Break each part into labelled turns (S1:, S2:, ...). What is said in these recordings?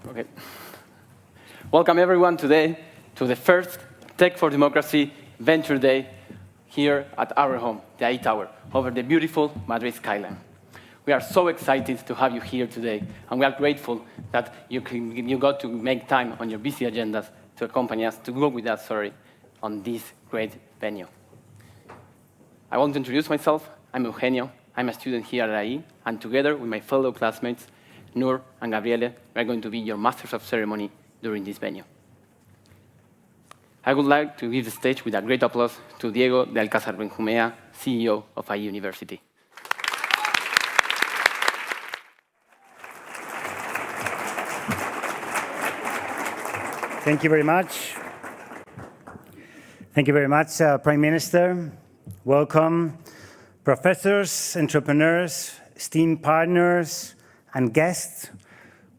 S1: Okay. Welcome everyone today to the first Tech4Democracy Venture Day here at our home, the I Tower, over the beautiful Madrid skyline. We are so excited to have you here today, and we are grateful that you got to make time on your busy agendas to accompany us, to go with us, on this great venue. I want to introduce myself. I'm Eugenio. I'm a student here at IE, and together with my fellow classmates, Nur and Gabriele, we are going to be your masters of ceremony during this venue. I would like to give the stage with a great applause to Diego de Alcázar Benjumea, CEO of IE University.
S2: Thank you very much. Thank you very much, Prime Minister. Welcome, professors, entrepreneurs, esteemed partners, and guests.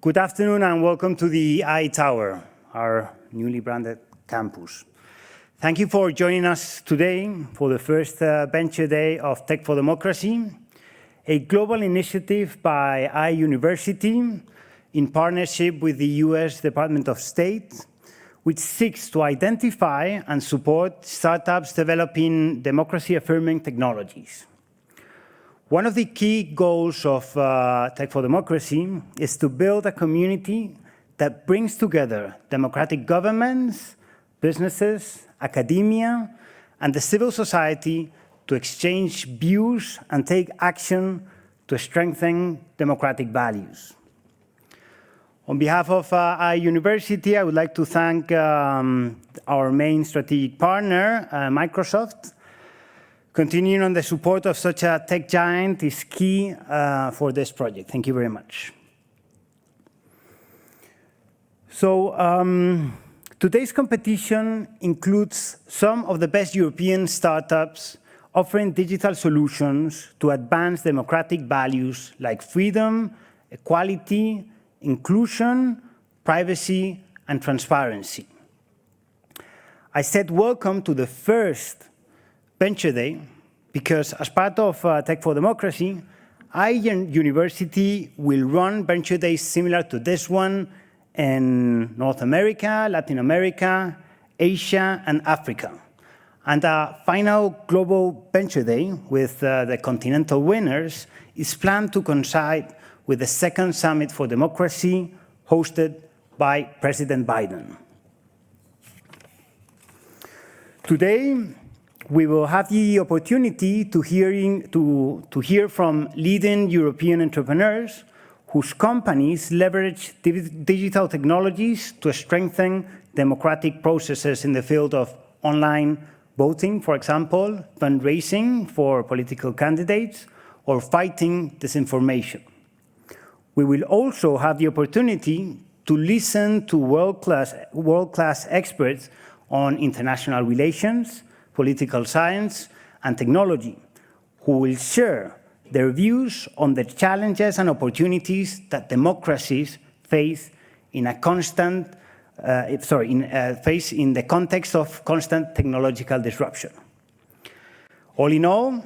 S2: Good afternoon and welcome to the I Tower, our newly branded campus. Thank you for joining us today for the first Venture Day of Tech4Democracy, a global initiative by IE University in partnership with the US Department of State, which seeks to identify and support startups developing democracy-affirming technologies. One of the key goals of Tech4Democracy is to build a community that brings together democratic governments, businesses, academia, and the civil society to exchange views and take action to strengthen democratic values. On behalf of IE University, I would like to thank our main strategic partner, Microsoft. Continuing on the support of such a tech giant is key for this project. Thank you very much. So today's competition includes some of the best European startups offering digital solutions to advance democratic values like freedom, equality, inclusion, privacy, and transparency. I said welcome to the first Venture Day because as part of Tech4Democracy, IE University will run Venture Days similar to this one in North America, Latin America, Asia, and Africa. And a final global Venture Day with the continental winners is planned to coincide with the second Summit for Democracy hosted by President Biden. Today, we will have the opportunity to hear from leading European entrepreneurs whose companies leverage digital technologies to strengthen democratic processes in the field of online voting, for example, fundraising for political candidates, or fighting disinformation. We will also have the opportunity to listen to world-class experts on international relations, political science, and technology, who will share their views on the challenges and opportunities that democracies face in the context of constant technological disruption. All in all,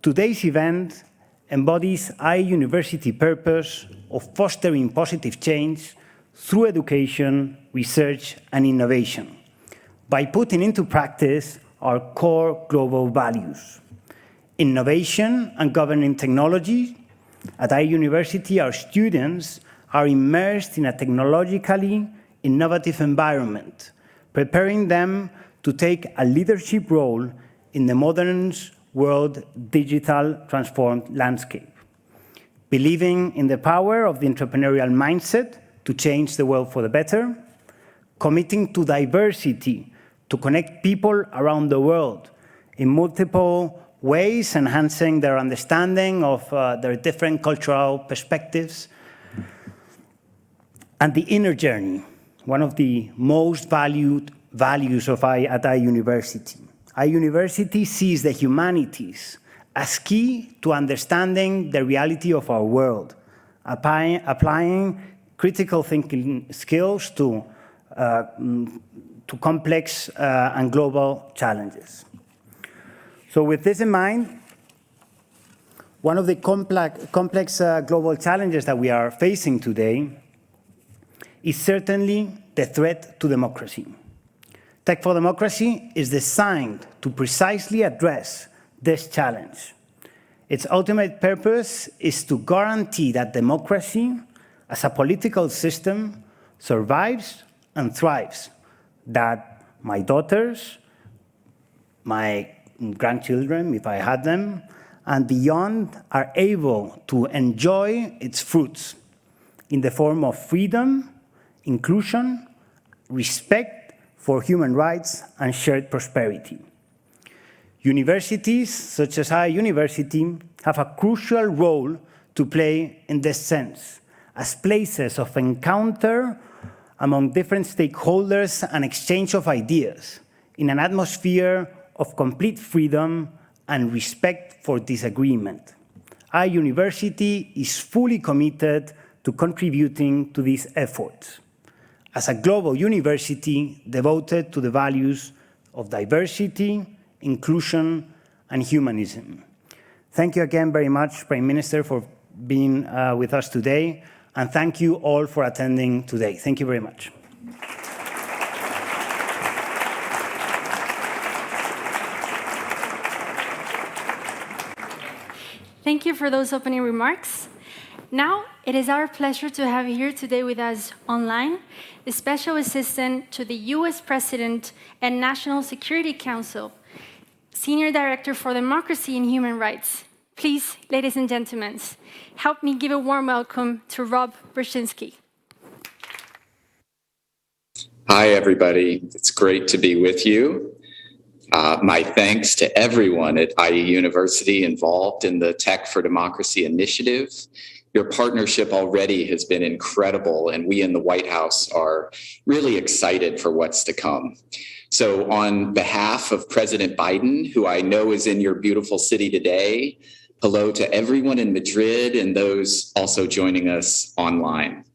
S2: today's event embodies IE University purpose of fostering positive change through education, research, and innovation by putting into practice our core global values. Innovation and governing technology. At IE University, our students are immersed in a technologically innovative environment, preparing them to take a leadership role in the modern world digital transformed landscape, believing in the power of the entrepreneurial mindset to change the world for the better, committing to diversity to connect people around the world in multiple ways, enhancing their understanding of their different cultural perspectives, and the inner journey, one of the most valued values of at IE University. IE University sees the humanities as key to understanding the reality of our world, applying critical thinking skills to complex and global challenges. So with this in mind, one of the complex global challenges that we are facing today is certainly the threat to democracy. Tech4Democracy is designed to precisely address this challenge. Its ultimate purpose is to guarantee that democracy, as a political system, survives and thrives, that my daughters, my grandchildren, if I had them, and beyond are able to enjoy its fruits in the form of freedom, inclusion, respect for human rights, and shared prosperity. Universities, such as our university, have a crucial role to play in this sense, as places of encounter among different stakeholders and exchange of ideas in an atmosphere of complete freedom and respect for disagreement. Our university is fully committed to contributing to these efforts as a global university devoted to the values of diversity, inclusion, and humanism. Thank you again very much, Prime Minister, for being with us today, and thank you all for attending today. Thank you very much.
S3: Thank you for those opening remarks. Now, it is our pleasure to have here today with us online the Special Assistant to the US President and National Security Council, Senior Director for Democracy and Human Rights. Please, ladies and gentlemen, help me give a warm welcome to Rob Berschinski.
S4: Hi, everybody. It's great to be with you. My thanks to everyone at IE University involved in the Tech4Democracy initiative. Your partnership already has been incredible, and we in the White House are really excited for what's to come. So on behalf of President Biden, who I know is in your beautiful city today, hello to everyone in Madrid and those also joining us online.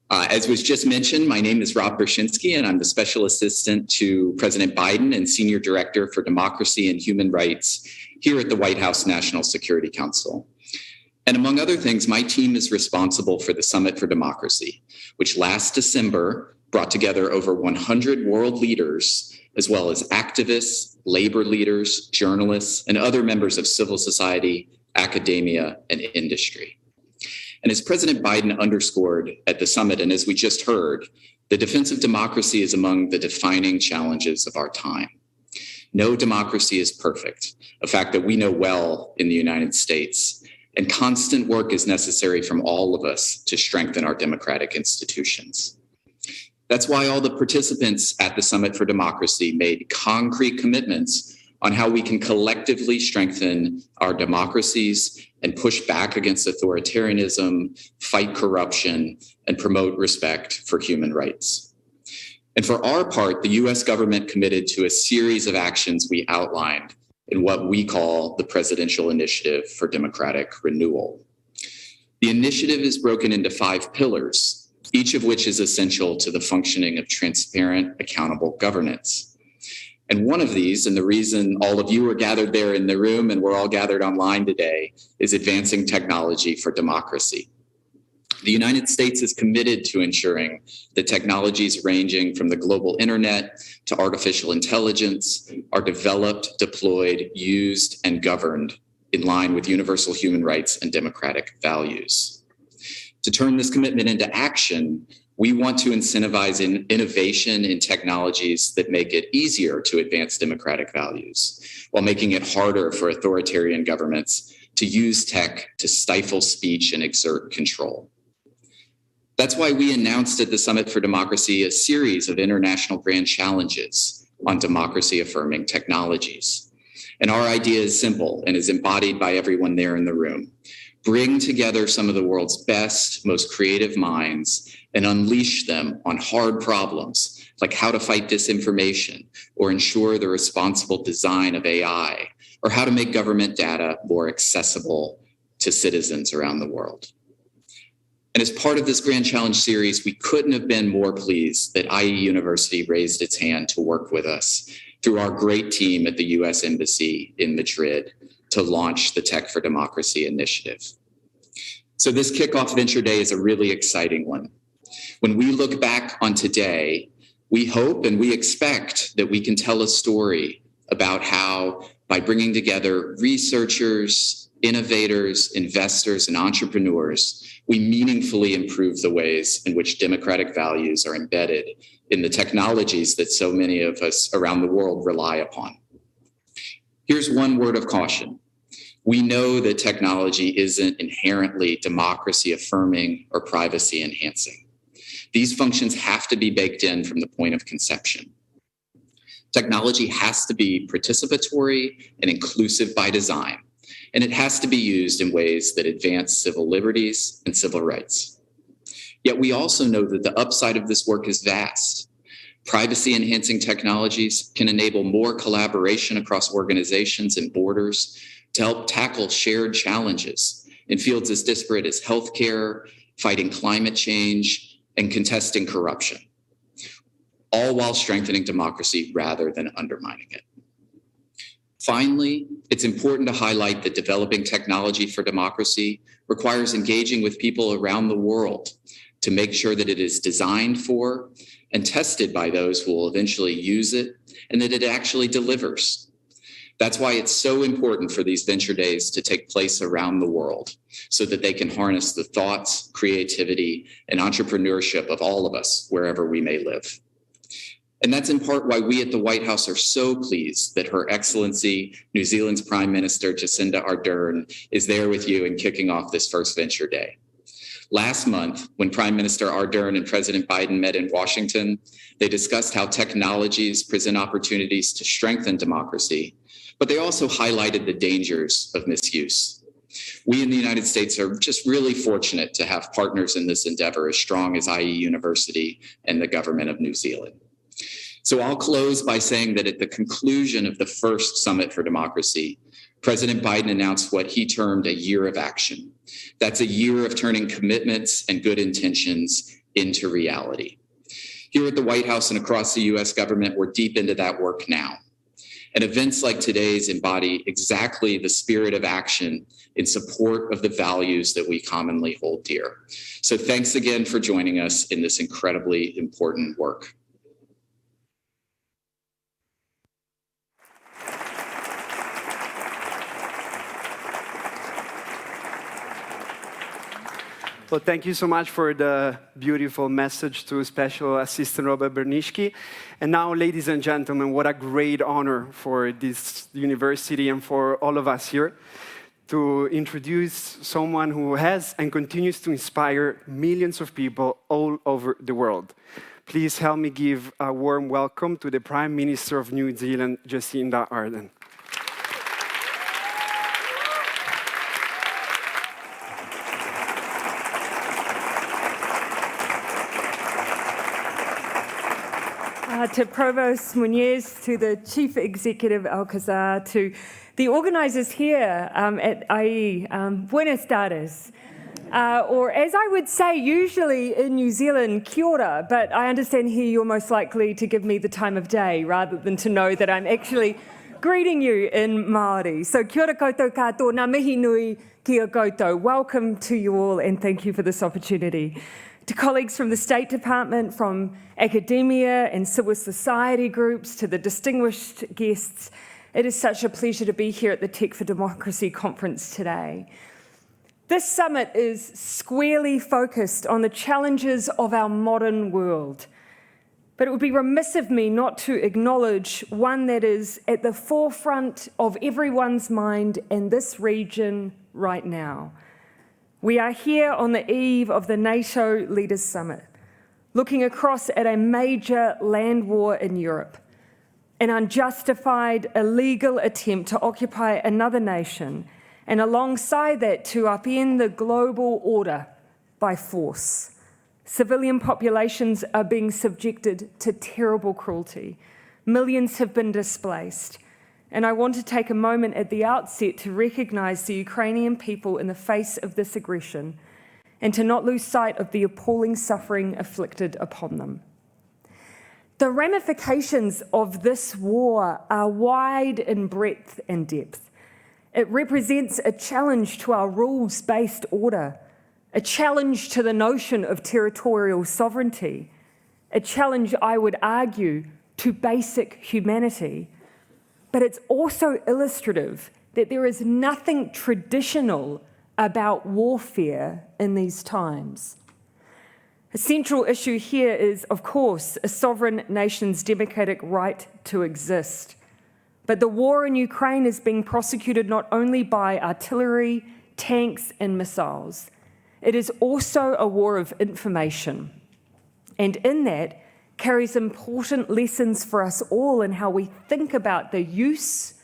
S4: As was just mentioned, my name is Rob Berschinski, and I'm the Special Assistant to President Biden and Senior Director for Democracy and Human Rights here at the White House National Security Council. And among other things, my team is responsible for the Summit for Democracy, which last December brought together over 100 world leaders, as well as activists, labor leaders, journalists, and other members of civil society, academia, and industry. And as President Biden underscored at the summit, and as we just heard, the defense of democracy is among the defining challenges of our time. No democracy is perfect, a fact that we know well in the United States, and constant work is necessary from all of us to strengthen our democratic institutions. That's why all the participants at the Summit for Democracy made concrete commitments on how we can collectively strengthen our democracies and push back against authoritarianism, fight corruption, and promote respect for human rights. And for our part, the US government committed to a series of actions we outlined in what we call the Presidential Initiative for Democratic Renewal. The initiative is broken into 5 pillars, each of which is essential to the functioning of transparent, accountable governance. And one of these, and the reason all of you are gathered there in the room and we're all gathered online today, is advancing technology for democracy. The United States is committed to ensuring that technologies ranging from the global internet to artificial intelligence are developed, deployed, used, and governed in line with universal human rights and democratic values. To turn this commitment into action, we want to incentivize innovation in technologies that make it easier to advance democratic values, while making it harder for authoritarian governments to use tech to stifle speech and exert control. That's why we announced at the Summit for Democracy a series of international grand challenges on democracy-affirming technologies. And our idea is simple and is embodied by everyone there in the room. Bring together some of the world's best, most creative minds and unleash them on hard problems like how to fight disinformation or ensure the responsible design of AI, or how to make government data more accessible to citizens around the world. And as part of this Grand Challenge series, we couldn't have been more pleased that IE University raised its hand to work with us through our great team at the US Embassy in Madrid to launch the Tech4Democracy initiative. So this kickoff Venture Day is a really exciting one. When we look back on today, we hope and we expect that we can tell a story about how, by bringing together researchers, innovators, investors, and entrepreneurs, we meaningfully improve the ways in which democratic values are embedded in the technologies that so many of us around the world rely upon. Here's one word of caution. We know that technology isn't inherently democracy affirming or privacy enhancing. These functions have to be baked in from the point of conception. Technology has to be participatory and inclusive by design, and it has to be used in ways that advance civil liberties and civil rights. Yet we also know that the upside of this work is vast. Privacy-enhancing technologies can enable more collaboration across organizations and borders to help tackle shared challenges in fields as disparate as healthcare, fighting climate change, and contesting corruption, all while strengthening democracy rather than undermining it. Finally, it's important to highlight that developing technology for democracy requires engaging with people around the world to make sure that it is designed for and tested by those who will eventually use it and that it actually delivers. That's why it's so important for these venture days to take place around the world so that they can harness the thoughts, creativity, and entrepreneurship of all of us wherever we may live. And that's in part why we at the White House are so pleased that Her Excellency, New Zealand's Prime Minister Jacinda Ardern, is there with you and kicking off this first Venture Day. Last month, when Prime Minister Ardern and President Biden met in Washington, they discussed how technologies present opportunities to strengthen democracy, but they also highlighted the dangers of misuse. We in the United States are just really fortunate to have partners in this endeavor as strong as IE University and the government of New Zealand. So I'll close by saying that at the conclusion of the first Summit for Democracy, President Biden announced what he termed a year of action. That's a year of turning commitments and good intentions into reality. Here at the White House and across the US government, we're deep into that work now. And events like today's embody exactly the spirit of action in support of the values that we commonly hold dear. So thanks again for joining us in this incredibly important work.
S5: Well, thank you so much for the beautiful message to Special Assistant Robert Berschinski. And now, ladies and gentlemen, what a great honor for this university and for all of us here to introduce someone who has and continues to inspire millions of people all over the world. Please help me give a warm welcome to the Prime Minister of New Zealand, Jacinda Ardern.
S6: To Provost Muñiz, to the Chief Executive Alcázar, to the organisers here at IE, buenas tardes. Or as I would say usually in New Zealand, kia ora, but I understand here you're most likely to give me the time of day rather than to know that I'm actually greeting you in Māori. So kia ora koutou katoa, ngā mihi nui kia koutou. Welcome to you all and thank you for this opportunity. To colleagues from the State Department, from academia and civil society groups, to the distinguished guests, it is such a pleasure to be here at the Tech4Democracy conference today. This summit is squarely focused on the challenges of our modern world, but it would be remiss of me not to acknowledge one that is at the forefront of everyone's mind in this region right now. We are here on the eve of the NATO Leaders Summit, looking across at a major land war in Europe, an unjustified, illegal attempt to occupy another nation, and alongside that to upend the global order by force. Civilian populations are being subjected to terrible cruelty. Millions have been displaced. And I want to take a moment at the outset to recognise the Ukrainian people in the face of this aggression and to not lose sight of the appalling suffering inflicted upon them. The ramifications of this war are wide in breadth and depth. It represents a challenge to our rules-based order, a challenge to the notion of territorial sovereignty, a challenge, I would argue, to basic humanity. But it's also illustrative that there is nothing traditional about warfare in these times. A central issue here is, of course, a sovereign nation's democratic right to exist. But the war in Ukraine is being prosecuted not only by artillery, tanks, and missiles. It is also a war of information. And in that carries important lessons for us all in how we think about the use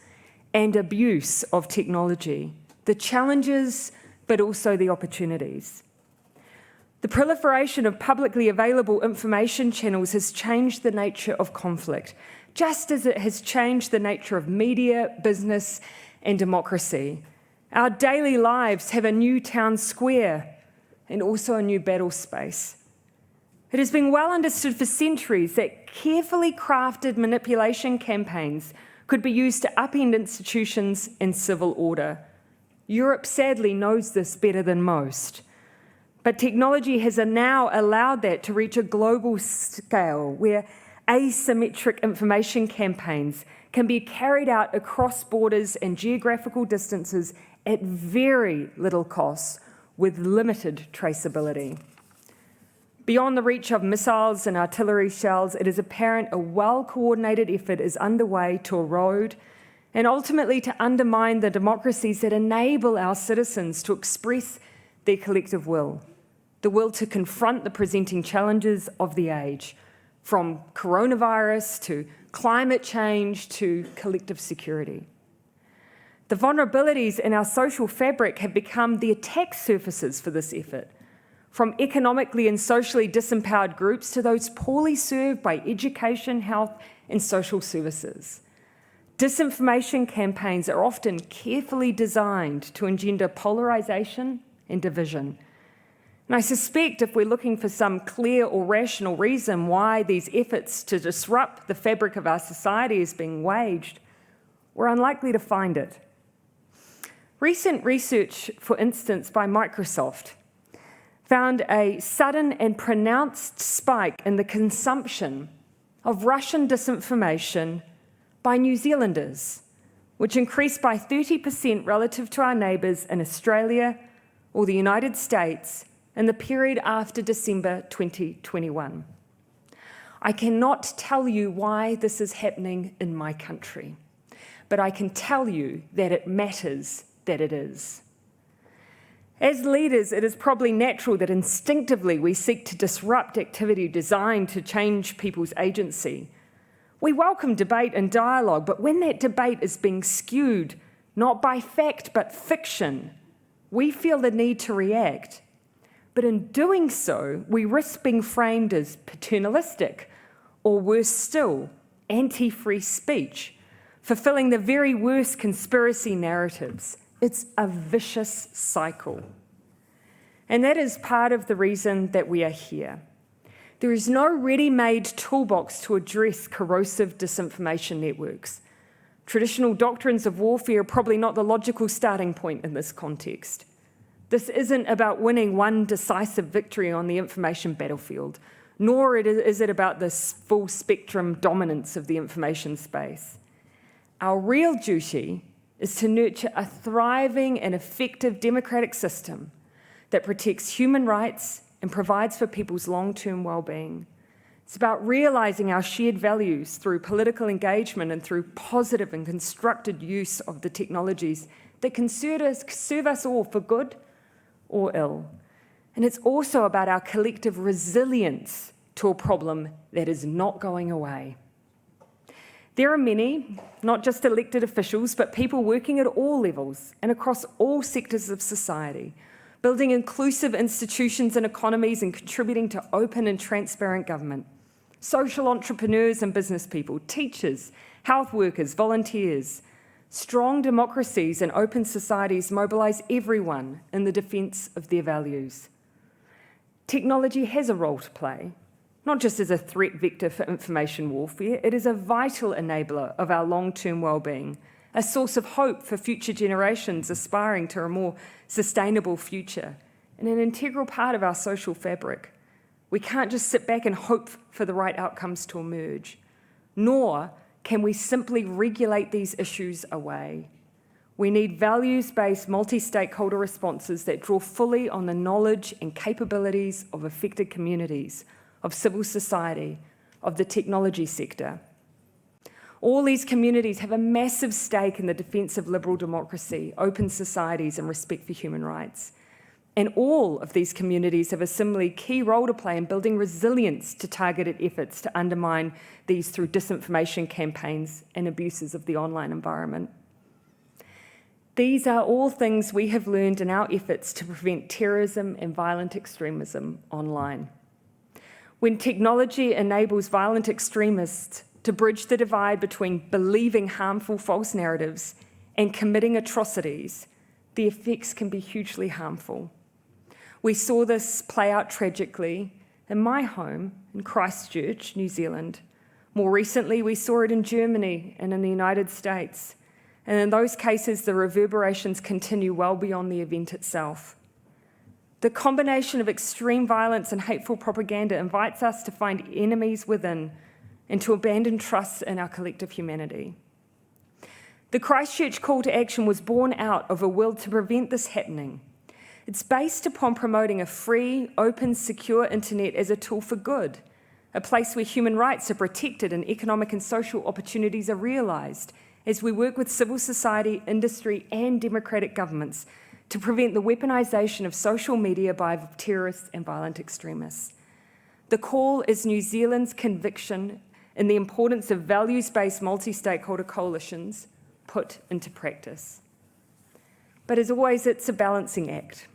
S6: and abuse of technology, the challenges, but also the opportunities. The proliferation of publicly available information channels has changed the nature of conflict, just as it has changed the nature of media, business, and democracy. Our daily lives have a new town square and also a new battle space. It has been well understood for centuries that carefully crafted manipulation campaigns could be used to upend institutions and civil order. Europe sadly knows this better than most. But technology has now allowed that to reach a global scale where asymmetric information campaigns can be carried out across borders and geographical distances at very little cost with limited traceability. Beyond the reach of missiles and artillery shells, it is apparent a well-coordinated effort is underway to erode and ultimately to undermine the democracies that enable our citizens to express their collective will, the will to confront the presenting challenges of the age, from coronavirus to climate change to collective security. The vulnerabilities in our social fabric have become the attack surfaces for this effort, from economically and socially disempowered groups to those poorly served by education, health, and social services. Disinformation campaigns are often carefully designed to engender polarization and division. And I suspect if we're looking for some clear or rational reason why these efforts to disrupt the fabric of our society is being waged, we're unlikely to find it. Recent research, for instance, by Microsoft, found a sudden and pronounced spike in the consumption of Russian disinformation by New Zealanders, which increased by 30% relative to our neighbours in Australia or the United States in the period after December 2021. I cannot tell you why this is happening in my country, but I can tell you that it matters that it is. As leaders, it is probably natural that instinctively we seek to disrupt activity designed to change people's agency. We welcome debate and dialogue, but when that debate is being skewed, not by fact but fiction, we feel the need to react. But in doing so, we risk being framed as paternalistic, or worse still, anti-free speech, fulfilling the very worst conspiracy narratives. It's a vicious cycle. And that is part of the reason that we are here. There is no ready-made toolbox to address corrosive disinformation networks. Traditional doctrines of warfare are probably not the logical starting point in this context. This isn't about winning one decisive victory on the information battlefield, nor is it about the full spectrum dominance of the information space. Our real duty is to nurture a thriving and effective democratic system that protects human rights and provides for people's long-term well-being. It's about realising our shared values through political engagement and through positive and constructed use of the technologies that can serve us all for good or ill. And it's also about our collective resilience to a problem that is not going away. There are many, not just elected officials, but people working at all levels and across all sectors of society, building inclusive institutions and economies and contributing to open and transparent government. Social entrepreneurs and business people, teachers, health workers, volunteers. Strong democracies and open societies mobilise everyone in the defence of their values. Technology has a role to play, not just as a threat vector for information warfare, it is a vital enabler of our long-term well-being, a source of hope for future generations aspiring to a more sustainable future, and an integral part of our social fabric. We can't just sit back and hope for the right outcomes to emerge, nor can we simply regulate these issues away. We need values-based, multi-stakeholder responses that draw fully on the knowledge and capabilities of affected communities, of civil society, of the technology sector. All these communities have a massive stake in the defence of liberal democracy, open societies, and respect for human rights. And all of these communities have a similarly key role to play in building resilience to targeted efforts to undermine these through disinformation campaigns and abuses of the online environment. These are all things we have learned in our efforts to prevent terrorism and violent extremism online. When technology enables violent extremists to bridge the divide between believing harmful false narratives and committing atrocities, the effects can be hugely harmful. We saw this play out tragically in my home in Christchurch, New Zealand. More recently, we saw it in Germany and in the United States. And in those cases, the reverberations continue well beyond the event itself. The combination of extreme violence and hateful propaganda invites us to find enemies within and to abandon trust in our collective humanity. The Christchurch call to action was born out of a will to prevent this happening. It's based upon promoting a free, open, secure internet as a tool for good, a place where human rights are protected and economic and social opportunities are realised as we work with civil society, industry, and democratic governments to prevent the weaponisation of social media by terrorists and violent extremists. The call is New Zealand's conviction in the importance of values-based multi-stakeholder coalitions put into practice. But as always, it's a balancing act.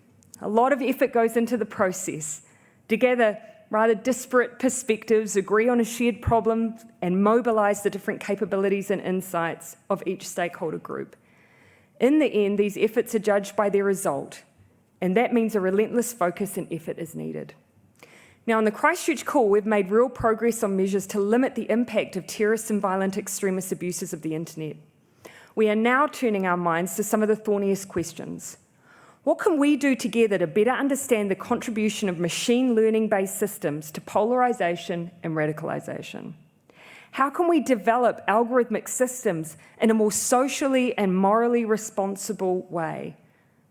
S6: A lot of effort goes into the process to gather rather disparate perspectives, agree on a shared problem, and mobilise the different capabilities and insights of each stakeholder group. In the end, these efforts are judged by their result, and that means a relentless focus and effort is needed. Now, in the Christchurch call, we've made real progress on measures to limit the impact of terrorist and violent extremist abuses of the internet. We are now turning our minds to some of the thorniest questions. What can we do together to better understand the contribution of machine learning-based systems to polarisation and radicalisation? How can we develop algorithmic systems in a more socially and morally responsible way?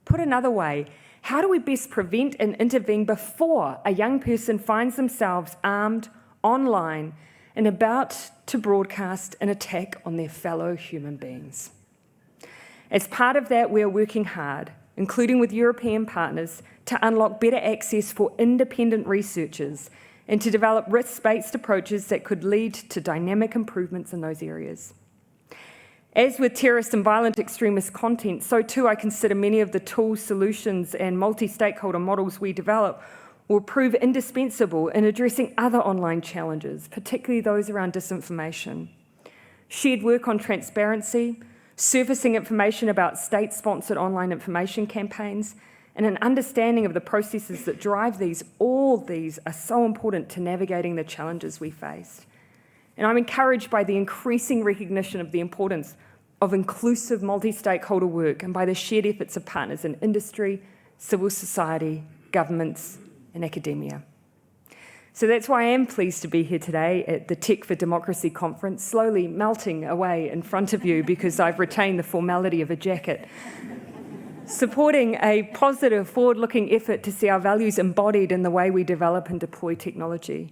S6: Put another way, how do we best prevent and intervene before a young person finds themselves armed, online, and about to broadcast an attack on their fellow human beings? As part of that, we are working hard, including with European partners, to unlock better access for independent researchers and to develop risk-based approaches that could lead to dynamic improvements in those areas. As with terrorist and violent extremist content, so too I consider many of the tools, solutions, and multi-stakeholder models we develop will prove indispensable in addressing other online challenges, particularly those around disinformation. Shared work on transparency, surfacing information about state-sponsored online information campaigns, and an understanding of the processes that drive these, all these are so important to navigating the challenges we face. And I'm encouraged by the increasing recognition of the importance of inclusive multi-stakeholder work and by the shared efforts of partners in industry, civil society, governments, and academia. So that's why I am pleased to be here today at the Tech4Democracy conference, slowly melting away in front of you because I've retained the formality of a jacket, supporting a positive, forward-looking effort to see our values embodied in the way we develop and deploy technology.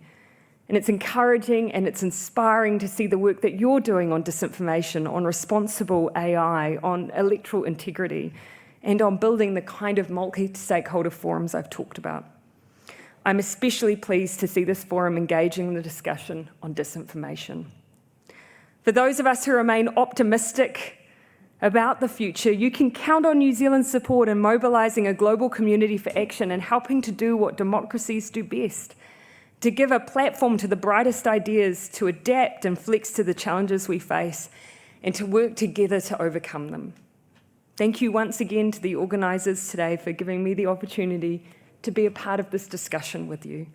S6: And it's encouraging and it's inspiring to see the work that you're doing on disinformation, on responsible AI, on electoral integrity, and on building the kind of multi-stakeholder forums I've talked about. I'm especially pleased to see this forum engaging in the discussion on disinformation. For those of us who remain optimistic about the future, you can count on New Zealand's support in mobilising a global community for action and helping to do what democracies do best, to give a platform to the brightest ideas, to adapt and flex to the challenges we face, and to work together to overcome them. Thank you once again to the organisers today for giving me the opportunity to be a part of this discussion with you.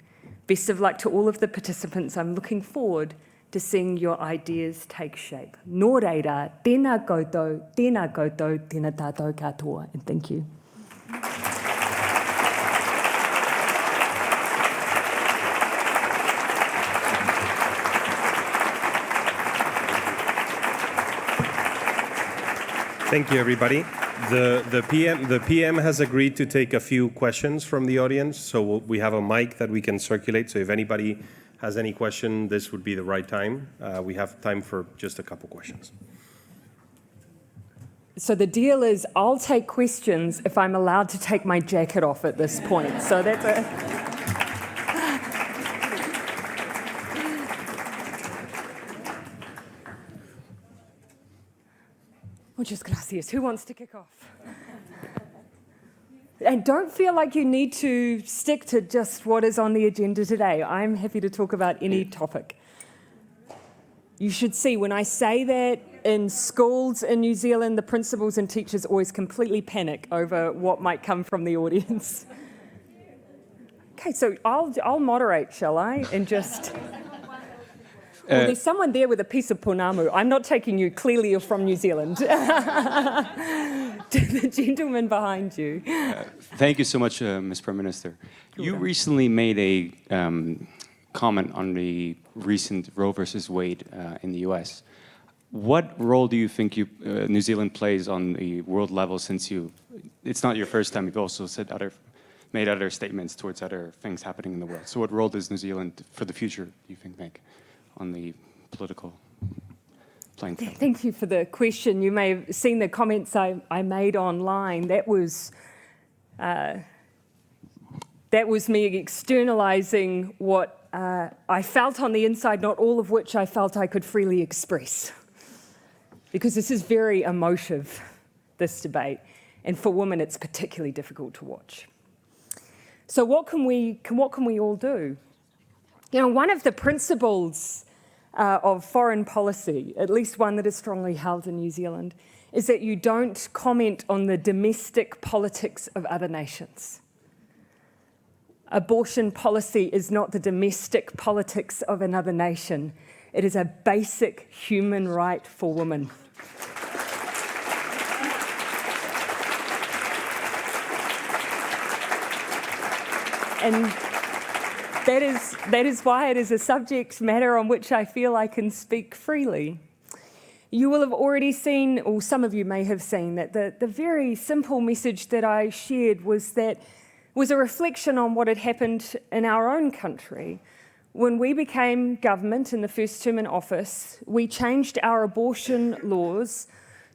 S6: Best of luck to all of the participants. I'm looking forward to seeing your ideas take shape. Nō reira, tēnā koutou, tēnā tātou katoa, and thank you.
S7: Thank you, everybody. The PM has agreed to take a few questions from the audience, so we have a mic that we can circulate. So if anybody has any question, this would be the right time. We have time for just a couple questions.
S6: So the deal is I'll take questions if I'm allowed to take my jacket off at this point. So that's a... Muchas gracias. Who wants to kick off? And don't feel like you need to stick to just what is on the agenda today. I'm happy to talk about any topic. You should see when I say that in schools in New Zealand, the principals and teachers always completely panic over what might come from the audience. Okay, so I'll moderate, shall I? And just... Well, there's someone there with a piece of pounamu. I'm not taking you. Clearly, you're from New Zealand. To the gentleman behind you.
S8: Thank you so much, Ms. Prime Minister. You recently made a comment on the recent Roe versus Wade in the U.S. What role do you think New Zealand plays on the world level, since it's not your first time, you've also made other statements towards other things happening in the world. So what role does New Zealand, for the future, do you think, make on the political playing field?
S6: Thank you for the question. You may have seen the comments I made online. That was me externalizing what I felt on the inside, not all of which I felt I could freely express. Because this is very emotive, this debate, and for women it's particularly difficult to watch. So what can we all do? You know, one of the principles of foreign policy, at least one that is strongly held in New Zealand, is that you don't comment on the domestic politics of other nations. Abortion policy is not the domestic politics of another nation. It is a basic human right for women. And that is why it is a subject matter on which I feel I can speak freely. You will have already seen, or some of you may have seen, that the very simple message that I shared was a reflection on what had happened in our own country. When we became government in the first term in office, we changed our abortion laws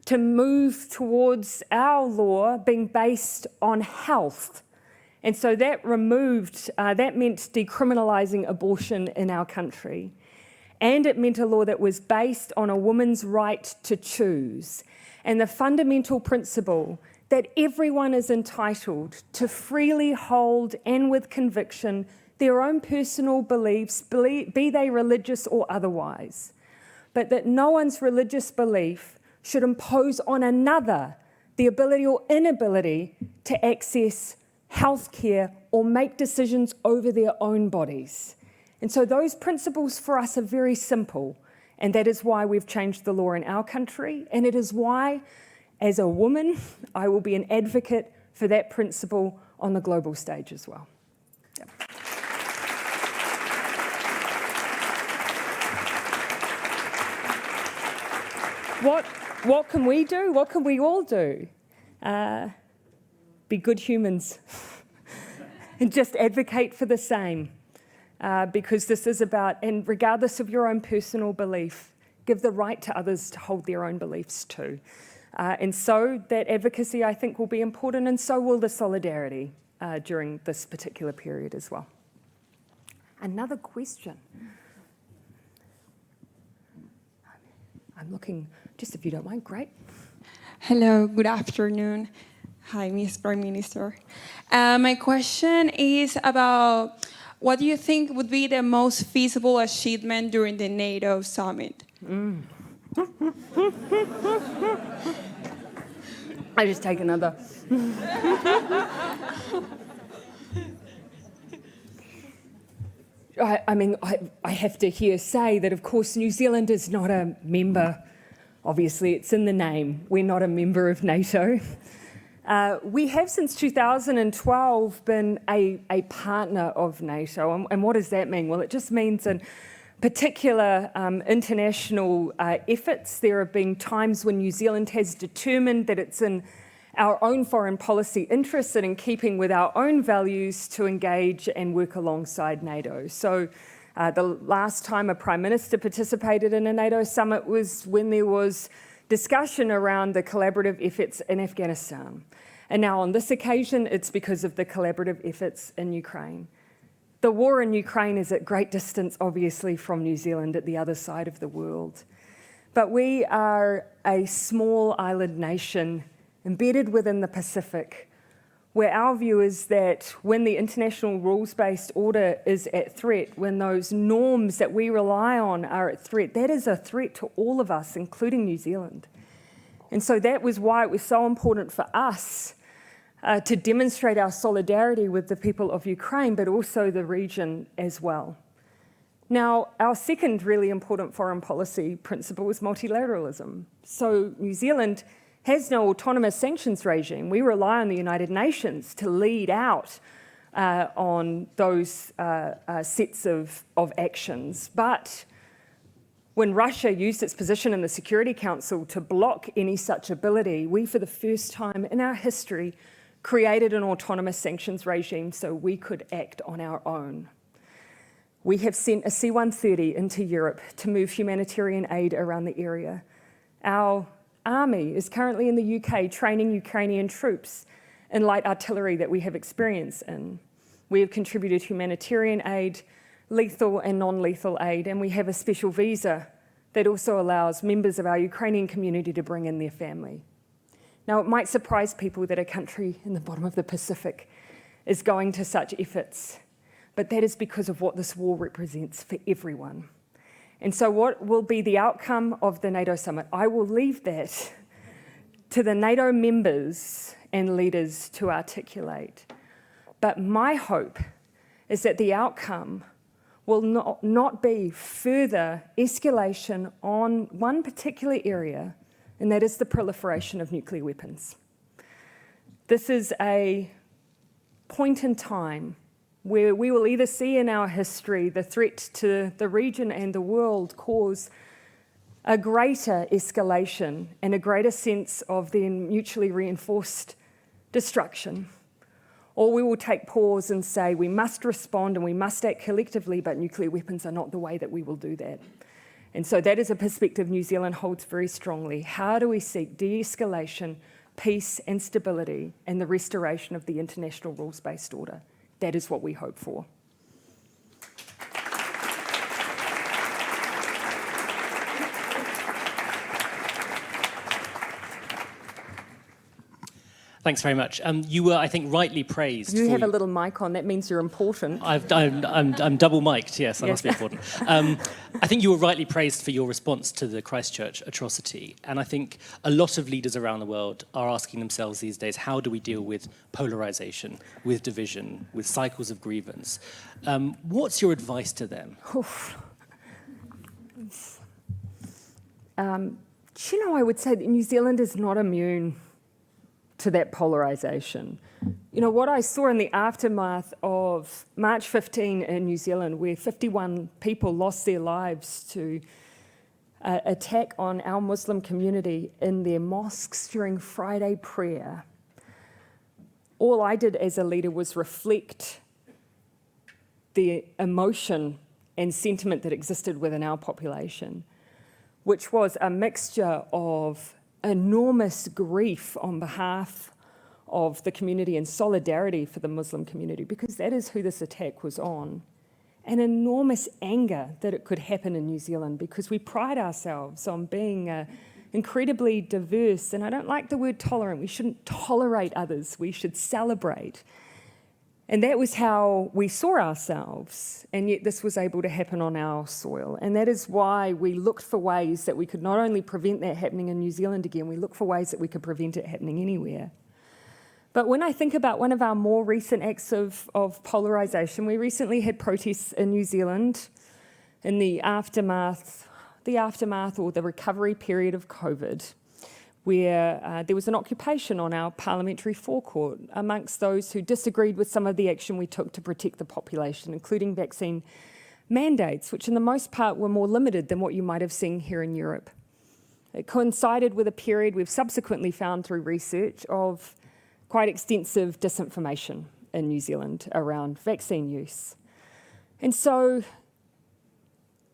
S6: to move towards our law being based on health. And so that meant decriminalising abortion in our country. And it meant a law that was based on a woman's right to choose. And the fundamental principle that everyone is entitled to freely hold and with conviction their own personal beliefs, be they religious or otherwise. But that no one's religious belief should impose on another the ability or inability to access healthcare or make decisions over their own bodies. And so those principles for us are very simple, and that is why we've changed the law in our country, and it is why, as a woman, I will be an advocate for that principle on the global stage as well. Yep. What can we do? What can we all do? Be good humans and just advocate for the same. Because this is about, and regardless of your own personal belief, give the right to others to hold their own beliefs too. And so that advocacy, I think, will be important, and so will the solidarity during this particular period as well. Another question. I'm looking, just if you don't mind, great.
S9: Hello, good afternoon. Hi, Ms. Prime Minister. My question is about what do you think would be the most feasible achievement during the NATO summit?
S6: I just take another. I have to here say that, of course, New Zealand is not a member. Obviously, it's in the name. We're not a member of NATO. We have since 2012 been a partner of NATO. And what does that mean? Well, it just means particular international efforts. There have been times when New Zealand has determined that it's in our own foreign policy interests and in keeping with our own values to engage and work alongside NATO. So the last time a Prime Minister participated in a NATO summit was when there was discussion around the collaborative efforts in Afghanistan. And now on this occasion, it's because of the collaborative efforts in Ukraine. The war in Ukraine is at great distance, obviously, from New Zealand at the other side of the world. But we are a small island nation embedded within the Pacific, where our view is that when the international rules-based order is at threat, when those norms that we rely on are at threat, that is a threat to all of us, including New Zealand. And so that was why it was so important for us to demonstrate our solidarity with the people of Ukraine, but also the region as well. Now, our second really important foreign policy principle is multilateralism. So New Zealand has no autonomous sanctions regime. We rely on the United Nations to lead out on those sets of actions. But when Russia used its position in the Security Council to block any such ability, we, for the first time in our history, created an autonomous sanctions regime so we could act on our own. We have sent a C-130 into Europe to move humanitarian aid around the area. Our army is currently in the UK training Ukrainian troops in light artillery that we have experience in. We have contributed humanitarian aid, lethal and non-lethal aid, and we have a special visa that also allows members of our Ukrainian community to bring in their family. Now, it might surprise people that a country in the bottom of the Pacific is going to such efforts, but that is because of what this war represents for everyone. And so what will be the outcome of the NATO summit? I will leave that to the NATO members and leaders to articulate. But my hope is that the outcome will not be further escalation on one particular area, and that is the proliferation of nuclear weapons. This is a point in time where we will either see in our history the threat to the region and the world cause a greater escalation and a greater sense of then mutually reinforced destruction, or we will take pause and say we must respond and we must act collectively, but nuclear weapons are not the way that we will do that. And so that is a perspective New Zealand holds very strongly. How do we seek de-escalation, peace and stability, and the restoration of the international rules-based order? That is what we hope for.
S10: Thanks very much. You were, I think, rightly praised.
S6: You have a little mic on. That means you're important.
S10: I'm double mic'd. Yes, I must be important. I think you were rightly praised for your response to the Christchurch atrocity. And I think a lot of leaders around the world are asking themselves these days, how do we deal with polarization, with division, with cycles of grievance? What's your advice to them?
S6: I would say that New Zealand is not immune to that polarisation. You know, what I saw in the aftermath of March 15 in New Zealand, where 51 people lost their lives to attack on our Muslim community in their mosques during Friday prayer, all I did as a leader was reflect the emotion and sentiment that existed within our population, which was a mixture of enormous grief on behalf of the community and solidarity for the Muslim community, because that is who this attack was on, and enormous anger that it could happen in New Zealand, because we pride ourselves on being incredibly diverse, and I don't like the word tolerant. We shouldn't tolerate others, we should celebrate. And that was how we saw ourselves, and yet this was able to happen on our soil. And that is why we looked for ways that we could not only prevent that happening in New Zealand again, we looked for ways that we could prevent it happening anywhere. But when I think about one of our more recent acts of polarisation, we recently had protests in New Zealand in the aftermath or the recovery period of COVID, where there was an occupation on our parliamentary forecourt amongst those who disagreed with some of the action we took to protect the population, including vaccine mandates, which in the most part were more limited than what you might have seen here in Europe. It coincided with a period we've subsequently found through research of quite extensive disinformation in New Zealand around vaccine use. And so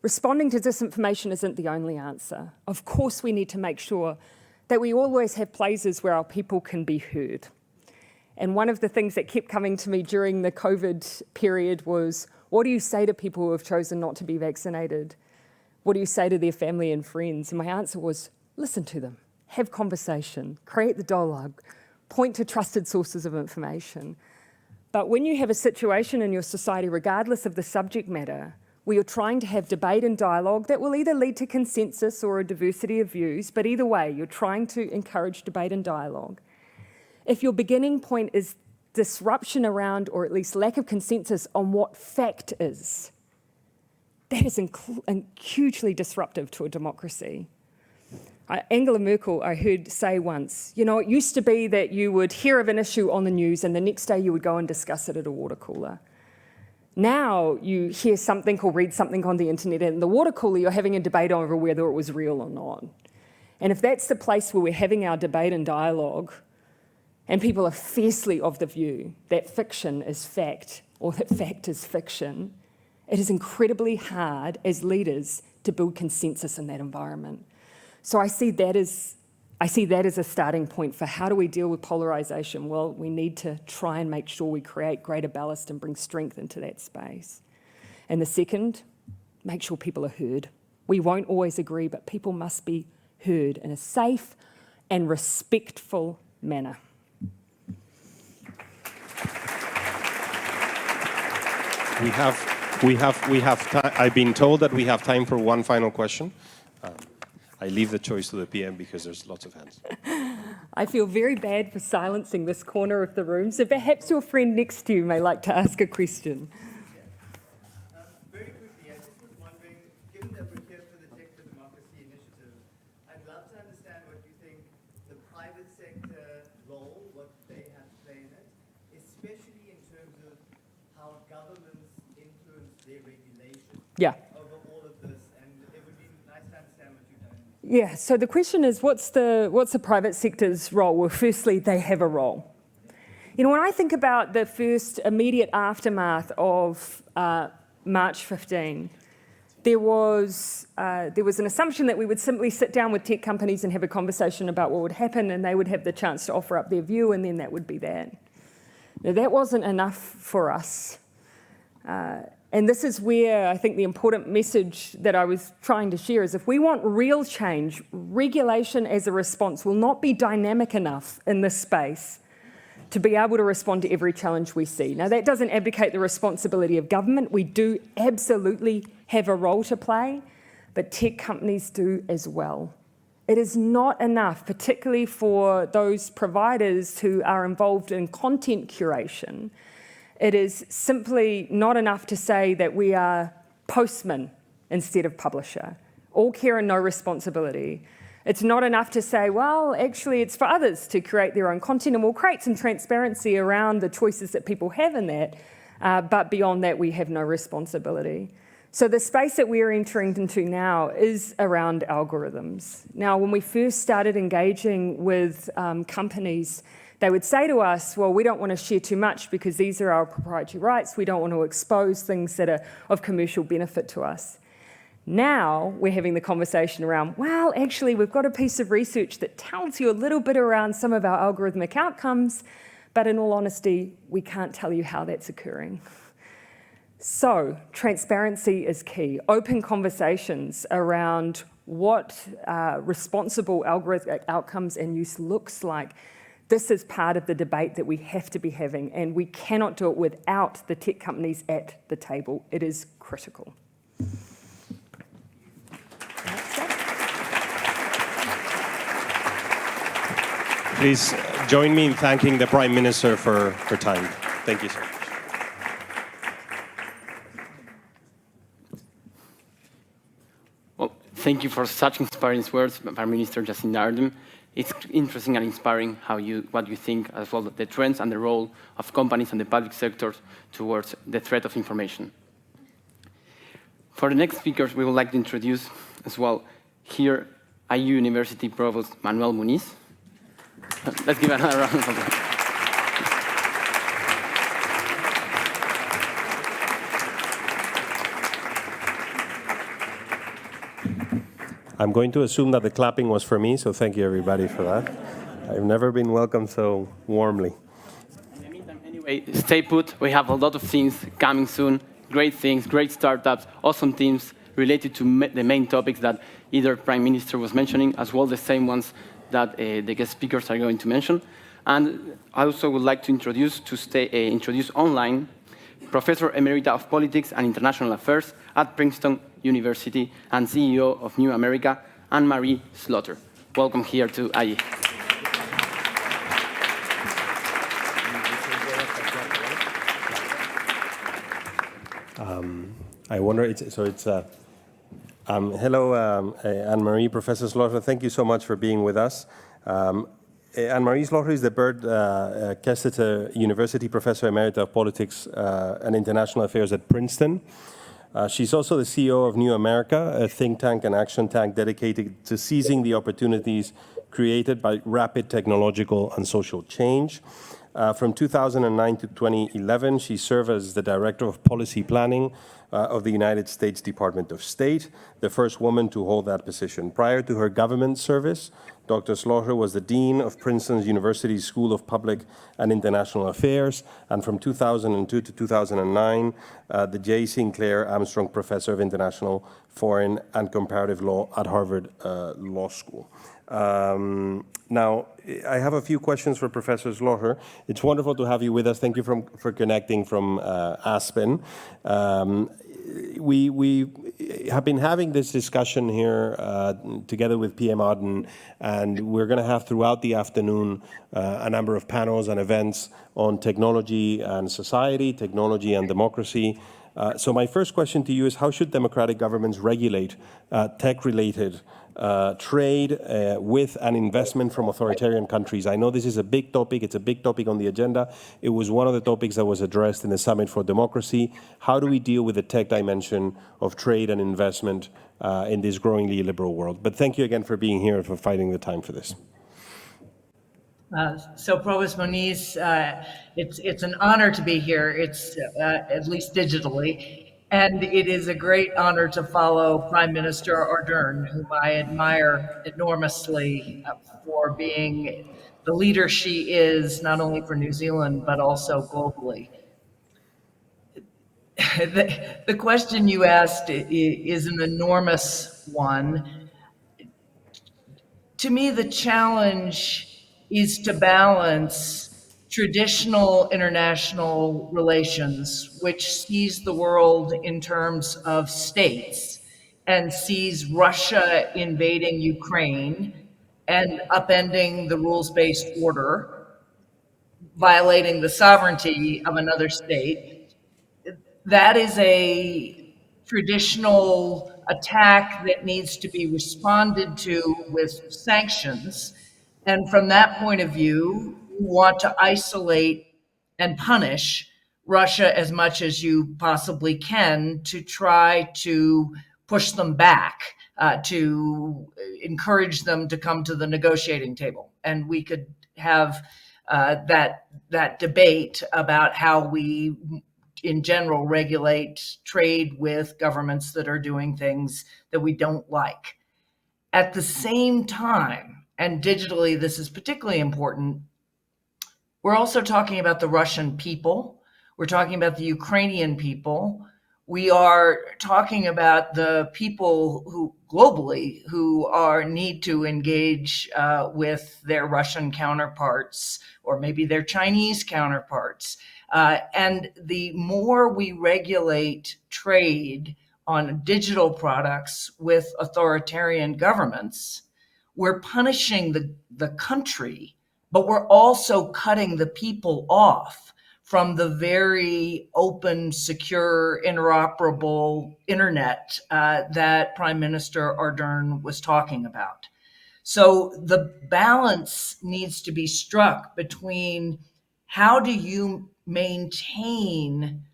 S6: responding to disinformation isn't the only answer. Of course, we need to make sure that we always have places where our people can be heard. And one of the things that kept coming to me during the COVID period was, what do you say to people who have chosen not to be vaccinated? What do you say to their family and friends? And my answer was, listen to them, have conversation, create the dialogue, point to trusted sources of information. But when you have a situation in your society, regardless of the subject matter, where you're trying to have debate and dialogue that will either lead to consensus or a diversity of views, but either way, you're trying to encourage debate and dialogue. If your beginning point is disruption around, or at least lack of consensus on what fact is, that is hugely disruptive to a democracy. Angela Merkel, I heard say once, you know, it used to be that you would hear of an issue on the news and the next day you would go and discuss it at a water cooler. Now you hear something or read something on the internet, and in the water cooler you're having a debate over whether it was real or not. And if that's the place where we're having our debate and dialogue, and people are fiercely of the view that fiction is fact or that fact is fiction, it is incredibly hard as leaders to build consensus in that environment. So I see that as a starting point for how do we deal with polarization. Well, we need to try and make sure we create greater ballast and bring strength into that space. And the second, make sure people are heard. We won't always agree, but people must be heard in a safe and respectful manner.
S7: I've been told that we have time for one final question. I leave the choice to the PM because there's lots of hands.
S6: I feel very bad for silencing this corner of the room, so perhaps your friend next to you may like to ask a question.
S11: Very quickly, I just was wondering, given that we're here for the Tech4Democracy initiative, I'd love to understand what you think the private sector role, what they have to play in it, especially in terms of how governments influence their regulation over all of this, and it would be nice to understand what you've done.
S6: Yeah, so the question is, what's the private sector's role? Well, firstly, they have a role. You know, when I think about the first immediate aftermath of March 15, there was an assumption that we would simply sit down with tech companies and have a conversation about what would happen, and they would have the chance to offer up their view, and then that would be that. Now, that wasn't enough for us. And this is where I think the important message that I was trying to share is if we want real change, regulation as a response will not be dynamic enough in this space to be able to respond to every challenge we see. Now, that doesn't abdicate the responsibility of government. We do absolutely have a role to play, but tech companies do as well. It is not enough, particularly for those providers who are involved in content curation. It is simply not enough to say that we are postman instead of publisher. All care and no responsibility. It's not enough to say, well, actually it's for others to create their own content, and we'll create some transparency around the choices that people have in that, but beyond that we have no responsibility. So the space that we're entering into now is around algorithms. Now, when we first started engaging with companies, they would say to us, well, we don't want to share too much because these are our proprietary rights. We don't want to expose things that are of commercial benefit to us. Now we're having the conversation around, well, actually, we've got a piece of research that tells you a little bit around some of our algorithmic outcomes, but in all honesty, we can't tell you how that's occurring. So transparency is key. Open conversations around what responsible algorithmic outcomes and use looks like. This is part of the debate that we have to be having, and we cannot do it without the tech companies at the table. It is critical.
S7: Please join me in thanking the Prime Minister for her time. Thank you so much.
S1: Well, thank you for such inspiring words, Prime Minister Jacinda Ardern. It's interesting and inspiring what you think as well, the trends and the role of companies and the public sector towards the threat of information. For the next speakers, we would like to introduce as well here IU University Provost Manuel Muñiz. Let's give another round of applause.
S7: I'm going to assume that the clapping was for me, so thank you everybody for that. I've never been welcomed so warmly.
S1: In the meantime, anyway, stay put. We have a lot of things coming soon. Great things, great startups, awesome teams related to the main topics that either Prime Minister was mentioning, as well the same ones that the guest speakers are going to mention. And I also would like to introduce online Professor Emerita of Politics and International Affairs at Princeton University and CEO of New America, Anne-Marie Slaughter. Welcome here to IE.
S7: I wonder, hello, Anne-Marie, Professor Slaughter. Thank you so much for being with us. Anne-Marie Slaughter is the Bert Kesteter University Professor Emerita of Politics and International Affairs at Princeton. She's also the CEO of New America, a think tank and action tank dedicated to seizing the opportunities created by rapid technological and social change. From 2009 to 2011, she served as the Director of Policy Planning of the United States Department of State, the first woman to hold that position. Prior to her government service, Dr. Slaughter was the Dean of Princeton University's School of Public and International Affairs, and from 2002 to 2009, the J. Sinclair Armstrong Professor of International, Foreign, and Comparative Law at Harvard Law School. Now, I have a few questions for Professor Slaughter. It's wonderful to have you with us. Thank you for connecting from Aspen. We have been having this discussion here together with PM Ardern, and we're going to have throughout the afternoon a number of panels and events on technology and society, technology and democracy. So my first question to you is, how should democratic governments regulate tech-related trade with an investment from authoritarian countries? I know this is a big topic. It's a big topic on the agenda. It was one of the topics that was addressed in the Summit for Democracy. How do we deal with the tech dimension of trade and investment in this growingly liberal world? But thank you again for being here and for finding the time for this.
S12: So Provost Muñiz, it's an honor to be here. It's at least digitally. And it is a great honor to follow Prime Minister Ardern, whom I admire enormously for being the leader she is, not only for New Zealand, but also globally. The question you asked is an enormous one. To me, the challenge is to balance traditional international relations, which sees the world in terms of states and sees Russia invading Ukraine and upending the rules-based order, violating the sovereignty of another state. That is a traditional attack that needs to be responded to with sanctions. And from that point of view, you want to isolate and punish Russia as much as you possibly can to try to push them back, to encourage them to come to the negotiating table. And we could have that debate about how we, in general, regulate trade with governments that are doing things that we don't like. At the same time, and digitally, this is particularly important, we're also talking about the Russian people. We're talking about the Ukrainian people. We are talking about the people who globally who need to engage with their Russian counterparts, or maybe their Chinese counterparts. And the more we regulate trade on digital products with authoritarian governments, we're punishing the country, but we're also cutting the people off from the very open, secure, interoperable internet that Prime Minister Ardern was talking about. So the balance needs to be struck between how do you maintain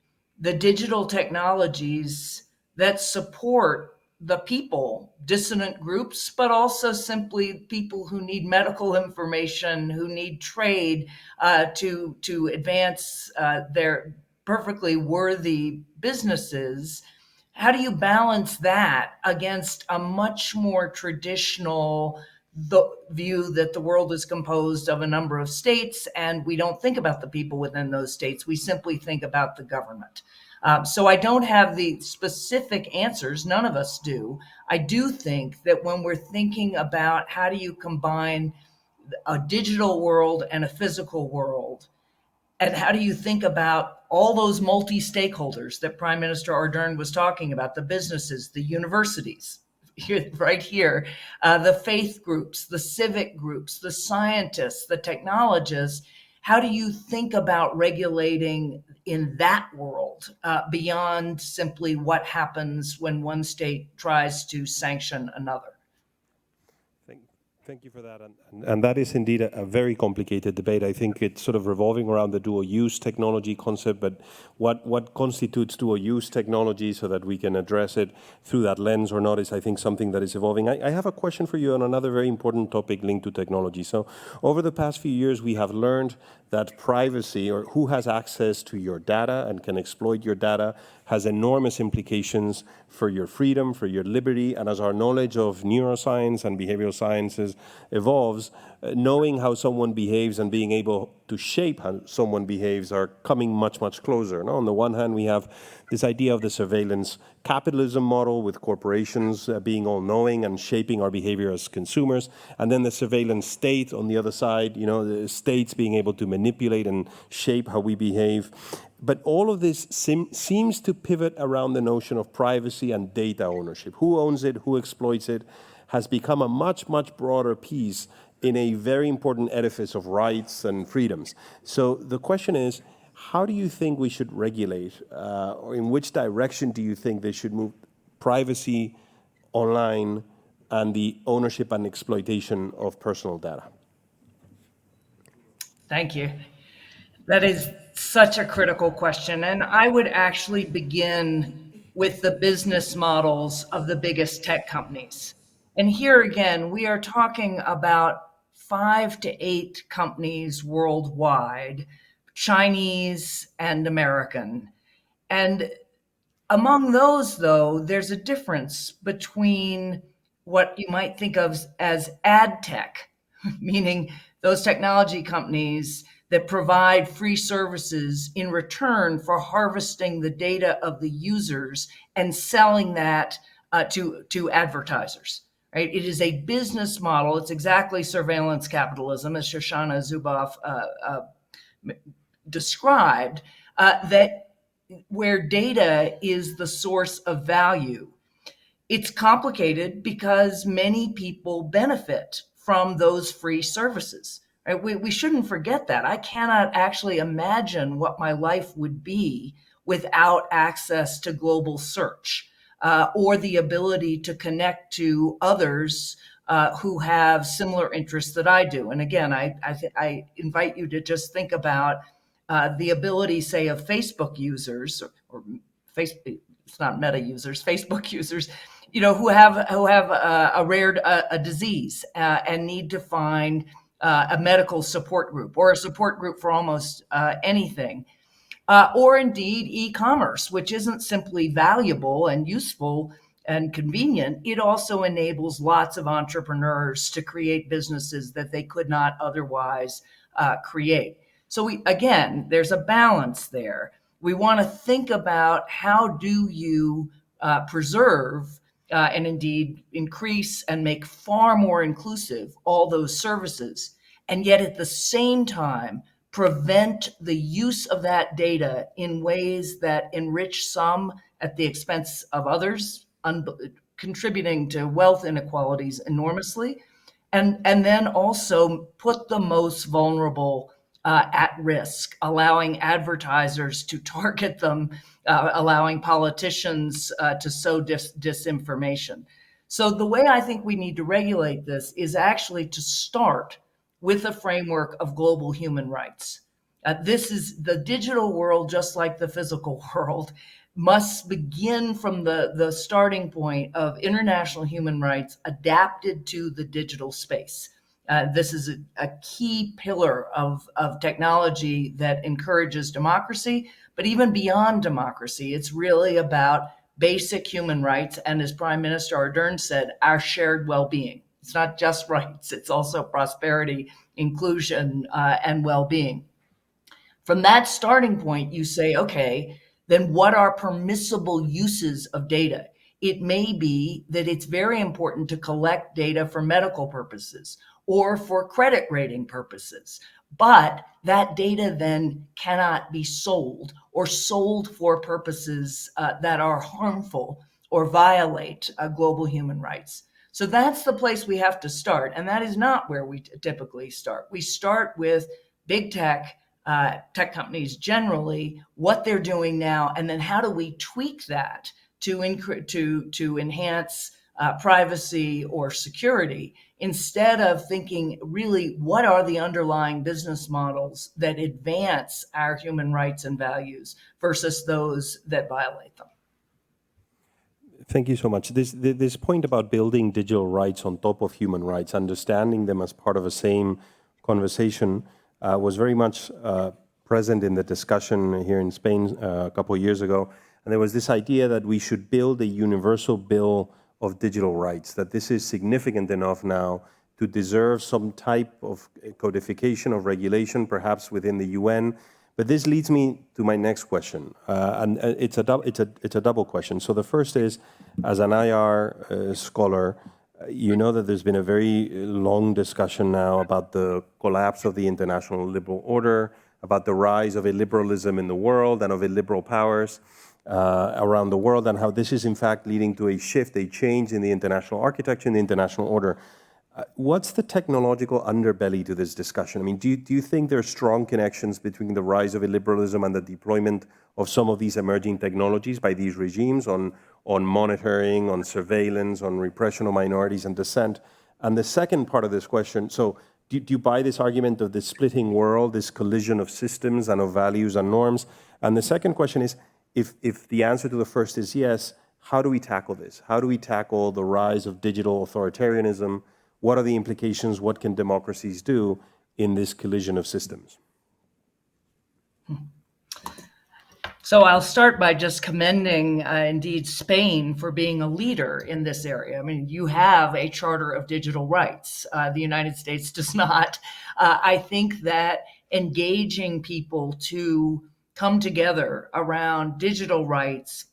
S12: the digital technologies that support the people, dissident groups, but also simply people who need medical information, who need trade to advance their perfectly worthy businesses. How do you balance that against a much more traditional view that the world is composed of a number of states and we don't think about the people within those states, we simply think about the government? So I don't have the specific answers, none of us do. I do think that when we're thinking about how do you combine a digital world and a physical world, and how do you think about all those multi-stakeholders that Prime Minister Ardern was talking about, the businesses, the universities, right here, the faith groups, the civic groups, the scientists, the technologists. How do you think about regulating in that world beyond simply what happens when one state tries to sanction another?
S7: Thank you for that. And that is indeed a very complicated debate. I think it's sort of revolving around the dual-use technology concept, but what constitutes dual-use technology so that we can address it through that lens or not is, I think, something that is evolving. I have a question for you on another very important topic linked to technology. So over the past few years, we have learned that privacy, or who has access to your data and can exploit your data, has enormous implications for your freedom, for your liberty, and as our knowledge of neuroscience and behavioral sciences evolves, knowing how someone behaves and being able to shape how someone behaves are coming much, much closer. Now, on the one hand, we have this idea of the surveillance capitalism model with corporations being all-knowing and shaping our behavior as consumers, and then the surveillance state on the other side, the states being able to manipulate and shape how we behave. But all of this seems to pivot around the notion of privacy and data ownership. Who owns it, who exploits it, has become a much, much broader piece in a very important edifice of rights and freedoms. So the question is, how do you think we should regulate, or in which direction do you think they should move privacy online and the ownership and exploitation of personal data?
S12: Thank you. That is such a critical question. And I would actually begin with the business models of the biggest tech companies. And here again, we are talking about 5 to 8 companies worldwide, Chinese and American. And among those, though, there's a difference between what you might think of as ad tech, meaning those technology companies that provide free services in return for harvesting the data of the users and selling that to advertisers. Right? It is a business model. It's exactly surveillance capitalism, as Shoshana Zuboff described, that where data is the source of value. It's complicated because many people benefit from those free services. Right? We shouldn't forget that. I cannot actually imagine what my life would be without access to global search or the ability to connect to others who have similar interests that I do. And again, I invite you to just think about the ability, say, of Facebook users or Facebook, it's not Meta users, Facebook users, who have a disease and need to find a medical support group or a support group for almost anything. Or indeed e-commerce, which isn't simply valuable and useful and convenient, it also enables lots of entrepreneurs to create businesses that they could not otherwise create. So again, there's a balance there. We want to think about how do you preserve and indeed increase and make far more inclusive all those services, and yet at the same time prevent the use of that data in ways that enrich some at the expense of others, contributing to wealth inequalities enormously, and then also put the most vulnerable at risk, allowing advertisers to target them, allowing politicians to sow disinformation. So the way I think we need to regulate this is actually to start with a framework of global human rights. This is the digital world, just like the physical world, must begin from the starting point of international human rights adapted to the digital space. This is a key pillar of technology that encourages democracy, but even beyond democracy, it's really about basic human rights. And as Prime Minister Ardern said, our shared well-being. It's not just rights, it's also prosperity, inclusion, and well-being. From that starting point, you say, okay, then what are permissible uses of data? It may be that it's very important to collect data for medical purposes or for credit rating purposes, but that data then cannot be sold or sold for purposes that are harmful or violate global human rights. So that's the place we have to start, and that is not where we typically start. We start with big tech, tech companies generally, what they're doing now, and then how do we tweak that to enhance privacy or security, instead of thinking really what are the underlying business models that advance our human rights and values versus those that violate them.
S7: Thank you so much. This point about building digital rights on top of human rights, understanding them as part of the same conversation, was very much present in the discussion here in Spain a couple of years ago. And there was this idea that we should build a universal bill of digital rights, that this is significant enough now to deserve some type of codification of regulation, perhaps within the UN. But this leads me to my next question, and it's a double question. So the first is, as an IR scholar, you know that there's been a very long discussion now about the collapse of the international liberal order, about the rise of illiberalism in the world and of illiberal powers around the world, and how this is in fact leading to a shift, a change in the international architecture, in the international order. What's the technological underbelly to this discussion? I mean, do you think there are strong connections between the rise of illiberalism and the deployment of some of these emerging technologies by these regimes on monitoring, on surveillance, on repression of minorities and dissent? And the second part of this question, so do you buy this argument of the splitting world, this collision of systems and of values and norms? And the second question is, if the answer to the first is yes, how do we tackle this? How do we tackle the rise of digital authoritarianism? What are the implications? What can democracies do in this collision of systems?
S12: So I'll start by just commending, indeed, Spain for being a leader in this area. I mean, you have a Charter of Digital Rights. The United States does not. I think that engaging people to come together around digital rights,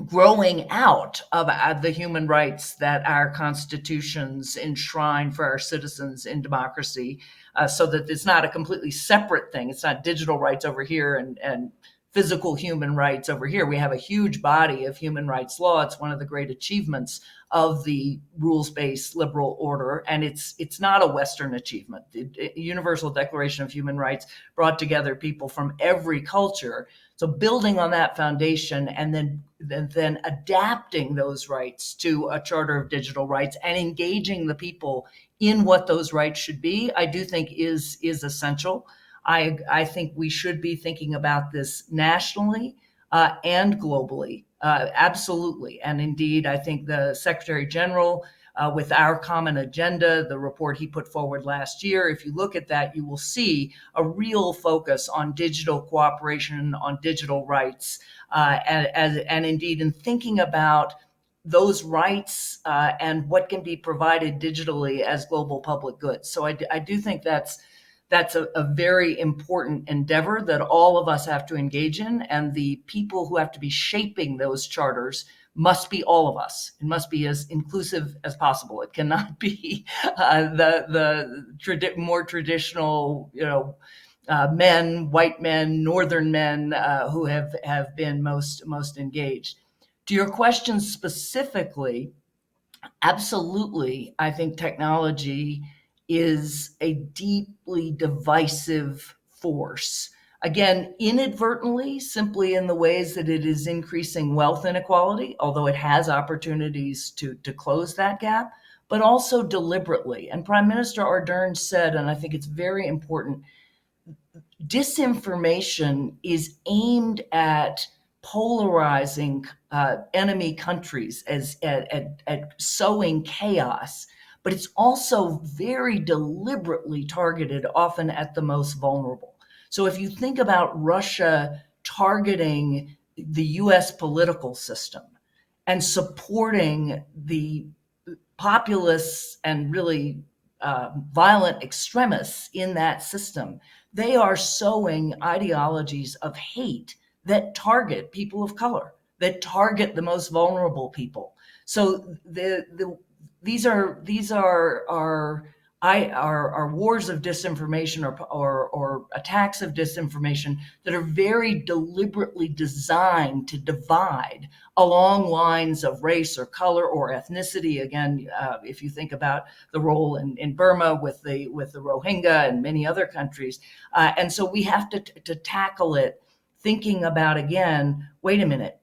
S12: growing out of the human rights that our constitutions enshrine for our citizens in democracy, so that it's not a completely separate thing. It's not digital rights over here and physical human rights over here. We have a huge body of human rights law. It's one of the great achievements of the rules-based liberal order, and it's not a Western achievement. The Universal Declaration of Human Rights brought together people from every culture. So building on that foundation and then adapting those rights to a Charter of Digital Rights and engaging the people in what those rights should be, I do think is essential. I think we should be thinking about this nationally and globally, absolutely. And indeed, I think the Secretary General, with our common agenda, the report he put forward last year, if you look at that, you will see a real focus on digital cooperation, on digital rights, and indeed in thinking about those rights and what can be provided digitally as global public goods. So I do think that's a very important endeavor that all of us have to engage in, and the people who have to be shaping those charters must be all of us. It must be as inclusive as possible. It cannot be the more traditional, men, white men, northern men who have been most engaged. To your question specifically, absolutely, I think technology is a deeply divisive force. Again, inadvertently, simply in the ways that it is increasing wealth inequality, although it has opportunities to close that gap, but also deliberately. And Prime Minister Ardern said, and I think it's very important, disinformation is aimed at polarizing enemy countries as at sowing chaos, but it's also very deliberately targeted, often at the most vulnerable. So if you think about Russia targeting the US political system and supporting the populists and really violent extremists in that system, they are sowing ideologies of hate that target people of color, that target the most vulnerable people. So these are wars of disinformation or attacks of disinformation that are very deliberately designed to divide along lines of race or color or ethnicity. Again, if you think about the role in Burma with the Rohingya and many other countries, and so we have to tackle it, thinking about, again, wait a minute,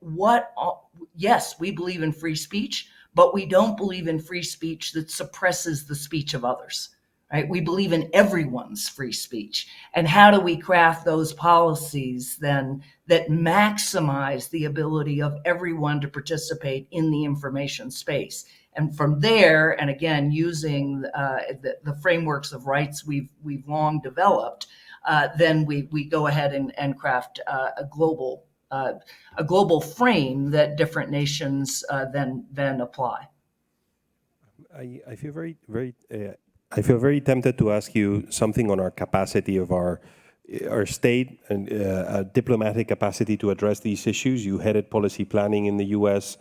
S12: yes, we believe in free speech, but we don't believe in free speech that suppresses the speech of others, right? We believe in everyone's free speech. And how do we craft those policies then that maximize the ability of everyone to participate in the information space? And from there, and again, using the frameworks of rights we've long developed, then we go ahead and craft a global frame that different nations then apply.
S7: I feel very tempted to ask you something on our capacity of our state and diplomatic capacity to address these issues. You headed policy planning in the U.S.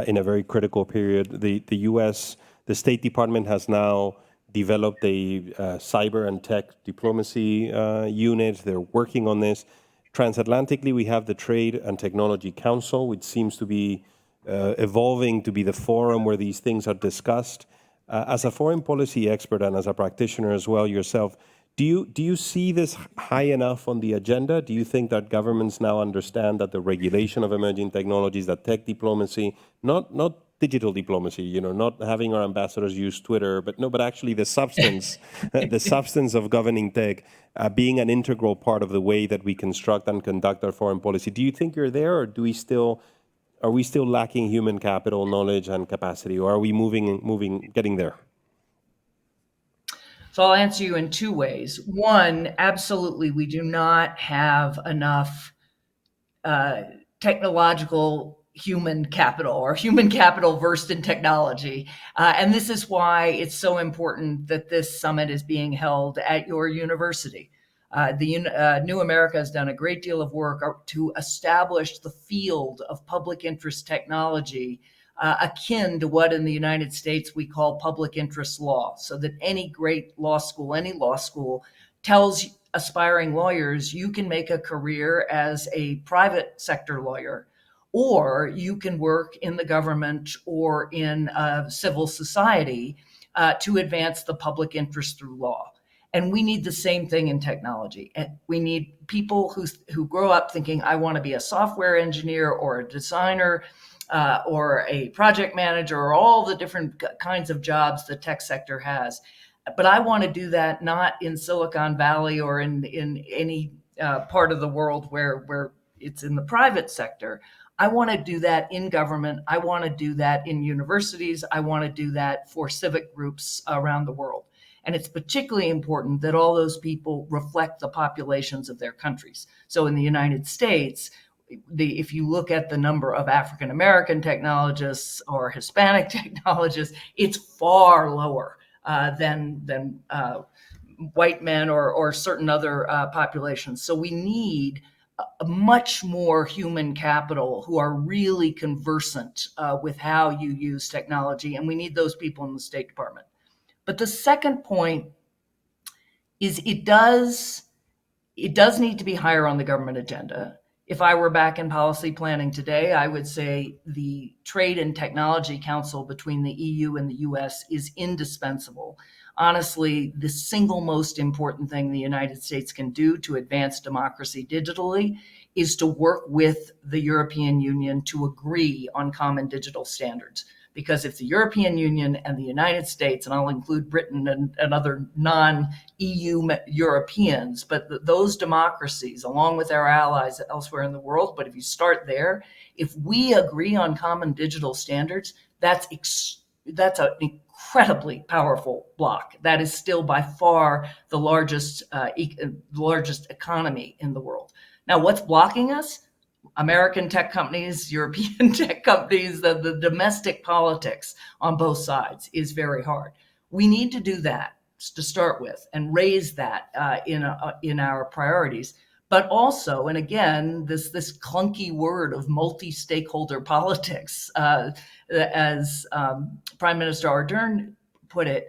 S7: In a very critical period. The U.S., the State Department has now developed a cyber and tech diplomacy unit. They're working on this. Transatlantically, we have the Trade and Technology Council, which seems to be evolving to be the forum where these things are discussed. As a foreign policy expert and as a practitioner as well yourself, do you see this high enough on the agenda? Do you think that governments now understand that the regulation of emerging technologies, that tech diplomacy, not digital diplomacy, not having our ambassadors use Twitter, but actually the substance, the substance of governing tech being an integral part of the way that we construct and conduct our foreign policy. Do you think you're there, or are we still lacking human capital, knowledge, and capacity, or are we getting there?
S12: So I'll answer you in two ways. One, absolutely, we do not have enough technological human capital or human capital versed in technology. And this is why it's so important that this summit is being held at your university. New America has done a great deal of work to establish the field of public interest technology akin to what in the United States we call public interest law, so that any great law school tells aspiring lawyers you can make a career as a private sector lawyer, or you can work in the government or in civil society to advance the public interest through law. And we need the same thing in technology. And we need people who grow up thinking, I want to be a software engineer or a designer or a project manager, or all the different kinds of jobs the tech sector has. But I want to do that not in Silicon Valley or in any part of the world where it's in the private sector. I want to do that in government. I want to do that in universities. I want to do that for civic groups around the world. And it's particularly important that all those people reflect the populations of their countries. So in the United States, if you look at the number of African American technologists or Hispanic technologists, it's far lower than white men or certain other populations. So we need a much more human capital who are really conversant with how you use technology, and we need those people in the State Department. But the second point is it does need to be higher on the government agenda. If I were back in policy planning today, I would say the Trade and Technology Council between the EU and the US is indispensable. Honestly, the single most important thing the United States can do to advance democracy digitally is to work with the European Union to agree on common digital standards. Because if the European Union and the United States, and I'll include Britain and other non-EU Europeans, but those democracies, along with our allies elsewhere in the world, but if you start there, if we agree on common digital standards, that's an incredibly powerful bloc. That is still by far the largest economy in the world. Now, what's blocking us? American tech companies, European tech companies, the domestic politics on both sides is very hard. We need to do that to start with and raise that in our priorities. But also, and again, this clunky word of multi-stakeholder politics, as Prime Minister Ardern put it,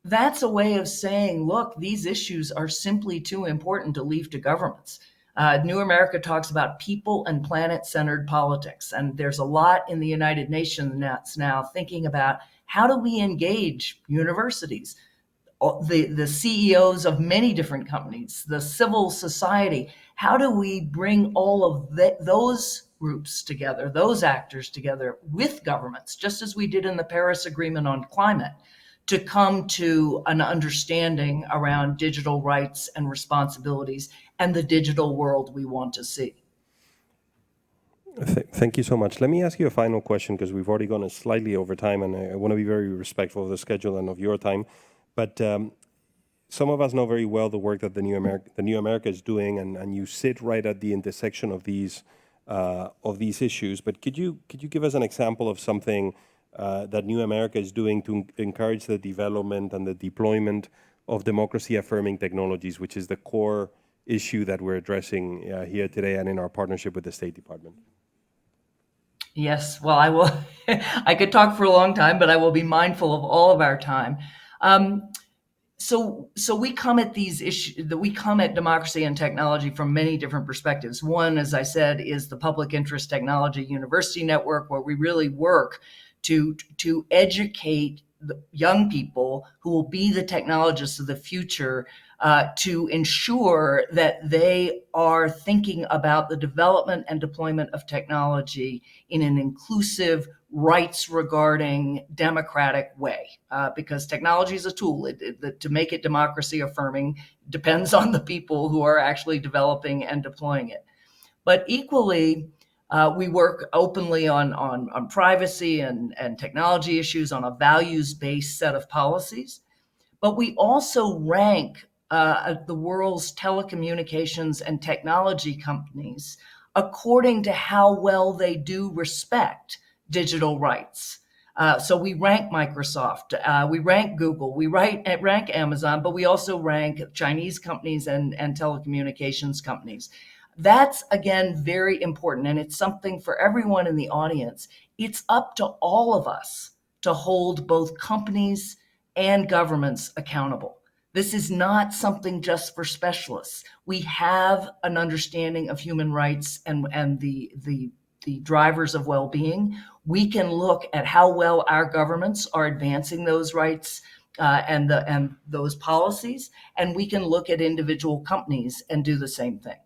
S12: that's a way of saying, look, these issues are simply too important to leave to governments. New America talks about people and planet-centered politics, and there's a lot in the United Nations now thinking about how do we engage universities, the CEOs of many different companies, the civil society. How do we bring all of those groups together, those actors together with governments, just as we did in the Paris Agreement on climate, to come to an understanding around digital rights and responsibilities and the digital world we want to see.
S7: Thank you so much. Let me ask you a final question, because we've already gone slightly over time, and I want to be very respectful of the schedule and of your time. But some of us know very well the work that the New America is doing, and you sit right at the intersection of these issues. But could you give us an example of something that New America is doing to encourage the development and the deployment of democracy-affirming technologies, which is the core issue that we're addressing here today and in our partnership with the State Department?
S12: Yes, well, I will. I could talk for a long time, but I will be mindful of all of our time. So we come at these issues, we come at democracy and technology from many different perspectives. One, as I said, is the Public Interest Technology University Network, where we really work to educate the young people who will be the technologists of the future, to ensure that they are thinking about the development and deployment of technology in an inclusive, rights-regarding, democratic way. Because technology is a tool. To make it democracy-affirming depends on the people who are actually developing and deploying it. But equally, we work openly on privacy and technology issues on a values-based set of policies. But we also rank the world's telecommunications and technology companies according to how well they do respect digital rights. So we rank Microsoft, we rank Google, we rank Amazon, but we also rank Chinese companies and telecommunications companies. That's, again, very important, and it's something for everyone in the audience. It's up to all of us to hold both companies and governments accountable. This is not something just for specialists. We have an understanding of human rights and the drivers of well-being. We can look at how well our governments are advancing those rights and those policies, and we can look at individual companies and do the same thing.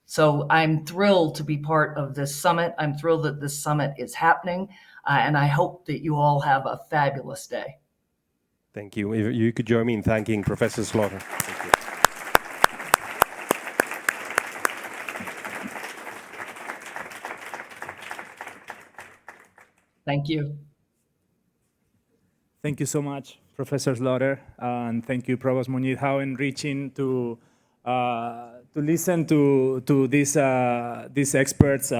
S12: So I'm thrilled to be part of this summit. I'm thrilled that this summit is happening, and I hope that you all have a fabulous day.
S7: Thank you. If you could join me in thanking Professor Slaughter. Thank you.
S12: Thank you.
S13: Thank you so much, Professor Slaughter, and thank you, Provost Muñiz. How enriching to listen to these experts,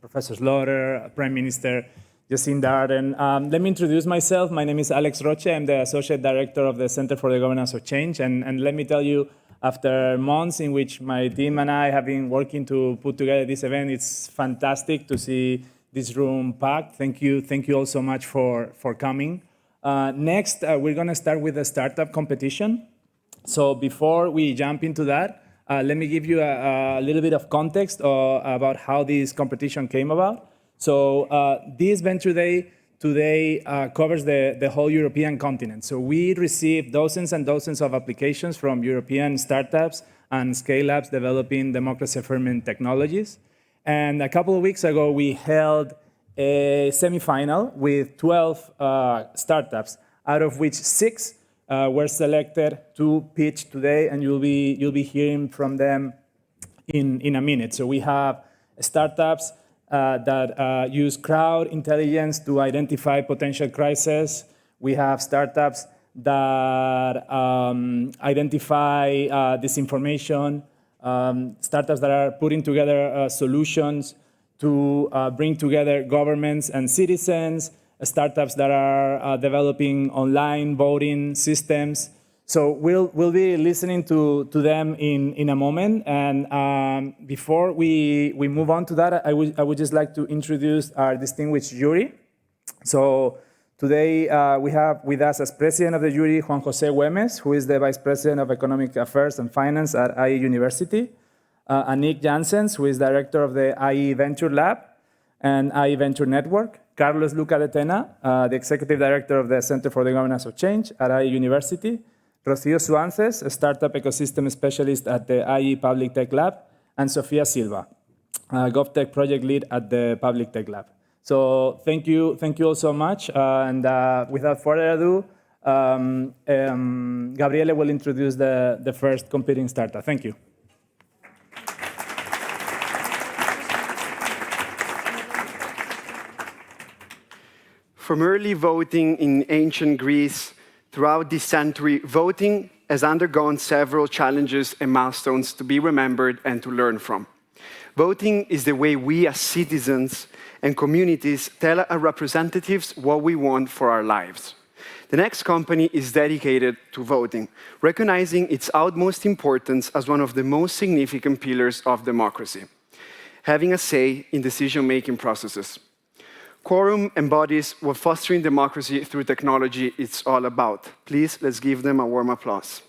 S13: Professor Slaughter, Prime Minister Jacinda Ardern. Let me introduce myself. My name is Alex Roche. I'm the Associate Director of the Center for the Governance of Change. And let me tell you, after months in which my team and I have been working to put together this event, it's fantastic to see this room packed. Thank you all so much for coming. Next, we're going to start with the startup competition. So before we jump into that, let me give you a little bit of context about how this competition came about. So this Venture Day today covers the whole European continent. So we received dozens and dozens of applications from European startups and scale-ups developing democracy-affirming technologies. And a couple of weeks ago, we held a semifinal with 12 startups, out of which 6 were selected to pitch today, and you'll be hearing from them in a minute. So we have startups that use crowd intelligence to identify potential crises. We have startups that identify disinformation, startups that are putting together solutions to bring together governments and citizens, startups that are developing online voting systems. So we'll be listening to them in a moment. And before we move on to that, I would just like to introduce our distinguished jury. So today we have with us as president of the jury, Juan José Güemes, who is the vice president of economic affairs and finance at IE University. Anik Janssens, who is director of the IE Venture Lab and IE Venture Network. Carlos Luca de Tena, the executive director of the Center for the Governance of Change at IE University. Rocío Suances, a startup ecosystem specialist at the IE Public Tech Lab. And Sofia Silva, GovTech project lead at the Public Tech Lab. So thank you all so much. And without further ado, Gabriele will introduce the first competing startup. Thank you.
S5: From early voting in ancient Greece throughout this century, voting has undergone several challenges and milestones to be remembered and to learn from. Voting is the way we as citizens and communities tell our representatives what we want for our lives. The next company is dedicated to voting, recognizing its utmost importance as one of the most significant pillars of democracy, having a say in decision-making processes. Quorum embodies what fostering democracy through technology is all about. Please, let's give them a warm applause.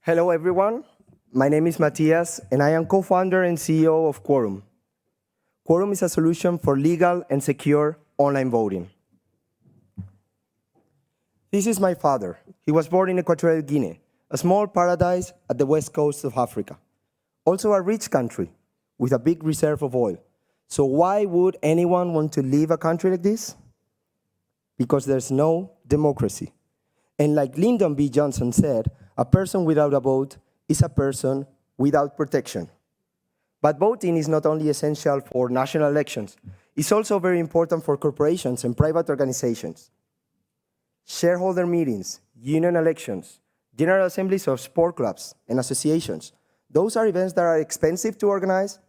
S14: Hello, everyone. My name is Matthias, and I am co-founder and CEO of Quorum. Quorum is a solution for legal and secure online voting. This is my father. He was born in Equatorial Guinea, a small paradise at the west coast of Africa. Also a rich country with a big reserve of oil. So why would anyone want to leave a country like this? Because there's no democracy. And like Lyndon B. Johnson said, a person without a vote is a person without protection. But voting is not only essential for national elections, it's also very important for corporations and private organizations. Shareholder meetings, union elections, general assemblies of sport clubs and associations. Those are events that are expensive to organize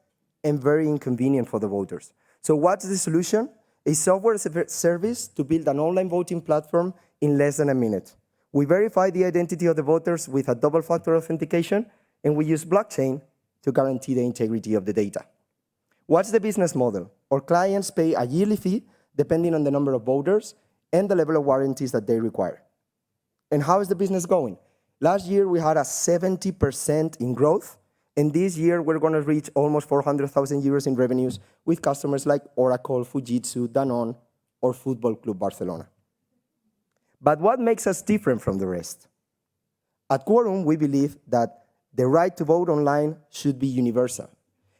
S14: and very inconvenient for the voters. So what's the solution? A software service to build an online voting platform in less than a minute. We verify the identity of the voters with a double-factor authentication, and we use blockchain to guarantee the integrity of the data. What's the business model? Our clients pay a yearly fee depending on the number of voters and the level of warranties that they require. And how is the business going? Last year, we had a 70% in growth, and this year, we're going to reach almost 400,000 euros in revenues with customers like Oracle, Fujitsu, Danone, or Football Club Barcelona. But what makes us different from the rest? At Quorum, we believe that the right to vote online should be universal.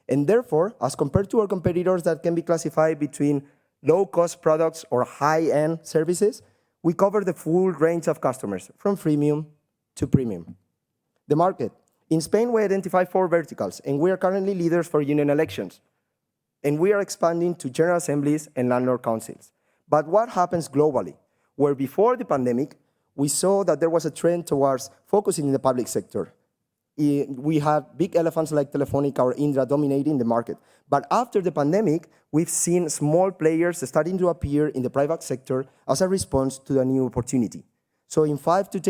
S14: And therefore, as compared to our competitors that can be classified between low-cost products or high-end services, we cover the full range of customers, from freemium to premium. The market. In Spain, we identify 4 verticals, and we are currently leaders for union elections. And we are expanding to general assemblies and landlord councils. But what happens globally? Where before the pandemic, we saw that there was a trend towards focusing in the public sector. We had big elephants like Telefónica or Indra dominating the market. But after the pandemic, we've seen small players starting to appear in the private sector as a response to the new opportunity. So in 5 to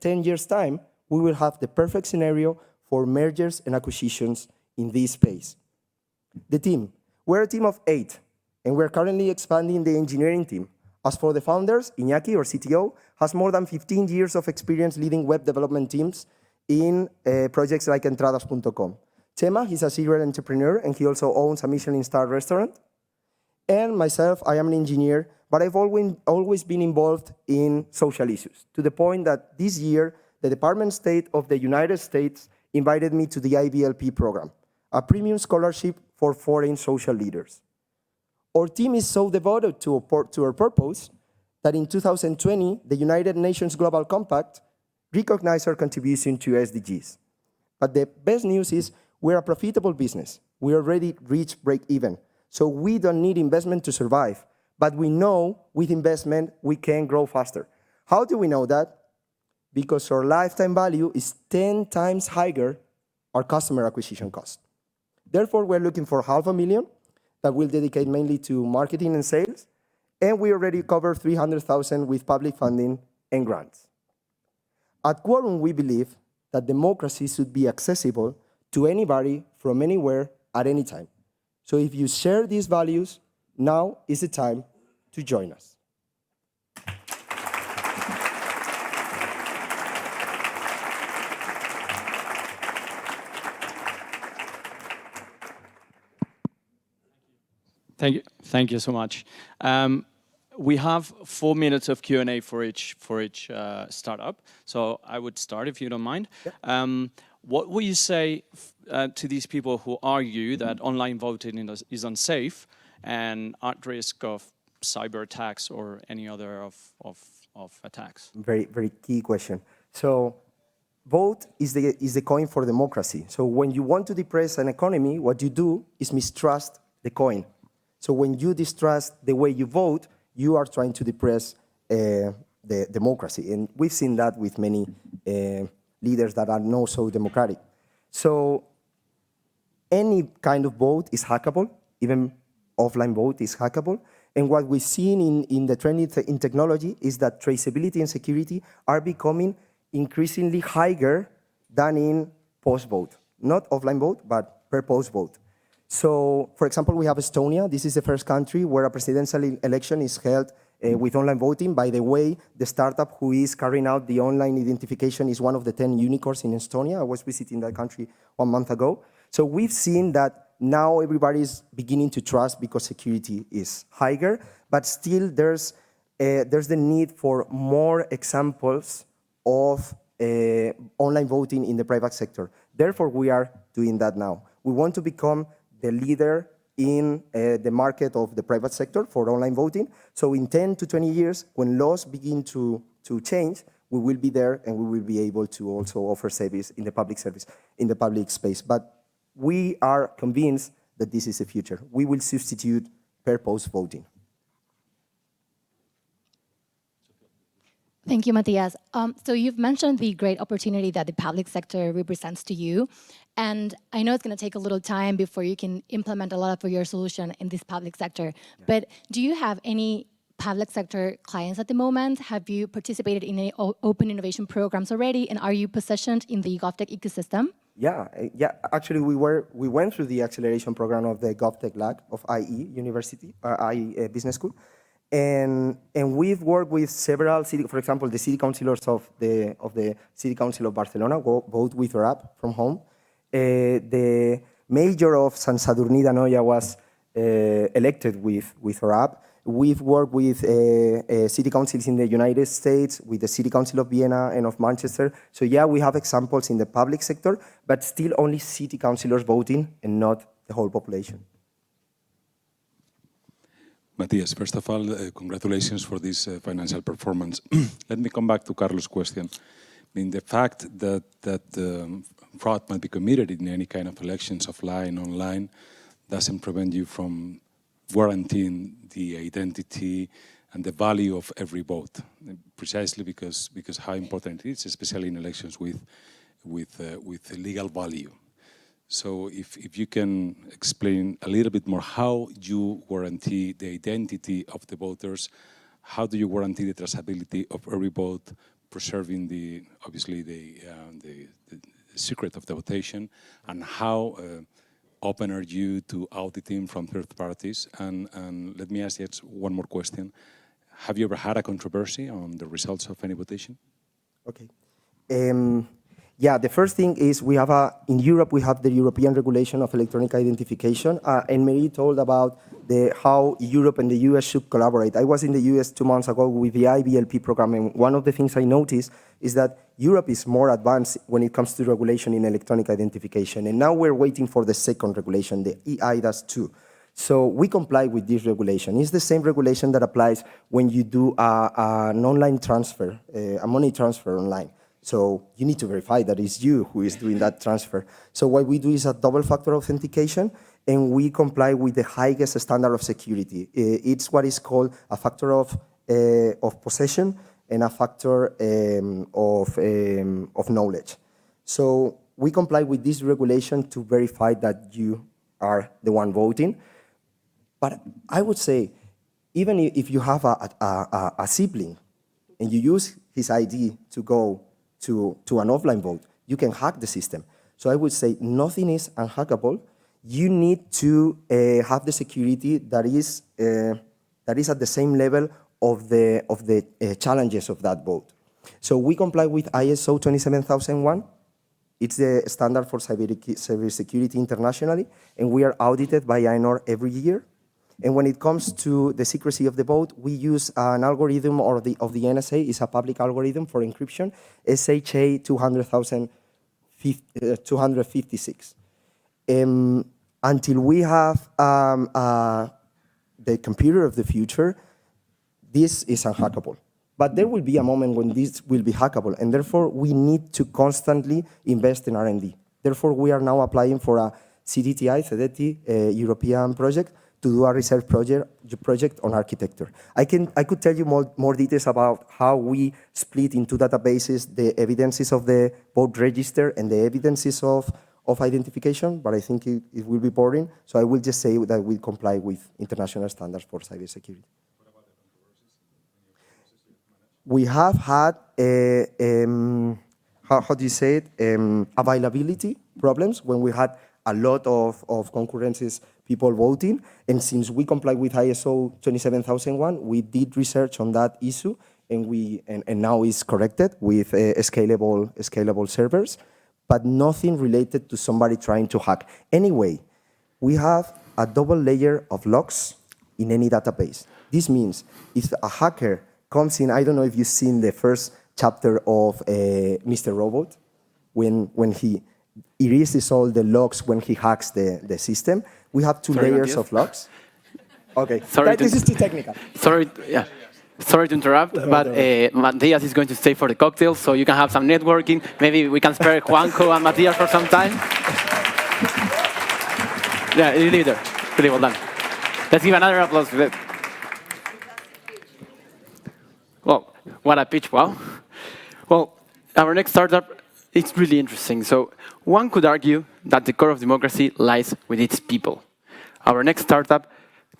S14: 10 years' time, we will have the perfect scenario for mergers and acquisitions in this space. The team. We're a team of 8, and we're currently expanding the engineering team. As for the founders, Iñaki, our CTO, has more than 15 years of experience leading web development teams in projects like entradas.com. Chema, he's a serial entrepreneur, and he also owns a Michelin-star restaurant. And myself, I am an engineer, but I've always been involved in social issues, to the point that this year, the Department of State of the United States invited me to the IBLP program, a premium scholarship for foreign social leaders. Our team is so devoted to our purpose that in 2020, the United Nations Global Compact recognized our contribution to SDGs. But the best news is we're a profitable business. We already reached break-even, so we don't need investment to survive. But we know with investment, we can grow faster. How do we know that? Because our lifetime value is 10 times higher our customer acquisition cost. Therefore, we're looking for $500,000 that we'll dedicate mainly to marketing and sales, and we already cover $300,000 with public funding and grants. At Quorum, we believe that democracy should be accessible to anybody from anywhere at any time. So if you share these values, now is the time to join us.
S15: Thank you so much. We have 4 minutes of Q&A for each startup. So I would start, if you don't mind. Yeah. What would you say to these people who argue that online voting is unsafe and at risk of cyber attacks or any other of attacks?
S14: Very, very key question. So vote is the coin for democracy. So when you want to depress an economy, what you do is mistrust the coin. So when you distrust the way you vote, you are trying to depress the democracy. And we've seen that with many leaders that are not so democratic. So any kind of vote is hackable, even offline vote is hackable. And what we've seen in the trend in technology is that traceability and security are becoming increasingly higher than in post-vote. Not offline vote, but per post-vote. So, for example, we have Estonia. This is the first country where a presidential election is held with online voting. By the way, the startup who is carrying out the online identification is one of the 10 unicorns in Estonia. I was visiting that country 1 month ago. So we've seen that now everybody is beginning to trust because security is higher, but still there's the need for more examples of online voting in the private sector. Therefore, we are doing that now. We want to become the leader in the market of the private sector for online voting. So in 10 to 20 years, when laws begin to change, we will be there and we will be able to also offer service in the public service, in the public space. But we are convinced that this is the future. We will substitute per post voting.
S16: Thank you, Matthias. So you've mentioned the great opportunity that the public sector represents to you. And I know it's going to take a little time before you can implement a lot of your solution in this public sector. Yeah. But do you have any public sector clients at the moment? Have you participated in any open innovation programs already? And are you positioned in the GovTech ecosystem?
S14: Yeah. Actually, we went through the acceleration program of the GovTech Lab of IE University, IE Business School. And we've worked with several city, for example, the city councillors of the City Council of Barcelona, vote with our app from home. The mayor of Sant Sadurní d'Anoia was elected with our app. We've worked with city councils in the United States, with the City Council of Vienna and of Manchester. So yeah, we have examples in the public sector, but still only city councillors voting and not the whole population.
S17: Matthias, first of all, congratulations for this financial performance. Let me come back to Carlos' question. I mean, the fact that fraud might be committed in any kind of elections, offline, online, doesn't prevent you from guaranteeing the identity and the value of every vote, precisely because how important it is, especially in elections with legal value. So if you can explain a little bit more how you guarantee the identity of the voters, how do you guarantee the traceability of every vote, preserving obviously the secret of the votation, and how open are you to auditing from third parties? And let me ask you one more question. Have you ever had a controversy on the results of any votation?
S14: Okay. Yeah, the first thing is in Europe, we have the European Regulation of Electronic Identification. And Mary told about how Europe and the US should collaborate. I was in the US 2 months ago with the IBLP program, and one of the things I noticed is that Europe is more advanced when it comes to regulation in electronic identification. And now we're waiting for the second regulation, the EIDAS 2. So we comply with this regulation. It's the same regulation that applies when you do an online transfer, a money transfer online. So you need to verify that it's you who is doing that transfer. So what we do is a double-factor authentication, and we comply with the highest standard of security. It's what is called a factor of possession and a factor of knowledge. So we comply with this regulation to verify that you are the one voting. But I would say, even if you have a sibling and you use his ID to go to an offline vote, you can hack the system. So I would say nothing is unhackable. You need to have the security that is at the same level of the challenges of that vote. So we comply with ISO 27001. It's the standard for cybersecurity internationally, and we are audited by INOR every year. And when it comes to the secrecy of the vote, we use an algorithm of the NSA. It's a public algorithm for encryption, SHA 256. Until we have the computer of the future, this is unhackable. But there will be a moment when this will be hackable, and therefore we need to constantly invest in R&D. Therefore, we are now applying for a CDTI, European project, to do a research project on architecture. I could tell you more details about how we split into databases the evidences of the vote register and the evidences of identification, but I think it will be boring. So I will just say that we comply with international standards for cybersecurity. We have had, how do you say it, availability problems when we had a lot of concurrences, people voting. And since we comply with ISO 27001, we did research on that issue, and now it's corrected with scalable servers, but nothing related to somebody trying to hack. Anyway, we have a double layer of logs in any database. This means if a hacker comes in, I don't know if you've seen the first chapter of Mr. Robot, when he erases all the logs when he hacks the system. We have two layers of logs. Okay, this is too technical.
S1: Sorry to interrupt, but Matias is going to stay for the cocktails, so you can have some networking. Maybe we can spare Juanjo and Matias for some time. Yeah, you leave there. Pretty well done. Let's give another applause for that. Well, what a pitch, wow. Well, our next startup, it's really interesting. So one could argue that the core of democracy lies with its people. Our next startup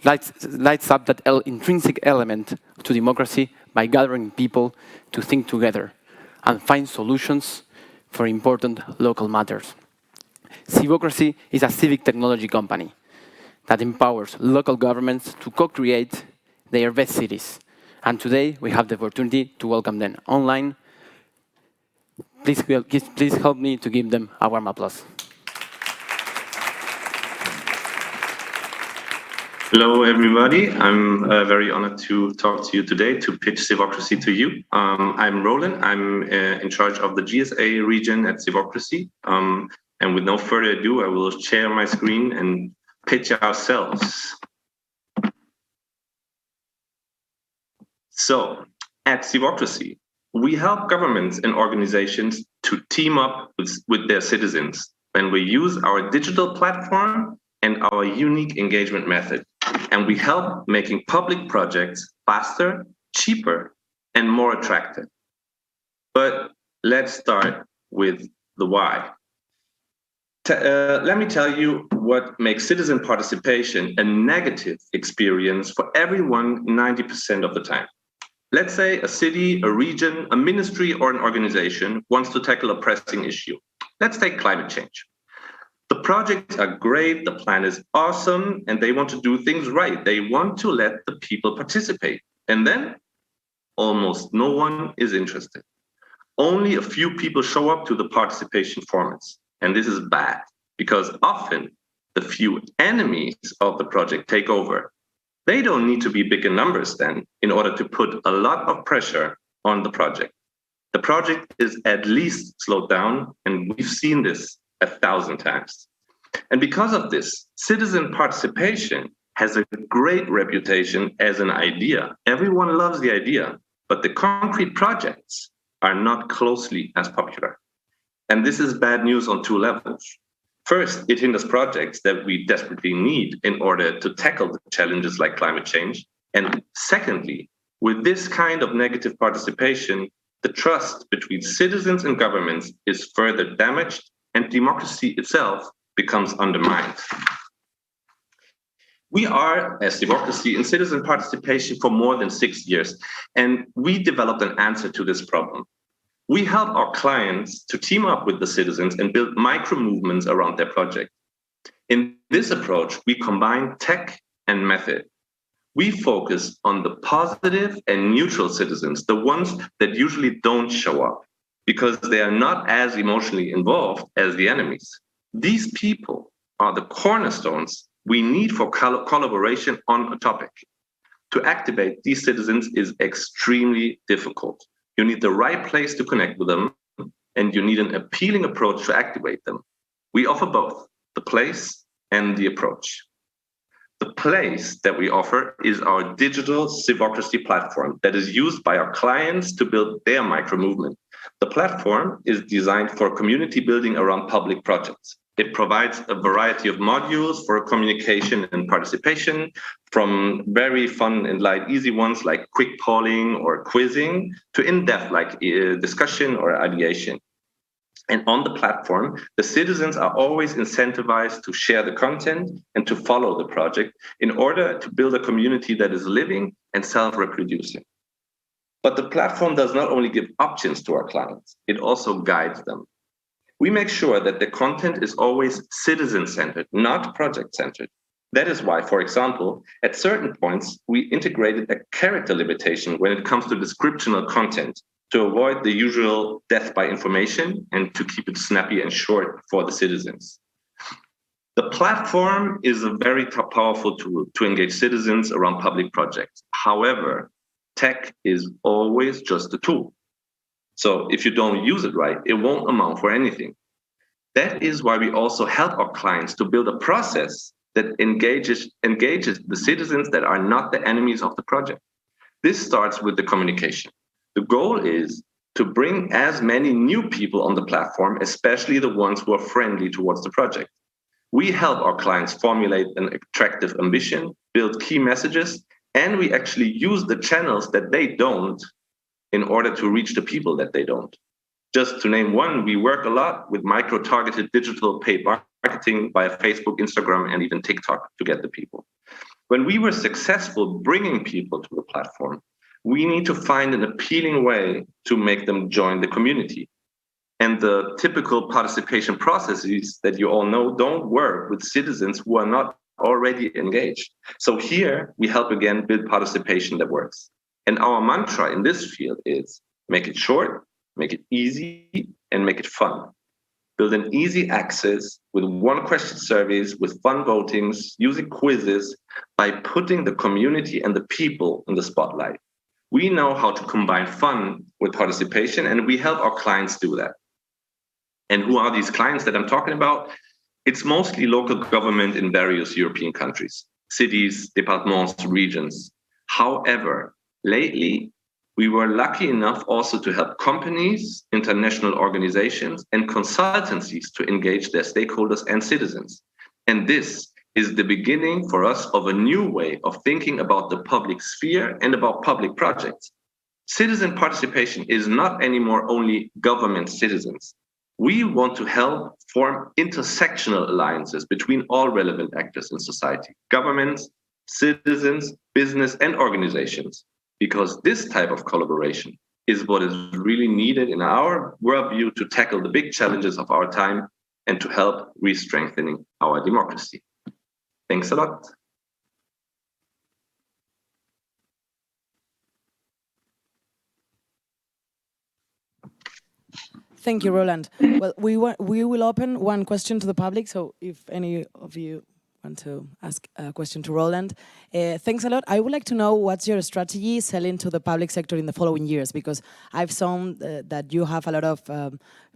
S1: lights up that intrinsic element to democracy by gathering people to think together and find solutions for important local matters. Civocracy is a civic technology company that empowers local governments to co-create their best cities. And today, we have the opportunity to welcome them online. Please help me to give them a warm applause.
S18: Hello, everybody. I'm very honored to talk to you today, to pitch Civocracy to you. I'm Roland. I'm in charge of the GSA region at Civocracy. And with no further ado, I will share my screen and pitch ourselves. So, at Civocracy, we help governments and organizations to team up with their citizens when we use our digital platform and our unique engagement method. And we help making public projects faster, cheaper, and more attractive. But let's start with the why. Let me tell you what makes citizen participation a negative experience for everyone 90% of the time. Let's say a city, a region, a ministry, or an organization wants to tackle a pressing issue. Let's take climate change. The projects are great, the plan is awesome, and they want to do things right. They want to let the people participate. And then almost no one is interested. only a few people show up to the participation formats. And this is bad because often the few enemies of the project take over. They don't need to be big in numbers then in order to put a lot of pressure on the project. The project is at least slowed down, and we've seen this 1,000 times. And because of this, citizen participation has a great reputation as an idea. Everyone loves the idea, but the concrete projects are not closely as popular. And this is bad news on two levels. First, it hinders projects that we desperately need in order to tackle the challenges like climate change. And secondly, with this kind of negative participation, the trust between citizens and governments is further damaged, and democracy itself becomes undermined. We are, as democracy, in citizen participation for more than 6 years, and we developed an answer to this problem. We help our clients to team up with the citizens and build micro movements around their project. In this approach, we combine tech and method. We focus on the positive and neutral citizens, the ones that usually don't show up because they are not as emotionally involved as the enemies. These people are the cornerstones we need for collaboration on a topic. To activate these citizens is extremely difficult. You need the right place to connect with them, and you need an appealing approach to activate them. We offer both, the place and the approach. The place that we offer is our digital civocracy platform that is used by our clients to build their micro movement. The platform is designed for community building around public projects. It provides a variety of modules for communication and participation, from very fun and light, easy ones like quick polling or quizzing, to in-depth like discussion or ideation. And on the platform, the citizens are always incentivized to share the content and to follow the project in order to build a community that is living and self-reproducing. But the platform does not only give options to our clients, it also guides them. We make sure that the content is always citizen-centered, not project-centered. That is why, for example, at certain points, we integrated a character limitation when it comes to descriptional content to avoid the usual death by information and to keep it snappy and short for the citizens. The platform is a very powerful tool to engage citizens around public projects. However, tech is always just a tool. So if you don't use it right, it won't amount for anything. That is why we also help our clients to build a process that engages the citizens that are not the enemies of the project. This starts with the communication. The goal is to bring as many new people on the platform, especially the ones who are friendly towards the project. We help our clients formulate an attractive ambition, build key messages, and we actually use the channels that they don't in order to reach the people that they don't. Just to name one, we work a lot with micro-targeted digital paid marketing via Facebook, Instagram, and even TikTok to get the people. When we were successful bringing people to the platform, we need to find an appealing way to make them join the community. And the typical participation processes that you all know don't work with citizens who are not already engaged. So here we help again build participation that works. And our mantra in this field is make it short, make it easy, and make it fun. Build an easy access with one-question surveys, with fun votings, using quizzes, by putting the community and the people in the spotlight. We know how to combine fun with participation, and we help our clients do that. And who are these clients that I'm talking about? It's mostly local government in various European countries, cities, departments, regions. However, lately, we were lucky enough also to help companies, international organizations, and consultancies to engage their stakeholders and citizens. And this is the beginning for us of a new way of thinking about the public sphere and about public projects. Citizen participation is not anymore only government citizens. We want to help form intersectional alliances between all relevant actors in society, governments, citizens, business, and organizations, because this type of collaboration is what is really needed in our worldview to tackle the big challenges of our time and to help re-strengthening our democracy. Thanks a lot.
S19: Thank you, Roland. Well, we will open one question to the public, so if any of you want to ask a question to Roland. Thanks a lot. I would like to know what's your strategy selling to the public sector in the following years, because I've seen that you have a lot of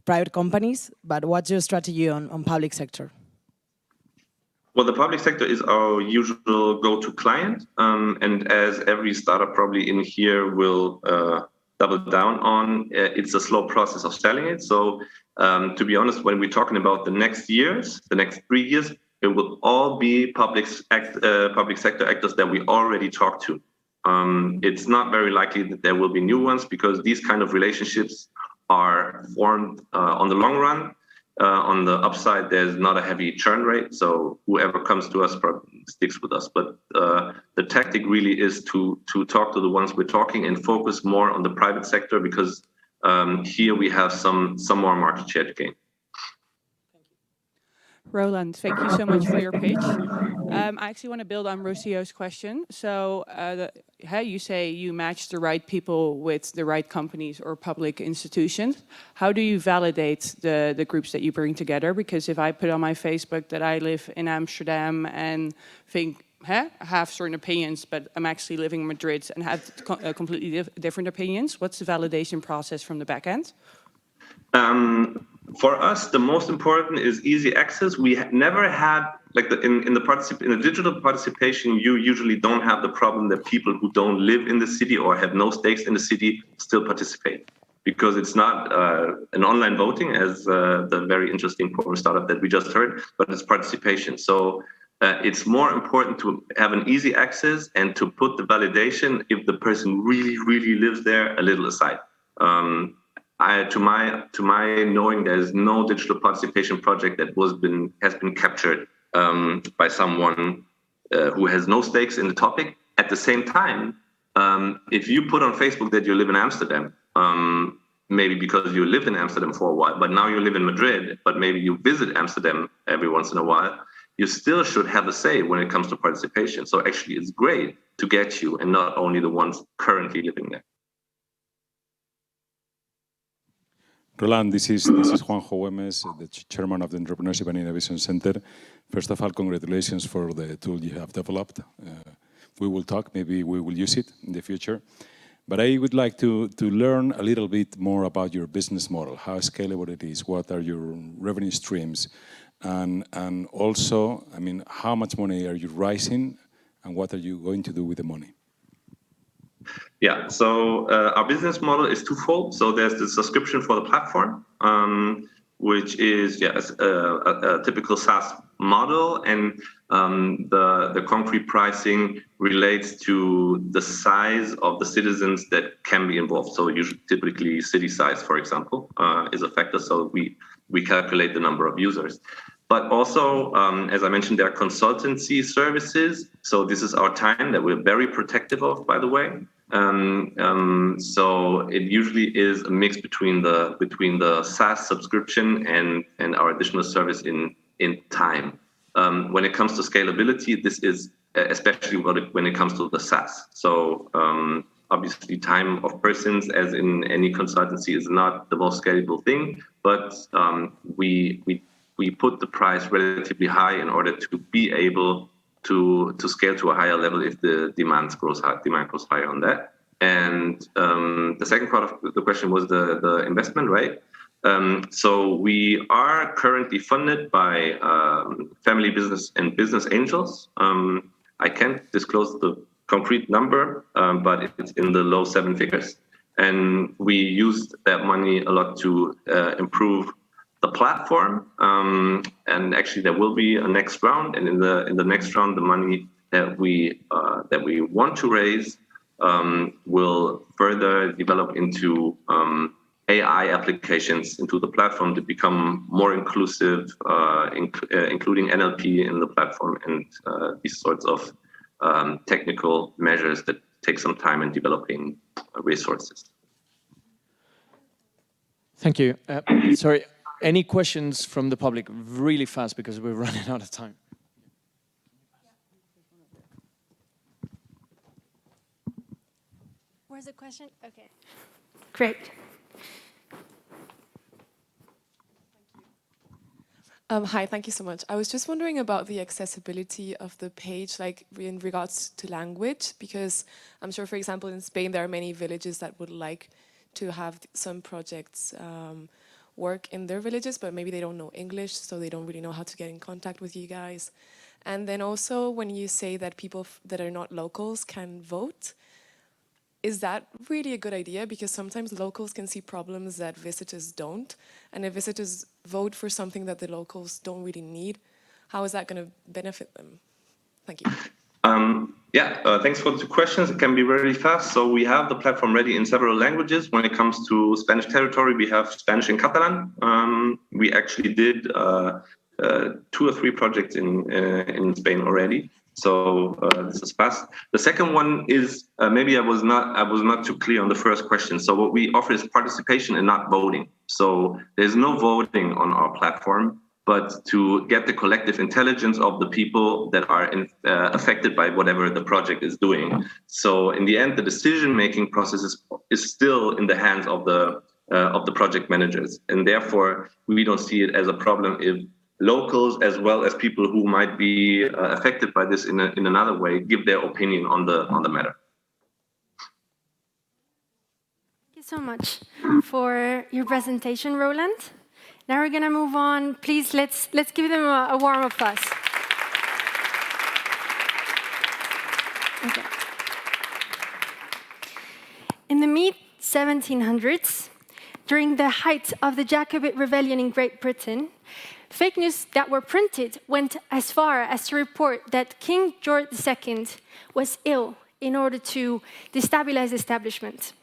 S19: private companies, but what's your strategy on public sector?
S18: Well, the public sector is our usual go-to client, and as every startup probably in here will double down on, it's a slow process of selling it. So to be honest, when we're talking about the next years, the next 3 years, it will all be public sector actors that we already talked to. It's not very likely that there will be new ones, because these kind of relationships are formed on the long run. On the upside, there's not a heavy churn rate, so whoever comes to us probably sticks with us. But the tactic really is to talk to the ones we're talking and focus more on the private sector, because here we have some more market share to gain.
S20: Roland, thank you so much for your pitch. I actually want to build on Rocio's question. So how you say you match the right people with the right companies or public institutions. How do you validate the groups that you bring together? Because if I put on my Facebook that I live in Amsterdam and think, have certain opinions, but I'm actually living in Madrid and have completely different opinions, what's the validation process from the back end?
S18: For us, the most important is easy access. We never had, like in the digital participation, you usually don't have the problem that people who don't live in the city or have no stakes in the city still participate, because it's not an online voting as the very interesting startup that we just heard, but it's participation. So it's more important to have an easy access and to put the validation, if the person really, really lives there, a little aside. To my knowing, there's no digital participation project that has been captured by someone who has no stakes in the topic. At the same time, if you put on Facebook that you live in Amsterdam, maybe because you lived in Amsterdam for a while, but now you live in Madrid, but maybe you visit Amsterdam every once in a while, you still should have a say when it comes to participation. So actually, it's great to get you and not only the ones currently living there.
S17: Roland, this is Juanjo Güemes, the chairman of the Entrepreneurship and Innovation Center. First of all, congratulations for the tool you have developed. We will talk, maybe we will use it in the future. But I would like to learn a little bit more about your business model, how scalable it is, what are your revenue streams, and also, I mean, how much money are you raising, and what are you going to do with the money?
S18: Yeah, so our business model is twofold. So there's the subscription for the platform, which is a typical SaaS model, and the concrete pricing relates to the size of the citizens that can be involved. So usually, typically, city size, for example, is a factor. So we calculate the number of users. But also, as I mentioned, there are consultancy services. So this is our time that we're very protective of, by the way. So it usually is a mix between the SaaS subscription and our additional service in time. When it comes to scalability, this is especially when it comes to the SaaS. So obviously, time of persons, as in any consultancy, is not the most scalable thing. But we put the price relatively high in order to be able to scale to a higher level if the demand grows higher on that. And the second part of the question was the investment, right? So we are currently funded by family business and business angels. I can't disclose the concrete number, but it's in the low 7 figures. And we used that money a lot to improve the platform, and actually there will be a next round, and in the next round, the money that we want to raise will further develop into AI applications into the platform to become more inclusive, including NLP in the platform, and these sorts of technical measures that take some time in developing resources.
S21: Thank you. Sorry. Any questions from the public really fast, because we're running out of time?
S3: Where's the question? Okay. Great.
S2: Hi, thank you so much. I was just wondering about the accessibility of the page, like in regards to language, because I'm sure, for example, in Spain, there are many villages that would like to have some projects work in their villages, but maybe they don't know English, so they don't really know how to get in contact with you guys. And then also, when you say that people that are not locals can vote, is that really a good idea? Because sometimes locals can see problems that visitors don't. And if visitors vote for something that the locals don't really need, how is that going to benefit them? Thank you.
S18: Thanks for the 2 questions. It can be very fast. So we have the platform ready in several languages. When it comes to Spanish territory, we have Spanish and Catalan. We actually did 2 or 3 projects in Spain already. So this is fast. The second one is maybe I was not too clear on the first question. So what we offer is participation and not voting. So there's no voting on our platform, but to get the collective intelligence of the people that are affected by whatever the project is doing. So in the end, the decision-making process is still in the hands of the project managers, and therefore we don't see it as a problem if locals, as well as people who might be affected by this in another way, give their opinion on the matter.
S3: Thank you so much for your presentation, Roland. Now we're going to move on. Please, let's give them a warm applause. Okay. In the mid-1700s, during the height of the Jacobite rebellion in Great Britain, fake news that were printed went as far as to report that King George II was ill in order to destabilize the establishment.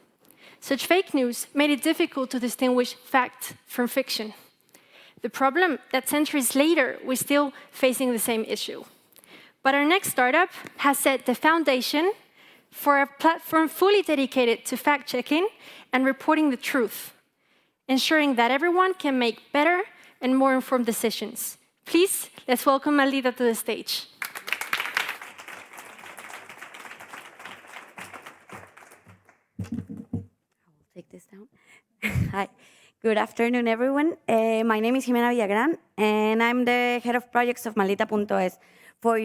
S3: Such fake news made it difficult to distinguish fact from fiction. The problem that centuries later, we're still facing the same issue. But our next startup has set the foundation for a platform fully dedicated to fact-checking and reporting the truth, ensuring that everyone can make better and more informed decisions. Please, let's welcome Emerita to the stage.
S22: I'll take this down. Hi. Good afternoon, everyone. My name is Jimena Villagran, and I'm the head of projects of Maldita.es. For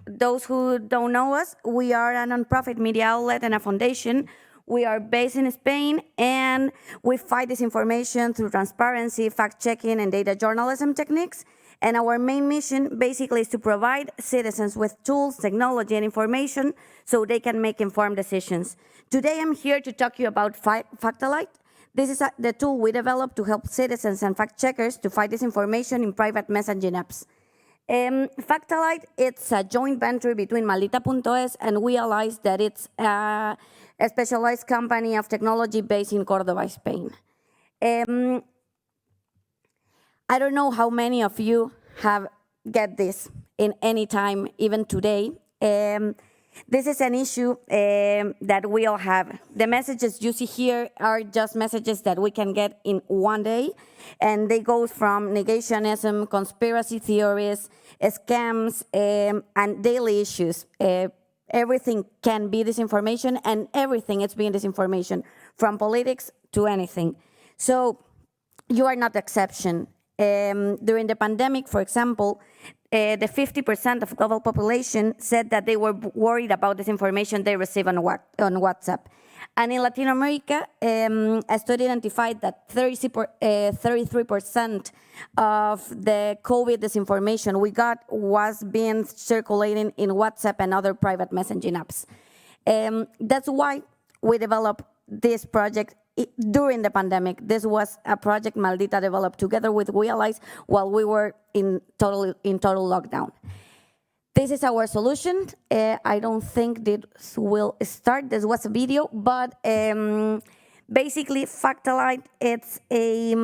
S22: those who don't know us, we are a nonprofit media outlet and a foundation. We are based in Spain, and we fight disinformation through transparency, fact-checking, and data journalism techniques. And our main mission basically is to provide citizens with tools, technology, and information so they can make informed decisions. Today, I'm here to talk to you about Factalite. This is the tool we developed to help citizens and fact-checkers to fight disinformation in private messaging apps. Factalite, it's a joint venture between Maldita.es and We Allies that it's a specialized company of technology based in Córdoba, Spain. I don't know how many of you have get this in any time, even today. This is an issue that we all have. The messages you see here are just messages that we can get in one day, and they go from negationism, conspiracy theories, scams, and daily issues. Everything can be disinformation, and everything is being disinformation, from politics to anything. So you are not the exception. During the pandemic, for example, the 50% of global population said that they were worried about this information they receive on WhatsApp. And in Latin America, a study identified that 33% of the COVID disinformation we got was being circulating in WhatsApp and other private messaging apps. That's why we developed this project during the pandemic. This was a project Maldita developed together with We Allies while we were in total lockdown. This is our solution. I don't think this will start. This was a video, but basically Factalite, it's a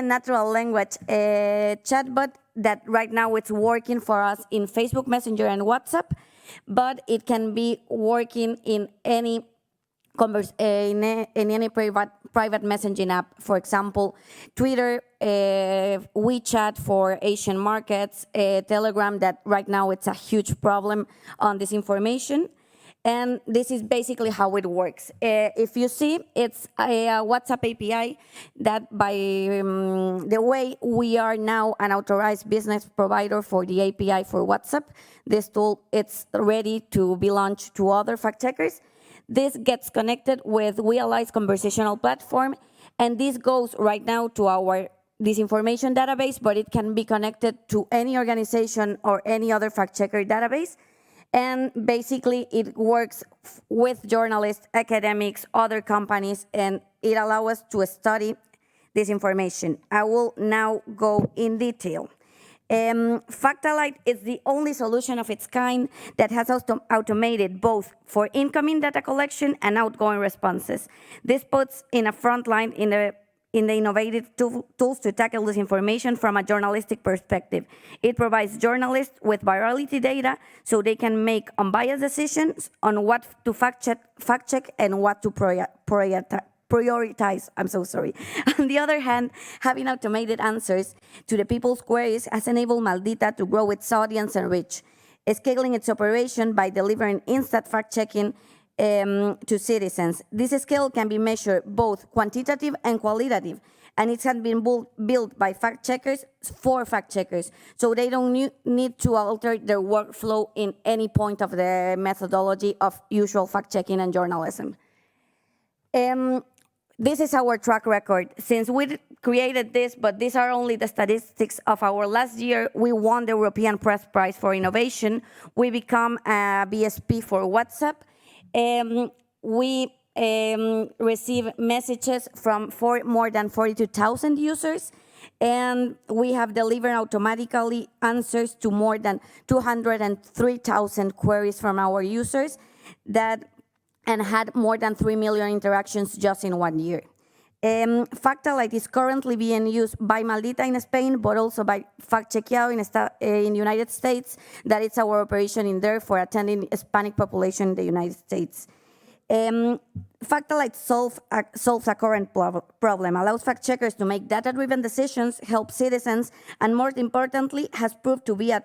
S22: natural language chatbot that right now it's working for us in Facebook Messenger and WhatsApp, but it can be working in any private messaging app, for example, Twitter, WeChat for Asian markets, Telegram, that right now it's a huge problem on disinformation. And this is basically how it works. If you see, it's a WhatsApp API that by the way, we are now an authorized business provider for the API for WhatsApp. This tool, it's ready to be launched to other fact checkers. This gets connected with WeAlly's conversational platform, and this goes right now to our disinformation database, but it can be connected to any organization or any other fact checker database. And basically, it works with journalists, academics, other companies, and it allows us to study this information. I will now go in detail. Factalite is the only solution of its kind that has automated both for incoming data collection and outgoing responses. This puts in a front line in the innovative tools to tackle this information from a journalistic perspective. It provides journalists with virality data so they can make unbiased decisions on what to fact check and what to prioritize. I'm so sorry. On the other hand, having automated answers to the people's queries has enabled Maldita to grow its audience and reach, scaling its operation by delivering instant fact-checking to citizens. This scale can be measured both quantitative and qualitative, and it has been built by fact checkers for fact checkers, so they don't need to alter their workflow in any point of the methodology of usual fact checking and journalism. This is our track record. Since we created this, but these are only the statistics of our last year, we won the European Press Prize for Innovation. We become a BSP for WhatsApp. We receive messages from more than 42,000 users, and we have delivered automatically answers to more than 203,000 queries from our users and had more than 3 million interactions just in 1 year. Factalite is currently being used by Maldita in Spain, but also by FactChequeado in the United States. That is our operation in there for attending Hispanic population in the United States. Factalite solves a current problem, allows fact checkers to make data-driven decisions, help citizens, and more importantly, has proved to be a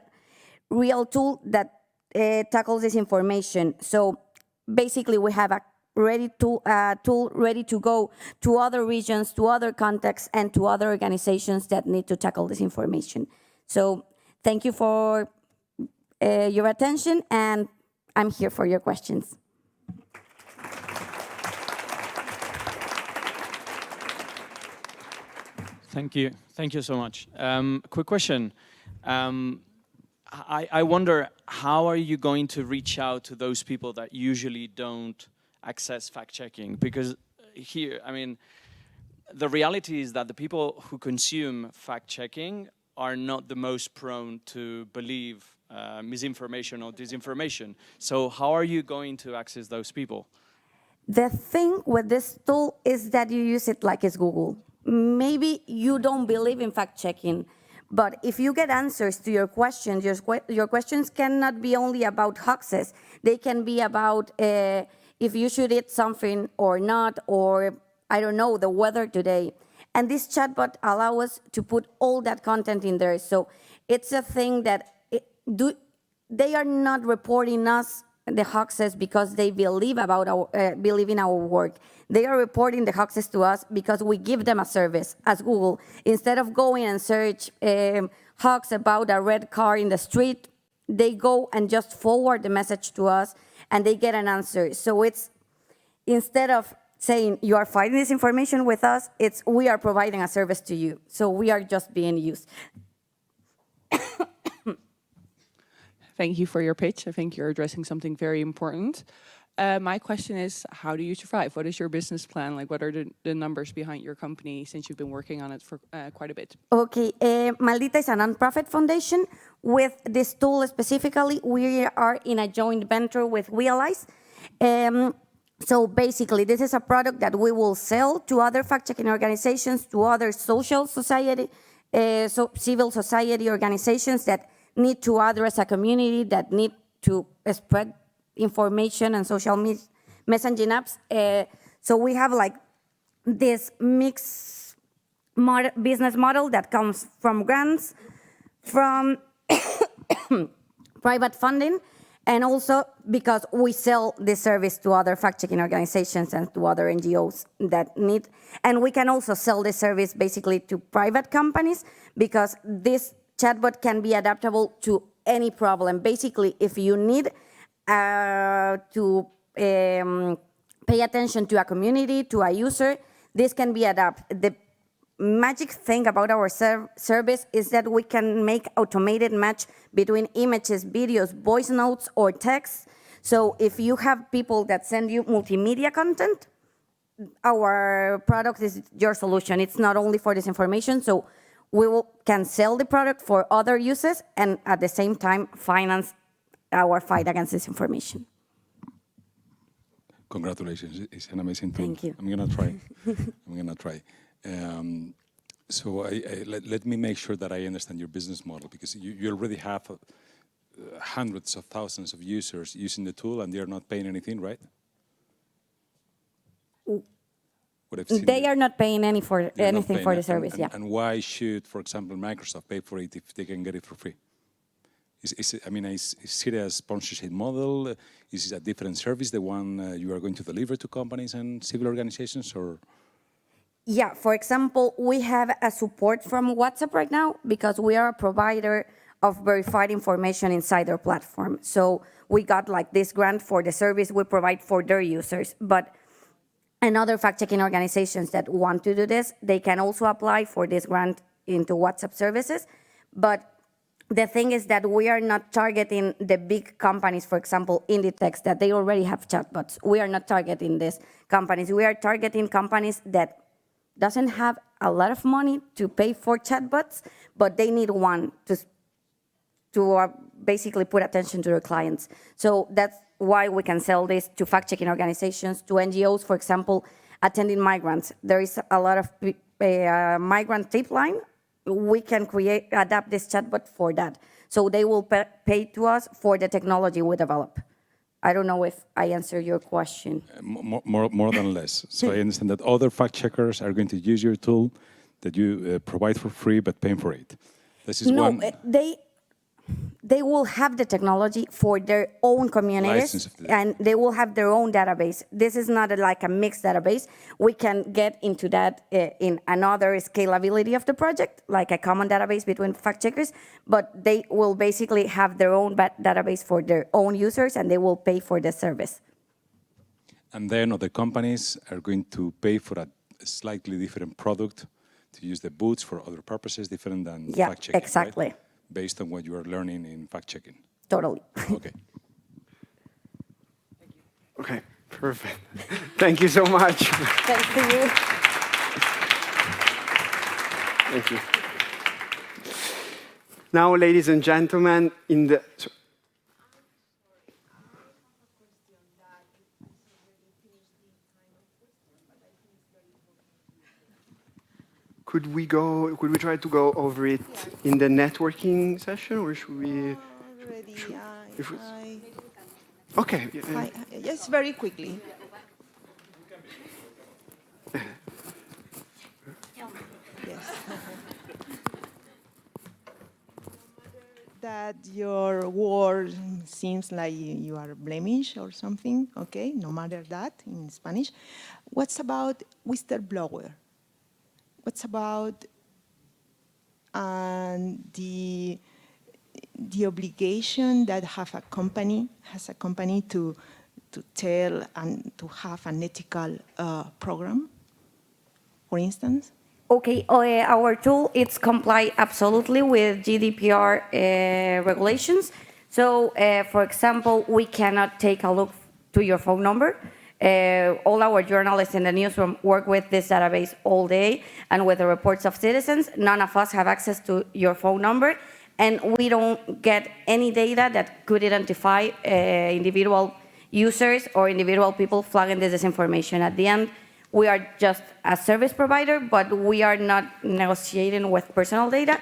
S22: real tool that tackles this information. So basically, we have a tool ready to go to other regions, to other contexts, and to other organizations that need to tackle this information. So thank you for your attention, and I'm here for your questions.
S15: Thank you so much. Quick question. I wonder, how are you going to reach out to those people that usually don't access fact-checking? Because here, I mean, the reality is that the people who consume fact-checking are not the most prone to believe misinformation or disinformation. So how are you going to access those people?
S22: The thing with this tool is that you use it like it's Google. Maybe you don't believe in fact-checking, but if you get answers to your questions, your questions cannot be only about hoaxes. They can be about if you should eat something or not, or, I don't know, the weather today. And this chatbot allows us to put all that content in there. So it's a thing that they are not reporting us the hoaxes because they believe in our work. They are reporting the hoaxes to us because we give them a service as Google. Instead of going and search hoax about a red car in the street, they go and just forward the message to us and they get an answer. So it's, instead of saying you are fighting this information with us, it's we are providing a service to you. So we are just being used.
S20: Thank you for your pitch. I think you're addressing something very important. My question is, how do you survive? What is your business plan? Like, what are the numbers behind your company since you've been working on it for quite a bit?
S22: Okay, Maldita is a nonprofit foundation. With this tool specifically, we are in a joint venture with WeAlly. So basically, this is a product that we will sell to other fact-checking organizations, to other social society, civil society organizations that need to address a community, that need to spread information and social messaging apps. So we have like this mixed business model that comes from grants, from private funding, And also because we sell this service to other fact-checking organizations and to other NGOs that need, and we can also sell this service basically to private companies because this chatbot can be adaptable to any problem. Basically, if you need to pay attention to a community, to a user, this can be adapted. The magic thing about our service is that we can make automated match between images, videos, voice notes, or text. So if you have people that send you multimedia content, our product is your solution. It's not only for this information, so we can sell the product for other uses and at the same time finance our fight against disinformation.
S17: Congratulations, it's an amazing tool.
S22: Thank you.
S17: I'm gonna try. I'm gonna try. So let me make sure that I understand your business model, because you already have hundreds of thousands of users using the tool and they're not paying anything, right?
S22: They are not paying anything for the service, yeah.
S17: And why should, for example, Microsoft pay for it if they can get it for free? Is it a sponsorship model? Is it a different service, the one you are going to deliver to companies and civil organizations, or?
S22: Yeah, for example, we have a support from WhatsApp right now because we are a provider of verified information inside their platform. So we got like this grant for the service we provide for their users. But other fact-checking organizations that want to do this, they can also apply for this grant into WhatsApp services. But the thing is that we are not targeting the big companies, for example, Inditex, that they already have chatbots. We are not targeting these companies. We are targeting companies that doesn't have a lot of money to pay for chatbots, but they need one to basically put attention to their clients. So that's why we can sell this to fact-checking organizations, to NGOs, for example, attending migrants. There is a lot of migrant tip line. We can adapt this chatbot for that. So they will pay to us for the technology we develop. I don't know if I answered your question.
S17: More than less. So I understand that other fact checkers are going to use your tool that you provide for free, but paying for it. This is
S22: no, they will have the technology for their own communities, and they will have their own database. This is not like a mixed database. We can get into that in another scalability of the project, like a common database between fact checkers, but they will basically have their own database for their own users, and they will pay for the service.
S17: And then other companies are going to pay for a slightly different product to use the boots for other purposes different than fact checking.
S22: Exactly.
S17: Right? Based on what you are learning in fact-checking.
S22: Totally.
S17: Okay.
S5: Okay, perfect. Thank you so much.
S22: Thanks to you.
S5: Thank you. Now, ladies and gentlemen, Could we try to go over it in the networking session, or should we? Okay.
S4: Just very quickly. Yes. That your word seems like you are blemish or something. Okay, no matter that in Spanish. What's about whistleblower? What's about the obligation that has a company to tell and to have an ethical program, for instance?
S22: Okay, our tool, it's comply absolutely with GDPR regulations. So, for example, we cannot take a look to your phone number. All our journalists in the newsroom work with this database all day and with the reports of citizens. None of us have access to your phone number, and we don't get any data that could identify individual users or individual people flagging this disinformation. At the end, we are just a service provider, but we are not negotiating with personal data.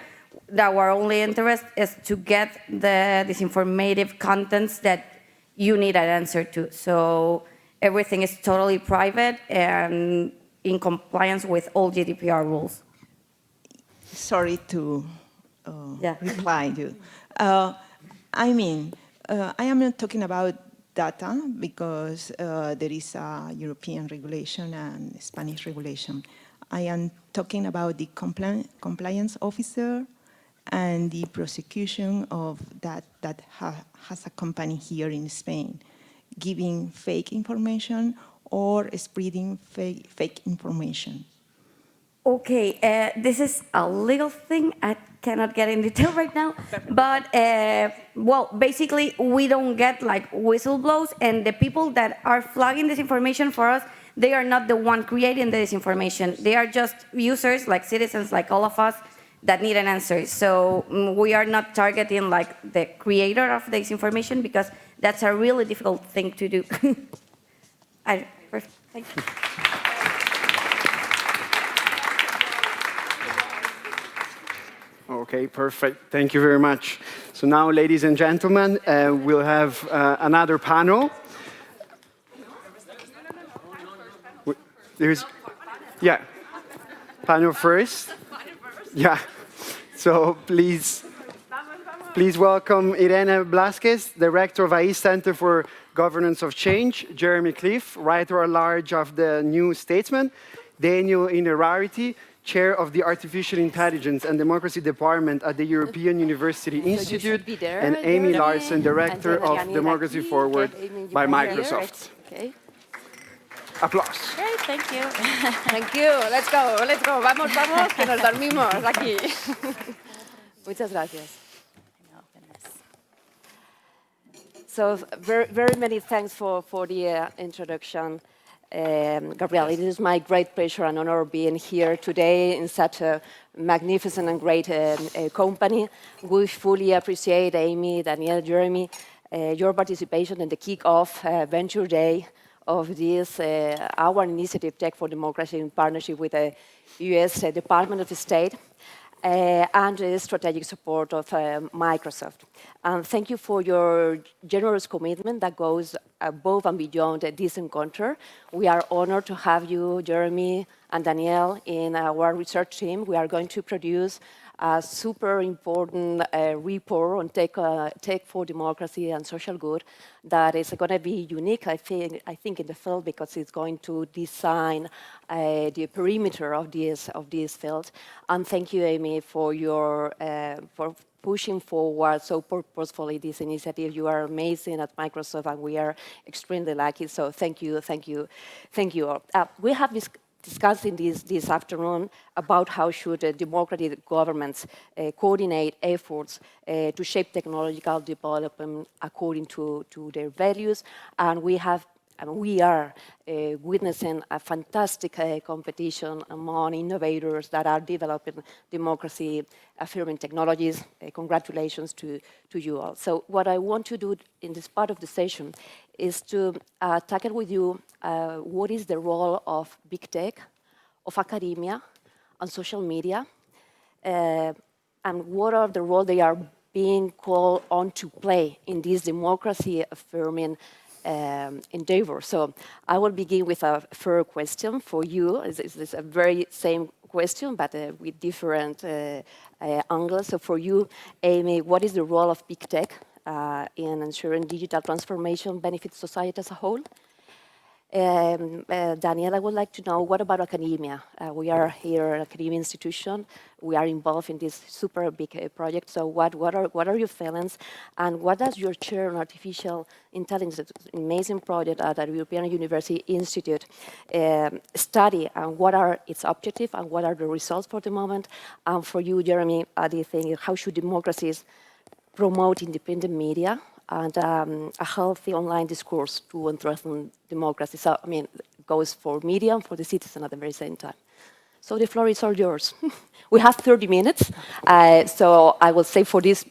S22: Our only interest is to get the disinformative contents that you need an answer to. So everything is totally private and in compliance with all GDPR rules.
S4: Sorry to reply you. I mean, I am not talking about data because there is a European regulation and Spanish regulation. I am talking about the compliance officer and the prosecution of that has a company here in Spain, giving fake information or spreading fake information.
S22: Okay, this is a legal thing. I cannot get in detail right now, but well, basically we don't get like whistleblowers, and the people that are flagging this information for us, they are not the one creating this information. They are just users, like citizens, like all of us, that need an answer. So we are not targeting like the creator of this information because that's a really difficult thing to do. Thank you.
S5: Okay, perfect. Thank you very much. So now, ladies and gentlemen, we'll have another panel. Yeah, panel first. Yeah, so please welcome Irene Blasquez, Director of AI Center for Governance of Change, Jeremy Cliffe, Writer-at-Large of the new Statesman, Daniel Innerarity, Chair of the Artificial Intelligence and Democracy Department at the European University Institute, and Amy Larson, Director of Democracy Forward by Microsoft.
S8: Okay.
S5: Applause.
S8: Great, thank you. Thank you. Let's go, let's go. Vamos, vamos, que nos dormimos aquí. Muchas gracias. So very many thanks for the introduction. Gabriel, it is my great pleasure and honor being here today in such a magnificent and great company. We fully appreciate, Amy, Daniel, Jeremy, your participation in the kick-off Venture Day of this, our initiative, Tech4Democracy, in partnership with the US Department of State and the strategic support of Microsoft. And thank you for your generous commitment that goes above and beyond this encounter. We are honored to have you, Jeremy and Daniel, in our research team. We are going to produce a super important report on Tech4Democracy and social good that is going to be unique, I think, in the field because it's going to design the perimeter of this field. And thank you, Amy, for your for pushing forward so purposefully this initiative. You are amazing at Microsoft, and we are extremely lucky. So thank you, thank you, thank you all. We have discussing this afternoon about how should democratic governments coordinate efforts to shape technological development according to their values. And we are witnessing a fantastic competition among innovators that are developing democracy-affirming technologies. Congratulations to you all. So what I want to do in this part of the session is to tackle with you what is the role of big tech, of academia, and social media, and what are the role they are being called on to play in this democracy-affirming endeavor. So I will begin with a fair question for you. It's a very same question, but with different angles. So for you, Amy, what is the role of big tech in ensuring digital transformation benefits society as a whole? Daniel, I would like to know, what about academia? We are here at an academic institution. We are involved in this super big project. So what are your feelings? And what does your chair on artificial intelligence, amazing project at the European University Institute, study? And what are its objectives? And what are the results for the moment? And for you, Jeremy, do you think, how should democracies promote independent media and a healthy online discourse to strengthen democracy? So, I mean, it goes for media and for the citizen at the very same time. So the floor is all yours. We have 30 minutes. So I will say for this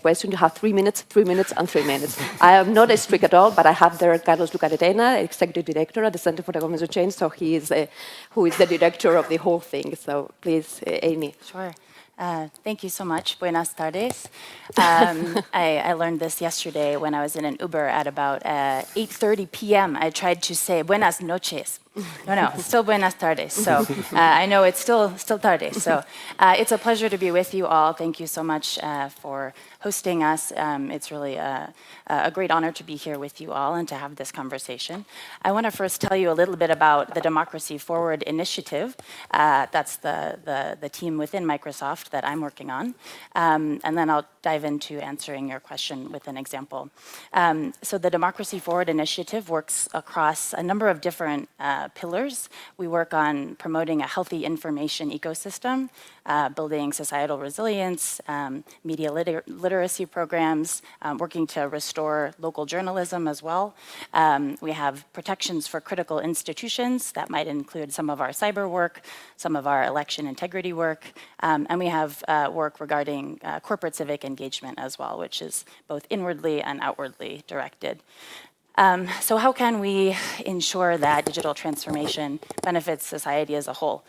S8: question, you have 3 minutes, 3 minutes, and 3 minutes. I am not strict at all, but I have there Carlos Lucaretena, Executive Director at the Center for the Governance of Change. So he is who is the director of the whole thing. So please, Amy.
S9: Sure. Thank you so much. Buenas tardes. I learned this yesterday when I was in an Uber at about 8:30 p.m. I tried to say buenas noches, No, still buenas tardes. So I know it's still tarde. So it's a pleasure to be with you all. Thank you so much for hosting us. It's really a great honor to be here with you all and to have this conversation. I want to first tell you a little bit about the Democracy Forward initiative. That's the team within Microsoft that I'm working on. And then I'll dive into answering your question with an example. So the Democracy Forward initiative works across a number of different pillars. We work on promoting a healthy information ecosystem, building societal resilience, media literacy programs, working to restore local journalism as well. We have protections for critical institutions that might include some of our cyber work, some of our election integrity work, and we have work regarding corporate civic engagement as well, which is both inwardly and outwardly directed. So how can we ensure that digital transformation benefits society as a whole?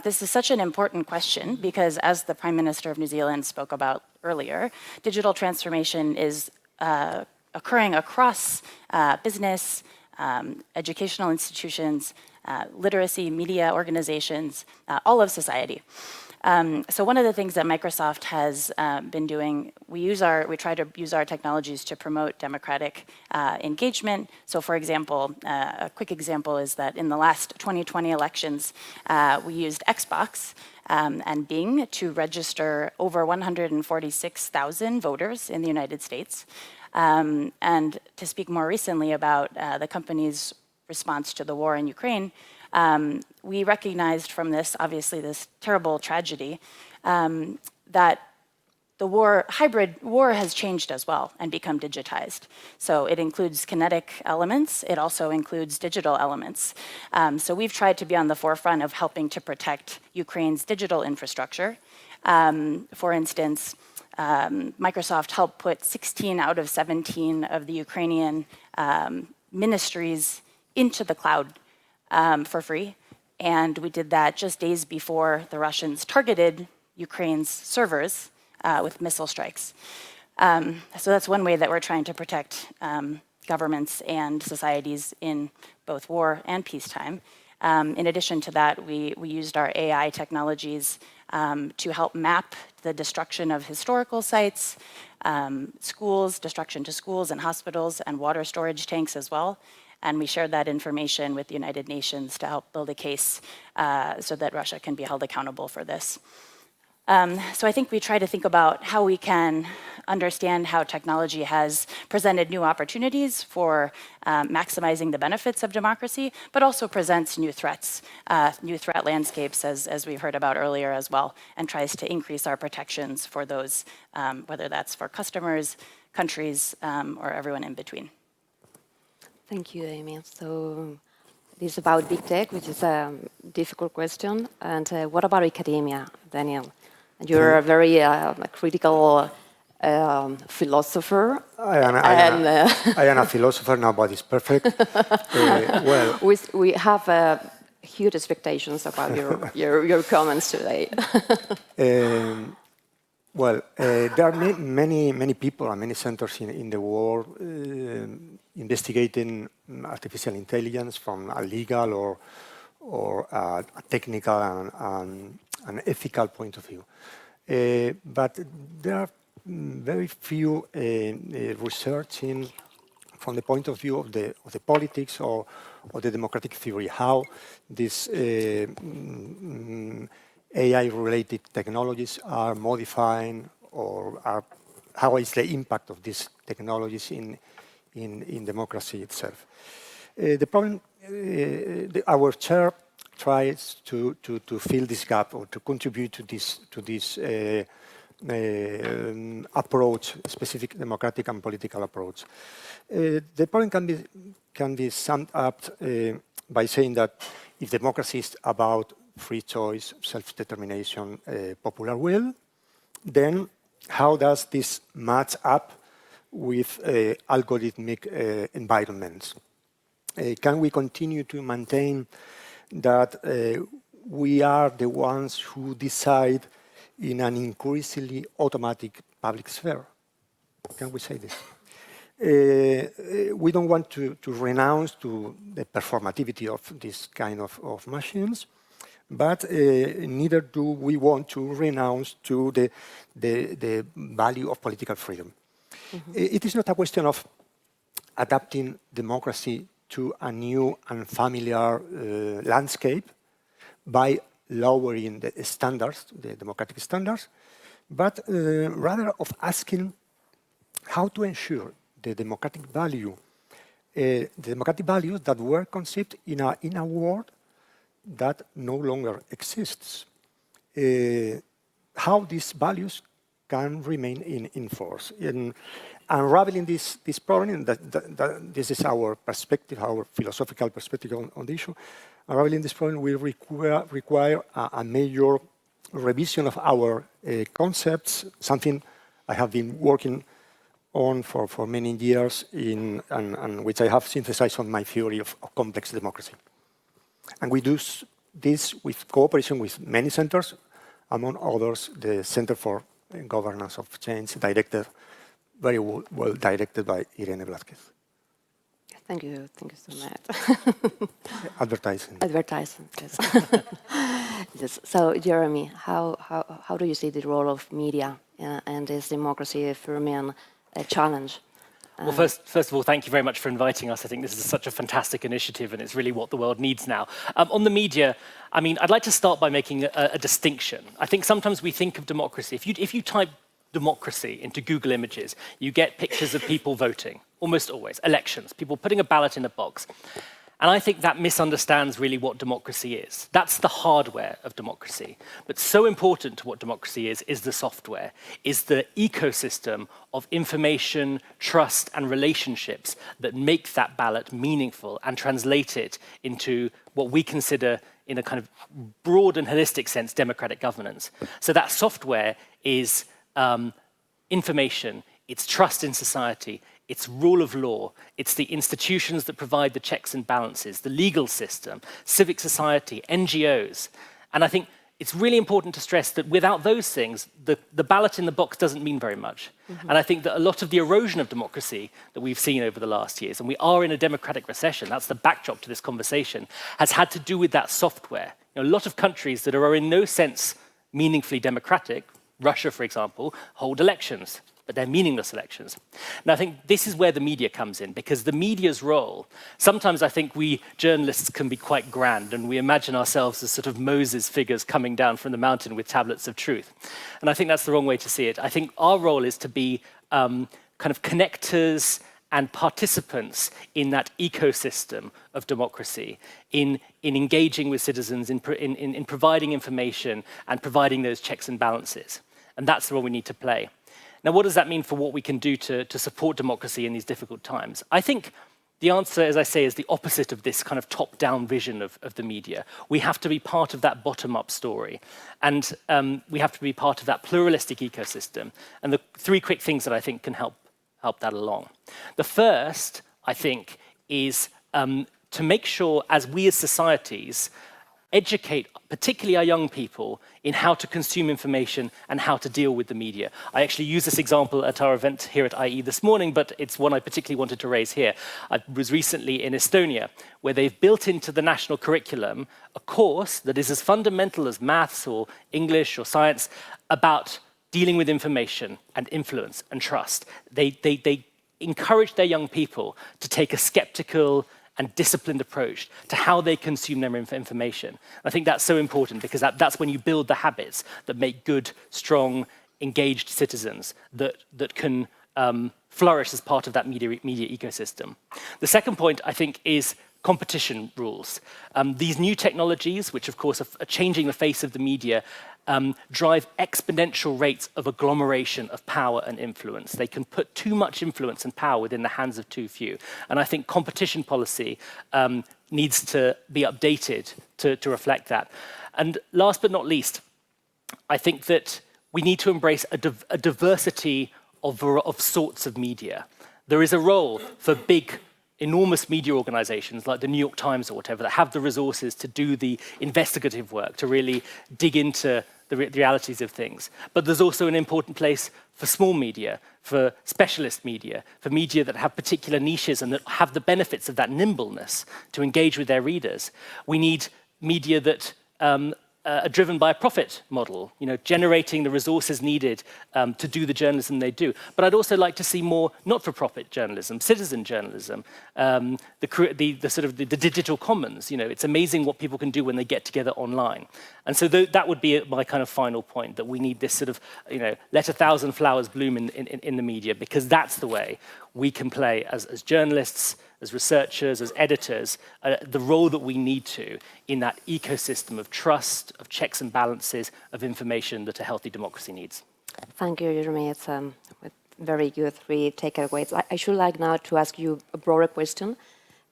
S9: This is such an important question because, as the Prime Minister of New Zealand spoke about earlier, digital transformation is occurring across business, educational institutions, literacy, media organizations, all of society. So one of the things that Microsoft has been doing, we try to use our technologies to promote democratic engagement. So for example, a quick example is that in the last 2020 elections, we used Xbox and Bing to register over 146,000 voters in the United States. And to speak more recently about the company's response to the war in Ukraine, we recognized from this, obviously this terrible tragedy, that the hybrid war has changed as well and become digitized. So it includes kinetic elements, it also includes digital elements. So we've tried to be on the forefront of helping to protect Ukraine's digital infrastructure. For instance, Microsoft helped put 16 out of 17 of the Ukrainian ministries into the cloud for free. And we did that just days before the Russians targeted Ukraine's servers with missile strikes. So that's one way that we're trying to protect governments and societies in both war and peacetime. In addition to that, we used our AI technologies to help map the destruction of historical sites, destruction to schools and hospitals and water storage tanks as well. And we shared that information with the United Nations to help build a case so that Russia can be held accountable for this. So I think we try to think about how we can understand how technology has presented new opportunities for maximizing the benefits of democracy, but also presents new threats, new threat landscapes, as we've heard about earlier as well, and tries to increase our protections for those, whether that's for customers, countries, or everyone in between.
S8: Thank you, Amy. So this is about big tech, which is a difficult question. And what about academia, Daniel? You're a very critical philosopher.
S10: I am a philosopher, nobody's perfect. Well,
S8: we have huge expectations about your comments today.
S10: Well, there are many people and many centers in the world investigating artificial intelligence from a legal or a technical and an ethical point of view. But there are very few researching from the point of view of the politics or the democratic theory, how these AI-related technologies are modifying or how is the impact of these technologies in democracy itself. The problem, our chair tries to fill this gap or to contribute to this approach, specific democratic and political approach. The problem can be summed up by saying that if democracy is about free choice, self-determination, popular will, then how does this match up with algorithmic environments? Can we continue to maintain that we are the ones who decide in an increasingly automatic public sphere? Can we say this? We don't want to renounce to the performativity of this kind of machines, but neither do we want to renounce to the value of political freedom. It is not a question of adapting democracy to a new and familiar landscape by lowering the standards, the democratic standards, but rather of asking how to ensure the democratic value, the democratic values that were conceived in a world that no longer exists. How these values can remain in force. In unraveling this problem, this is our perspective, our philosophical perspective on the issue. Unraveling this problem will require a major revision of our concepts, something I have been working on for many years, and which I have synthesized on my theory of complex democracy. And we do this with cooperation with many centers, among others, the Center for Governance of Change, very well directed by Irene Blázquez.
S8: Thank you so much.
S10: Advertising.
S8: Advertising, yes. Yes. So, Jeremy, how do you see the role of media and this democracy affirming challenge?
S6: Well, first of all, thank you very much for inviting us. I think this is such a fantastic initiative, and it's really what the world needs now. On the media, I mean, I'd like to start by making a distinction. I think sometimes we think of democracy. If you type democracy into Google Images, you get pictures of people voting, almost always, elections, people putting a ballot in a box. And I think that misunderstands really what democracy is. That's the hardware of democracy. But so important to what democracy is the software, is the ecosystem of information, trust, and relationships that make that ballot meaningful and translate it into what we consider, in a kind of broad and holistic sense, democratic governance. So that software is information, it's trust in society, it's rule of law, it's the institutions that provide the checks and balances, the legal system, civic society, NGOs. And I think it's really important to stress that without those things, the ballot in the box doesn't mean very much. And I think that a lot of the erosion of democracy that we've seen over the last years, and we are in a democratic recession, that's the backdrop to this conversation, has had to do with that software. You know, a lot of countries that are in no sense meaningfully democratic, Russia, for example, hold elections, but they're meaningless elections. And I think this is where the media comes in, because the media's role, sometimes I think we journalists can be quite grand, and we imagine ourselves as sort of Moses figures coming down from the mountain with tablets of truth. And I think that's the wrong way to see it. I think our role is to be kind of connectors and participants in that ecosystem of democracy, in engaging with citizens, in providing information and providing those checks and balances. And that's the role we need to play. Now, what does that mean for what we can do to support democracy in these difficult times? I think the answer, as I say, is the opposite of this kind of top-down vision of the media. We have to be part of that bottom-up story. And we have to be part of that pluralistic ecosystem. And the three quick things that I think can help that along. The first, I think, is to make sure, as we as societies educate particularly our young people in how to consume information and how to deal with the media. I actually used this example at our event here at IE this morning, but it's one I particularly wanted to raise here. I was recently in Estonia, where they've built into the national curriculum a course that is as fundamental as maths or English or science about dealing with information and influence and trust. They encourage their young people to take a skeptical and disciplined approach to how they consume their information. I think that's so important, because that's when you build the habits that make good, strong, engaged citizens that can flourish as part of that media ecosystem. The second point, I think, is competition rules. These new technologies, which of course are changing the face of the media, drive exponential rates of agglomeration of power and influence. They can put too much influence and power within the hands of too few. And I think competition policy needs to be updated to reflect that. And last but not least, I think that we need to embrace a diversity of sorts of media. There is a role for big, enormous media organizations like the New York Times or whatever that have the resources to do the investigative work, to really dig into the realities of things. But there's also an important place for small media, for specialist media, for media that have particular niches and that have the benefits of that nimbleness to engage with their readers. We need media that are driven by a profit model, generating the resources needed to do the journalism they do. But I'd also like to see more not-for-profit journalism, citizen journalism, the digital commons. It's amazing what people can do when they get together online. And so that would be my kind of final point, that we need this sort of, let 1,000 flowers bloom in the media, because that's the way we can play as journalists, as researchers, as editors, the role that we need to in that ecosystem of trust, of checks and balances, of information that a healthy democracy needs.
S8: Thank you, Jeremy. It's very good, 3 takeaways. I should like now to ask you a broader question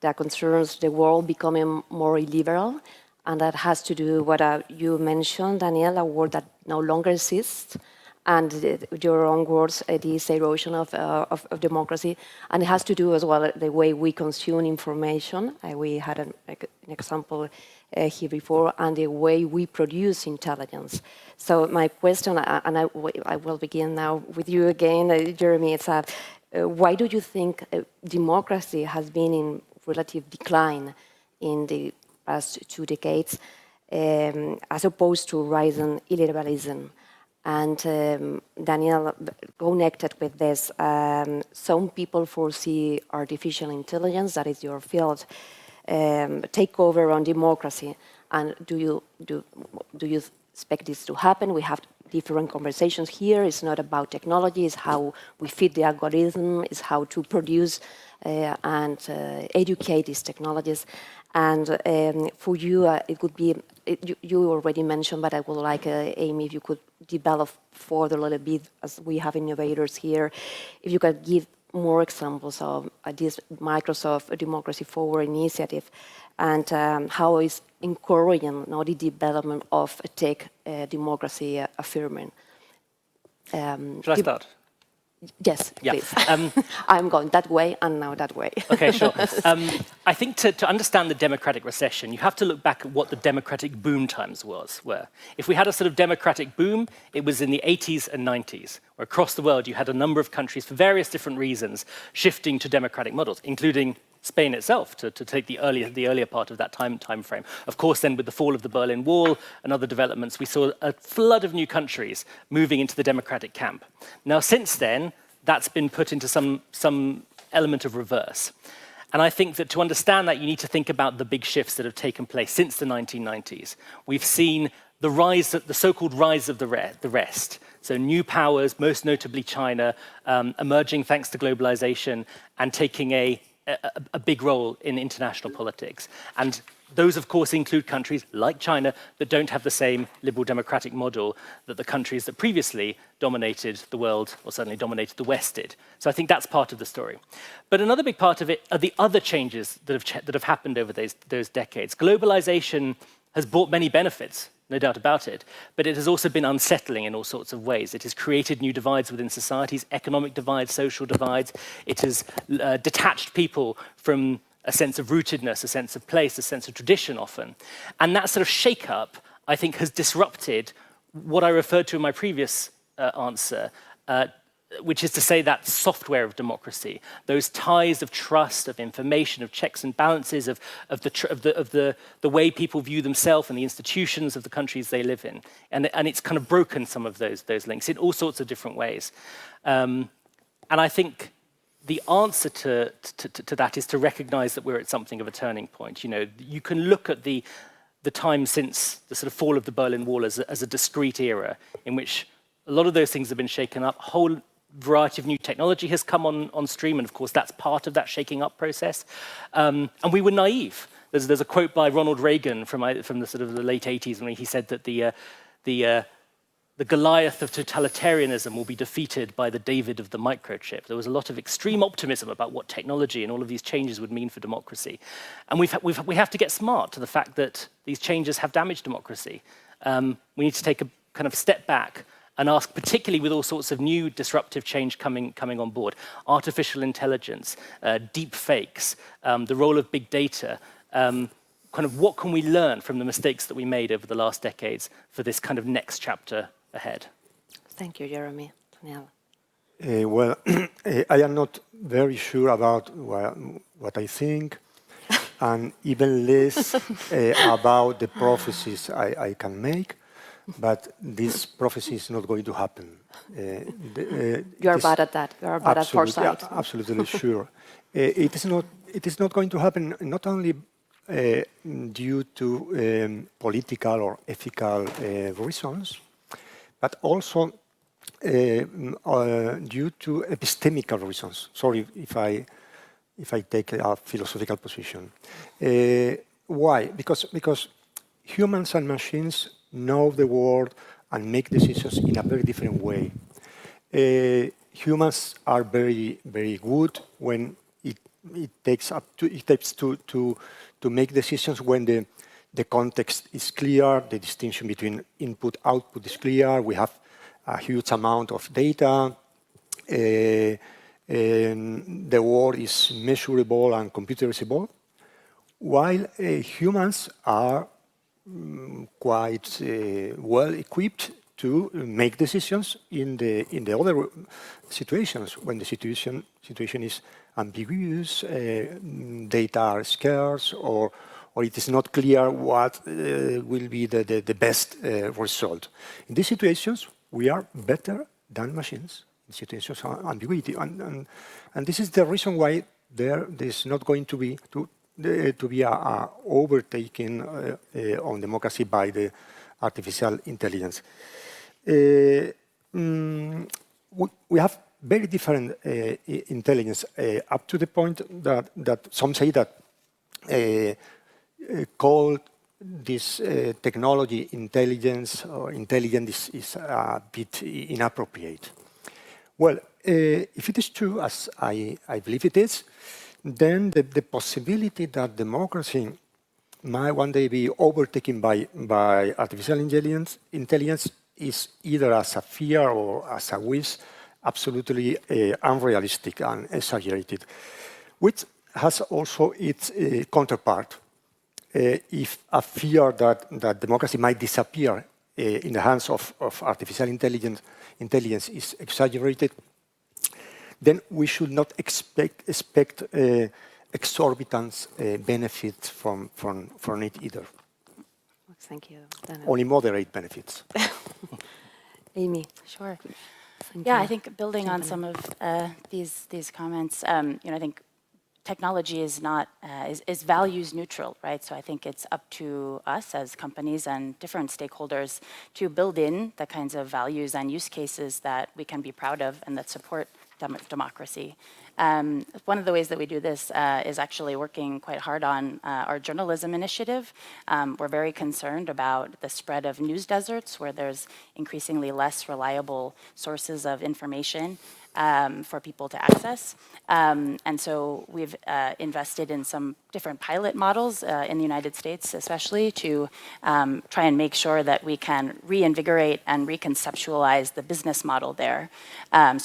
S8: that concerns the world becoming more illiberal, and that has to do with what you mentioned, Daniel, a world that no longer exists, and your own words, this erosion of democracy, and it has to do as well the way we consume information. We had an example here before, and the way we produce intelligence. So my question, and I will begin now with you again, Jeremy, is why do you think democracy has been in relative decline in the past 2 decades, as opposed to rising illiberalism? And Daniel, connected with this, some people foresee artificial intelligence, that is your field, take over on democracy. And do you expect this to happen? We have different conversations here. It's not about technology, it's how we feed the algorithm, it's how to produce and educate these technologies. And for you, it would be, you already mentioned, but I would like, Amy, if you could develop further a little bit, as we have innovators here, if you could give more examples of this Microsoft Democracy Forward initiative, and how it's encouraging the development of tech democracy affirming.
S6: Should I start?
S8: Yes,
S6: yeah.
S8: Please. I'm going that way and now that way.
S6: Okay, sure. I think to understand the democratic recession, you have to look back at what the democratic boom times were. If we had a sort of democratic boom, it was in the 80s and 90s, where across the world you had a number of countries, for various different reasons, shifting to democratic models, including Spain itself, to take the earlier part of that time frame. Of course, then with the fall of the Berlin Wall and other developments, we saw a flood of new countries moving into the democratic camp. Now, since then, that's been put into some element of reverse. And I think that to understand that, you need to think about the big shifts that have taken place since the 1990s. We've seen the rise, the so-called rise of the rest. So new powers, most notably China, emerging thanks to globalization and taking a big role in international politics. And those, of course, include countries like China that don't have the same liberal democratic model that the countries that previously dominated the world, or certainly dominated the West, did. So I think that's part of the story. But another big part of it are the other changes that have happened over those decades. Globalization has brought many benefits, no doubt about it, but it has also been unsettling in all sorts of ways. It has created new divides within societies, economic divides, social divides. It has detached people from a sense of rootedness, a sense of place, a sense of tradition often. And that sort of shake-up, I think, has disrupted what I referred to in my previous answer, which is to say that software of democracy, those ties of trust, of information, of checks and balances, of the way people view themselves and the institutions of the countries they live in. And it's kind of broken some of those links in all sorts of different ways. And I think the answer to that is to recognize that we're at something of a turning point. You can look at the time since the sort of fall of the Berlin Wall as a discrete era in which a lot of those things have been shaken up. A whole variety of new technology has come on stream, and of course that's part of that shaking up process. And we were naive. There's a quote by Ronald Reagan from the sort of the late 80s when he said that the Goliath of totalitarianism will be defeated by the David of the microchip. There was a lot of extreme optimism about what technology and all of these changes would mean for democracy. And we have to get smart to the fact that these changes have damaged democracy. We need to take a kind of step back and ask, particularly with all sorts of new disruptive change coming on board, artificial intelligence, deep fakes, the role of big data, kind of what can we learn from the mistakes that we made over the last decades for this kind of next chapter ahead?
S8: Thank you, Jeremy. Daniela.
S10: Well, I am not very sure about what I think, and even less about the prophecies I can make, but this prophecy is not going to happen.
S8: You are bad at that. You are bad at foresight.
S10: Yeah, absolutely sure. It is not going to happen not only due to political or ethical reasons, but also due to epistemical reasons. Sorry if I take a philosophical position. Why? Because humans and machines know the world and make decisions in a very different way. Humans are very, very good when it takes to make decisions when the context is clear, the distinction between input-output is clear, we have a huge amount of data, the world is measurable and computerizable, while humans are quite well equipped to make decisions in the other situations when the situation is ambiguous, data are scarce, or it is not clear what will be the best result. In these situations, we are better than machines in situations of ambiguity, and this is the reason why there is not going to be a overtaking on democracy by the artificial intelligence. We have very different intelligence up to the point that some say that call this technology intelligence or intelligent is a bit inappropriate. Well, if it is true, as I believe it is, then the possibility that democracy might one day be overtaken by artificial intelligence is either as a fear or as a wish, absolutely unrealistic and exaggerated, which has also its counterpart. If a fear that democracy might disappear in the hands of artificial intelligence is exaggerated, then we should not expect exorbitant benefits from it either.
S8: Thank you.
S10: Only moderate benefits.
S8: Amy.
S9: Sure. Yeah, I think building on some of these comments, I think technology is not is values neutral, right? So I think it's up to us as companies and different stakeholders to build in the kinds of values and use cases that we can be proud of and that support democracy. One of the ways that we do this is actually working quite hard on our journalism initiative. We're very concerned about the spread of news deserts where there's increasingly less reliable sources of information for people to access. And so we've invested in some different pilot models in the United States, especially to try and make sure that we can reinvigorate and reconceptualize the business model there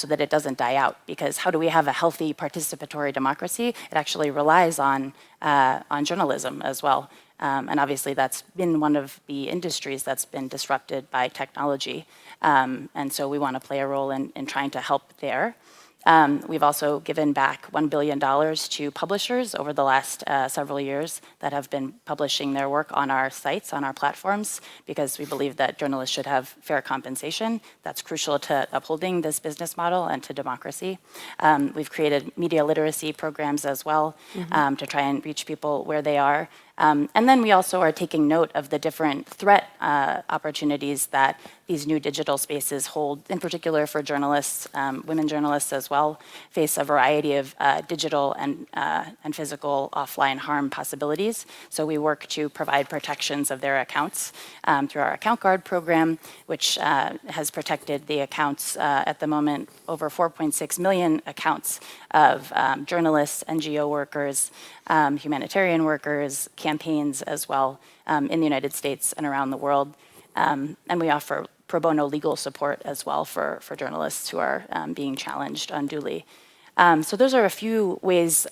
S9: so that it doesn't die out. Because how do we have a healthy participatory democracy? It actually relies on journalism as well. And obviously that's been one of the industries that's been disrupted by technology. And so we want to play a role in trying to help there. We've also given back $1 billion to publishers over the last several years that have been publishing their work on our sites, on our platforms, because we believe that journalists should have fair compensation. That's crucial to upholding this business model and to democracy. We've created media literacy programs as well to try and reach people where they are. And then we also are taking note of the different threat opportunities that these new digital spaces hold, in particular for journalists, women journalists as well, face a variety of digital and physical offline harm possibilities. So we work to provide protections of their accounts through our Account Guard program, which has protected the accounts at the moment, over 4.6 million accounts of journalists, NGO workers, humanitarian workers, campaigns as well in the United States and around the world. And we offer pro bono legal support as well for journalists who are being challenged unduly. So those are a few ways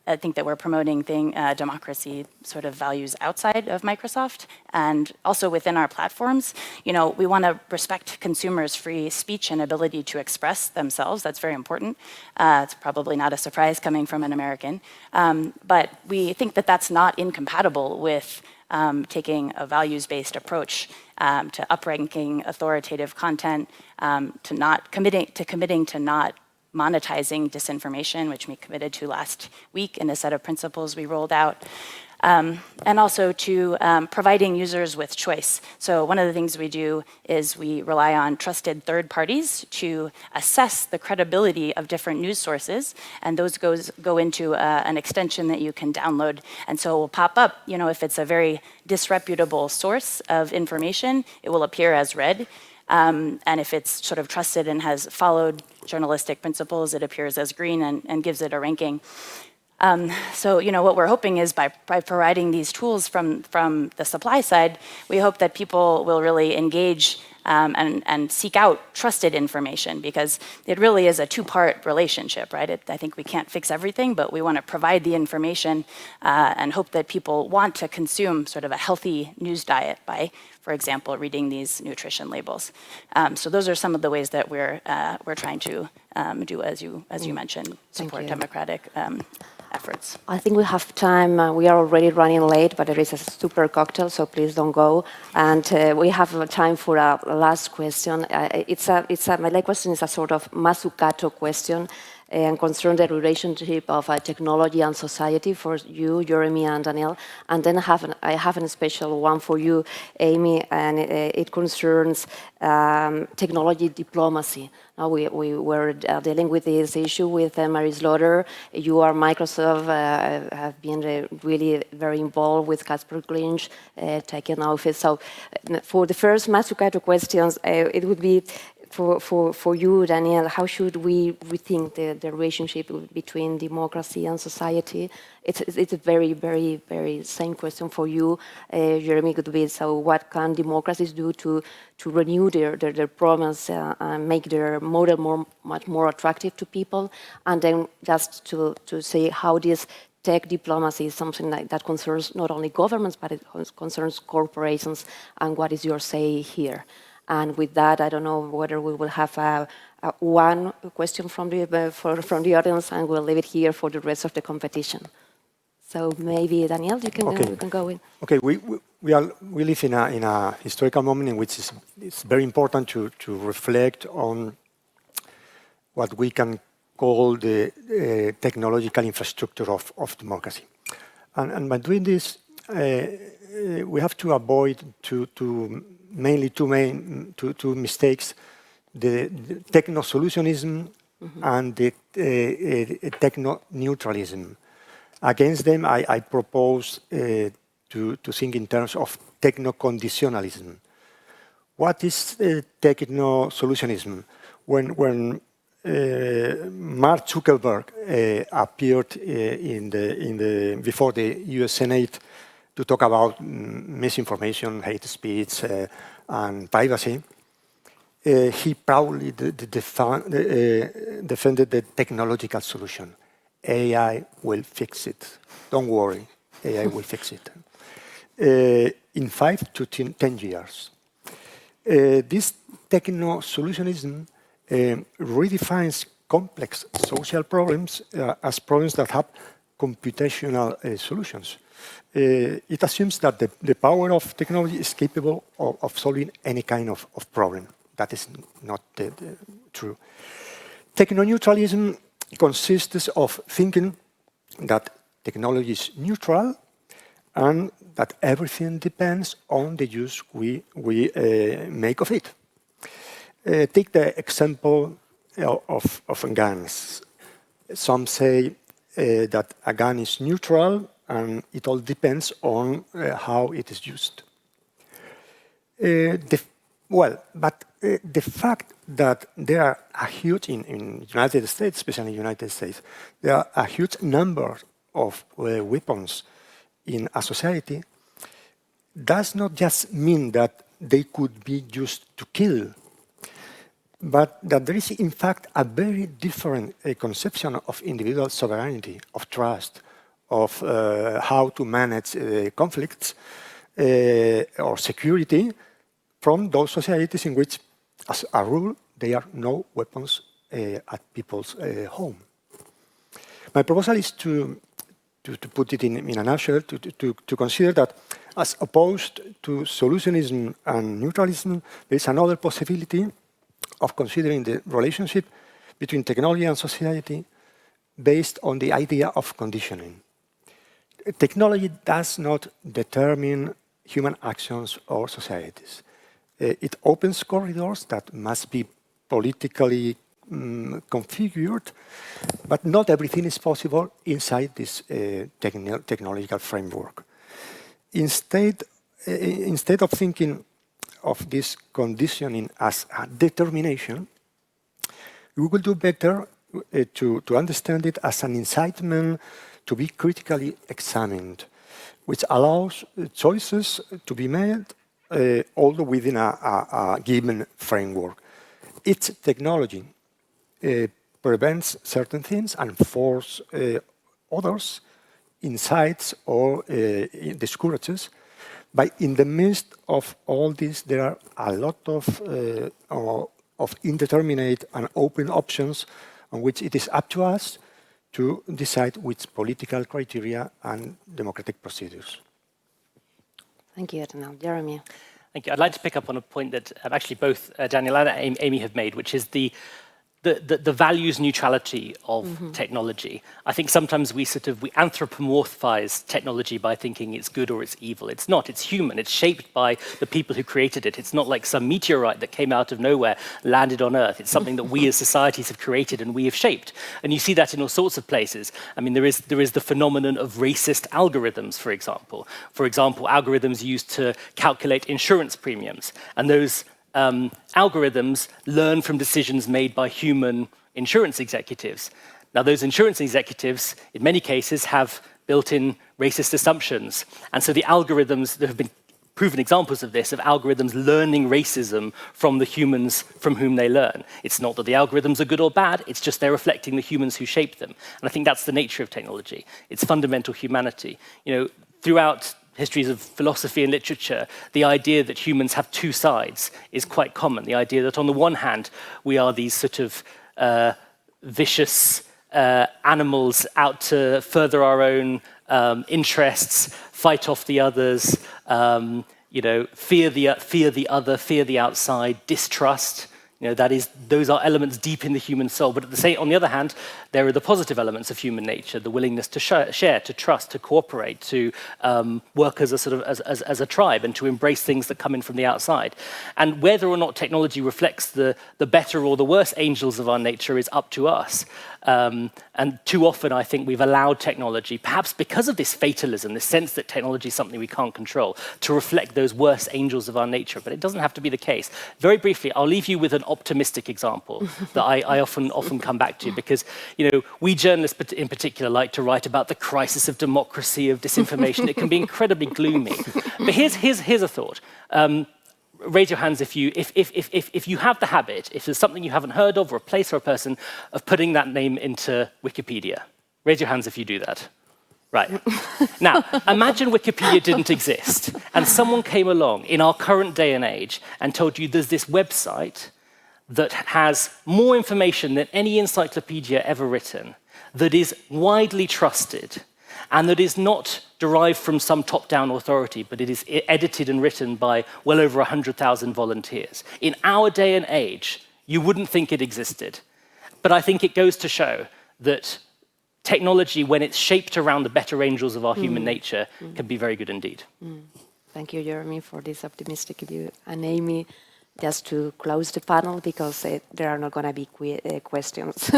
S9: I think that we're promoting democracy sort of values outside of Microsoft and also within our platforms. You know, we want to respect consumers' free speech and ability to express themselves. That's very important. It's probably not a surprise coming from an American. But we think that that's not incompatible with taking a values-based approach to upranking authoritative content, to committing to not monetizing disinformation, which we committed to last week in a set of principles we rolled out, and also to providing users with choice. So one of the things we do is we rely on trusted third parties to assess the credibility of different news sources, and those go into an extension that you can download. And so it will pop up, you know, if it's a very disreputable source of information, it will appear as red. And if it's sort of trusted and has followed journalistic principles, it appears as green and gives it a ranking. So, you know, what we're hoping is by providing these tools from the supply side, we hope that people will really engage and seek out trusted information, because it really is a two-part relationship, right? I think we can't fix everything, but we want to provide the information and hope that people want to consume sort of a healthy news diet by, for example, reading these nutrition labels. So those are some of the ways that we're trying to do, as you mentioned, support democratic efforts.
S8: I think we have time. We are already running late, but there is a super cocktail, so please don't go. And we have time for a last question. My last question is a sort of Mazzucato question and concern the relationship of technology and society for you, Jeremy and Daniel. And then I have a special one for you, Amy, and it concerns technology diplomacy. Now we were dealing with this issue with Mary Slaughter. You are Microsoft, have been really very involved with Casper Glinch taking office. So for the first Mazzucato questions, it would be for you, Daniel, how should we rethink the relationship between democracy and society? It's a very, very, very same question for you, Jeremy. Could be, so what can democracies do to renew their promise and make their model much more attractive to people? And then just to say how this tech diplomacy is something that concerns not only governments, but it concerns corporations, and what is your say here? And with that, I don't know whether we will have one question from the audience, and we'll leave it here for the rest of the competition. So maybe, Daniel, you can go in.
S10: Okay, we live in a historical moment in which it's very important to reflect on what we can call the technological infrastructure of democracy. And by doing this, we have to avoid mainly two mistakes: the techno-solutionism and the techno-neutralism. Against them, I propose to think in terms of techno-conditionalism. What is techno-solutionism? When Mark Zuckerberg appeared before the US Senate to talk about misinformation, hate speech, and privacy, he proudly defended the technological solution. AI will fix it. Don't worry, AI will fix it. In 5 to 10 years. This techno-solutionism redefines complex social problems as problems that have computational solutions. It assumes that the power of technology is capable of solving any kind of problem. That is not true. Techno-neutralism consists of thinking that technology is neutral and that everything depends on the use we make of it. Take the example of guns. Some say that a gun is neutral and it all depends on how it is used. But the fact that there are a huge, in the United States, especially in the United States, there are a huge number of weapons in a society does not just mean that they could be used to kill, but that there is, in fact, a very different conception of individual sovereignty, of trust, of how to manage conflicts or security from those societies in which, as a rule, there are no weapons at people's home. My proposal is to put it in a nutshell, to consider that as opposed to solutionism and neutralism, there is another possibility of considering the relationship between technology and society based on the idea of conditioning. Technology does not determine human actions or societies. It opens corridors that must be politically configured, but not everything is possible inside this technological framework. Instead of thinking of this conditioning as a determination, we will do better to understand it as an incitement to be critically examined, which allows choices to be made although within a given framework. Its technology prevents certain things and forces others, insights or discourages. But in the midst of all this, there are a lot of indeterminate and open options on which it is up to us to decide which political criteria and democratic procedures.
S8: Thank you, Adnan. Jeremy.
S6: Thank you. I'd like to pick up on a point that actually both Daniel and Amy have made, which is the values neutrality of technology. I think sometimes we anthropomorphize technology by thinking it's good or it's evil. It's not. It's human. It's shaped by the people who created it. It's not like some meteorite that came out of nowhere, landed on Earth. It's something that we as societies have created and we have shaped. And you see that in all sorts of places. I mean, there is the phenomenon of racist algorithms, for example. For example, algorithms used to calculate insurance premiums. And those algorithms learn from decisions made by human insurance executives. Now, those insurance executives, in many cases, have built-in racist assumptions. And so the algorithms, there have been proven examples of this, of algorithms learning racism from the humans from whom they learn. It's not that the algorithms are good or bad, it's just they're reflecting the humans who shape them. And I think that's the nature of technology. It's fundamental humanity. You know, throughout histories of philosophy and literature, the idea that humans have two sides is quite common. The idea that on the one hand, we are these sort of vicious animals out to further our own interests, fight off the others, you know, fear the other, fear the outside, distrust. You know, those are elements deep in the human soul. But on the other hand, there are the positive elements of human nature: the willingness to share, to trust, to cooperate, to work as a tribe, and to embrace things that come in from the outside. And whether or not technology reflects the better or the worse angels of our nature is up to us. And too often, I think we've allowed technology, perhaps because of this fatalism, this sense that technology is something we can't control, to reflect those worse angels of our nature. But it doesn't have to be the case. Very briefly, I'll leave you with an optimistic example that I often come back to, because, you know, we journalists in particular like to write about the crisis of democracy, of disinformation. It can be incredibly gloomy. But here's a thought. Raise your hands if you have the habit, if there's something you haven't heard of, or a place or a person, of putting that name into Wikipedia. Raise your hands if you do that. Right. Now, imagine Wikipedia didn't exist, and someone came along in our current day and age and told you there's this website that has more information than any encyclopedia ever written, that is widely trusted, and that is not derived from some top-down authority, but it is edited and written by well over 100,000 volunteers. In our day and age, you wouldn't think it existed. But I think it goes to show that technology, when it's shaped around the better angels of our human nature, can be very good indeed.
S8: Thank you, Jeremy, for this optimistic view. And Amy, just to close the panel, because there are not going to be questions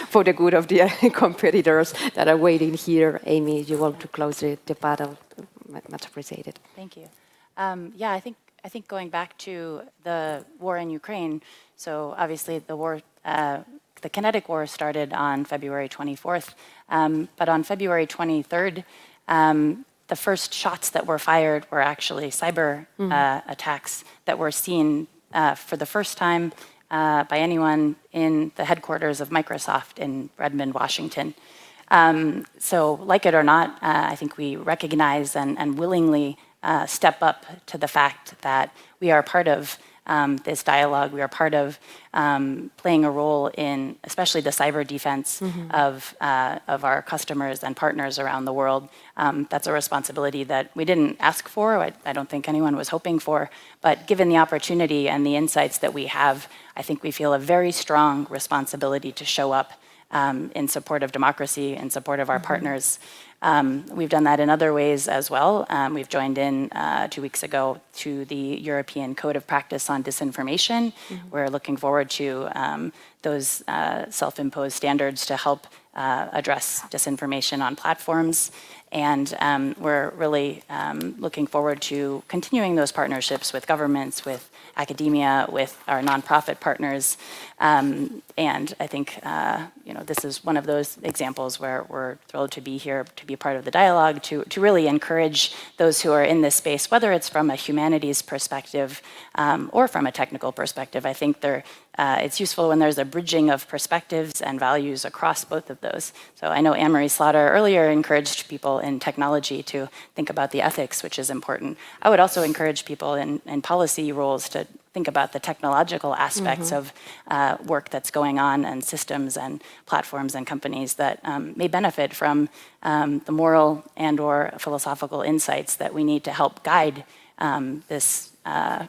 S8: for the good of the competitors that are waiting here. Amy, you want to close the panel? Much appreciated.
S9: Thank you. Yeah, I think going back to the war in Ukraine, so obviously the war, the kinetic war started on February 24th, but on February 23rd, the first shots that were fired were actually cyber attacks that were seen for the first time by anyone in the headquarters of Microsoft in Redmond, Washington. So like it or not, I think we recognize and willingly step up to the fact that we are part of this dialogue. We are part of playing a role in, especially the cyber defense of our customers and partners around the world. That's a responsibility that we didn't ask for. I don't think anyone was hoping for. But given the opportunity and the insights that we have, I think we feel a very strong responsibility to show up in support of democracy, in support of our partners. We've done that in other ways as well. We've joined in 2 weeks ago to the European Code of Practice on Disinformation. We're looking forward to those self-imposed standards to help address disinformation on platforms. And we're really looking forward to continuing those partnerships with governments, with academia, with our nonprofit partners. And I think this is one of those examples where we're thrilled to be here, to be part of the dialogue, to really encourage those who are in this space, whether it's from a humanities perspective or from a technical perspective. I think it's useful when there's a bridging of perspectives and values across both of those. So I know Anne-Marie Slaughter earlier encouraged people in technology to think about the ethics, which is important. I would also encourage people in policy roles to think about the technological aspects of work that's going on and systems and platforms and companies that may benefit from the moral and or philosophical insights that we need to help guide this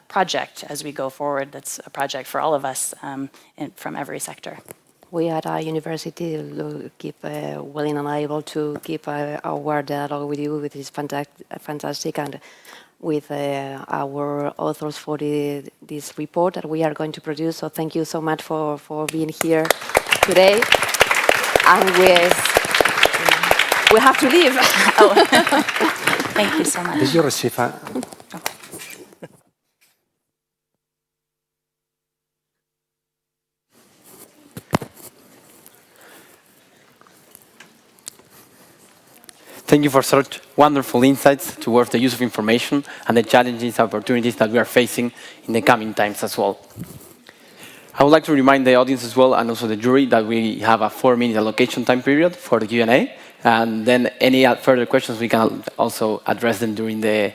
S9: project as we go forward. That's a project for all of us from every sector.
S8: We at our university keep willing and able to keep our dialogue with you, which is fantastic, and with our authors for this report that we are going to produce. So thank you so much for being here today. And we have to leave.
S9: Thank you so much.
S10: Did you receive a...
S1: Thank you for such wonderful insights towards the use of information and the challenges and opportunities that we are facing in the coming times as well. I would like to remind the audience as well, and also the jury, that we have a 4-minute allocation time period for the Q&A, and then any further questions, we can also address them during the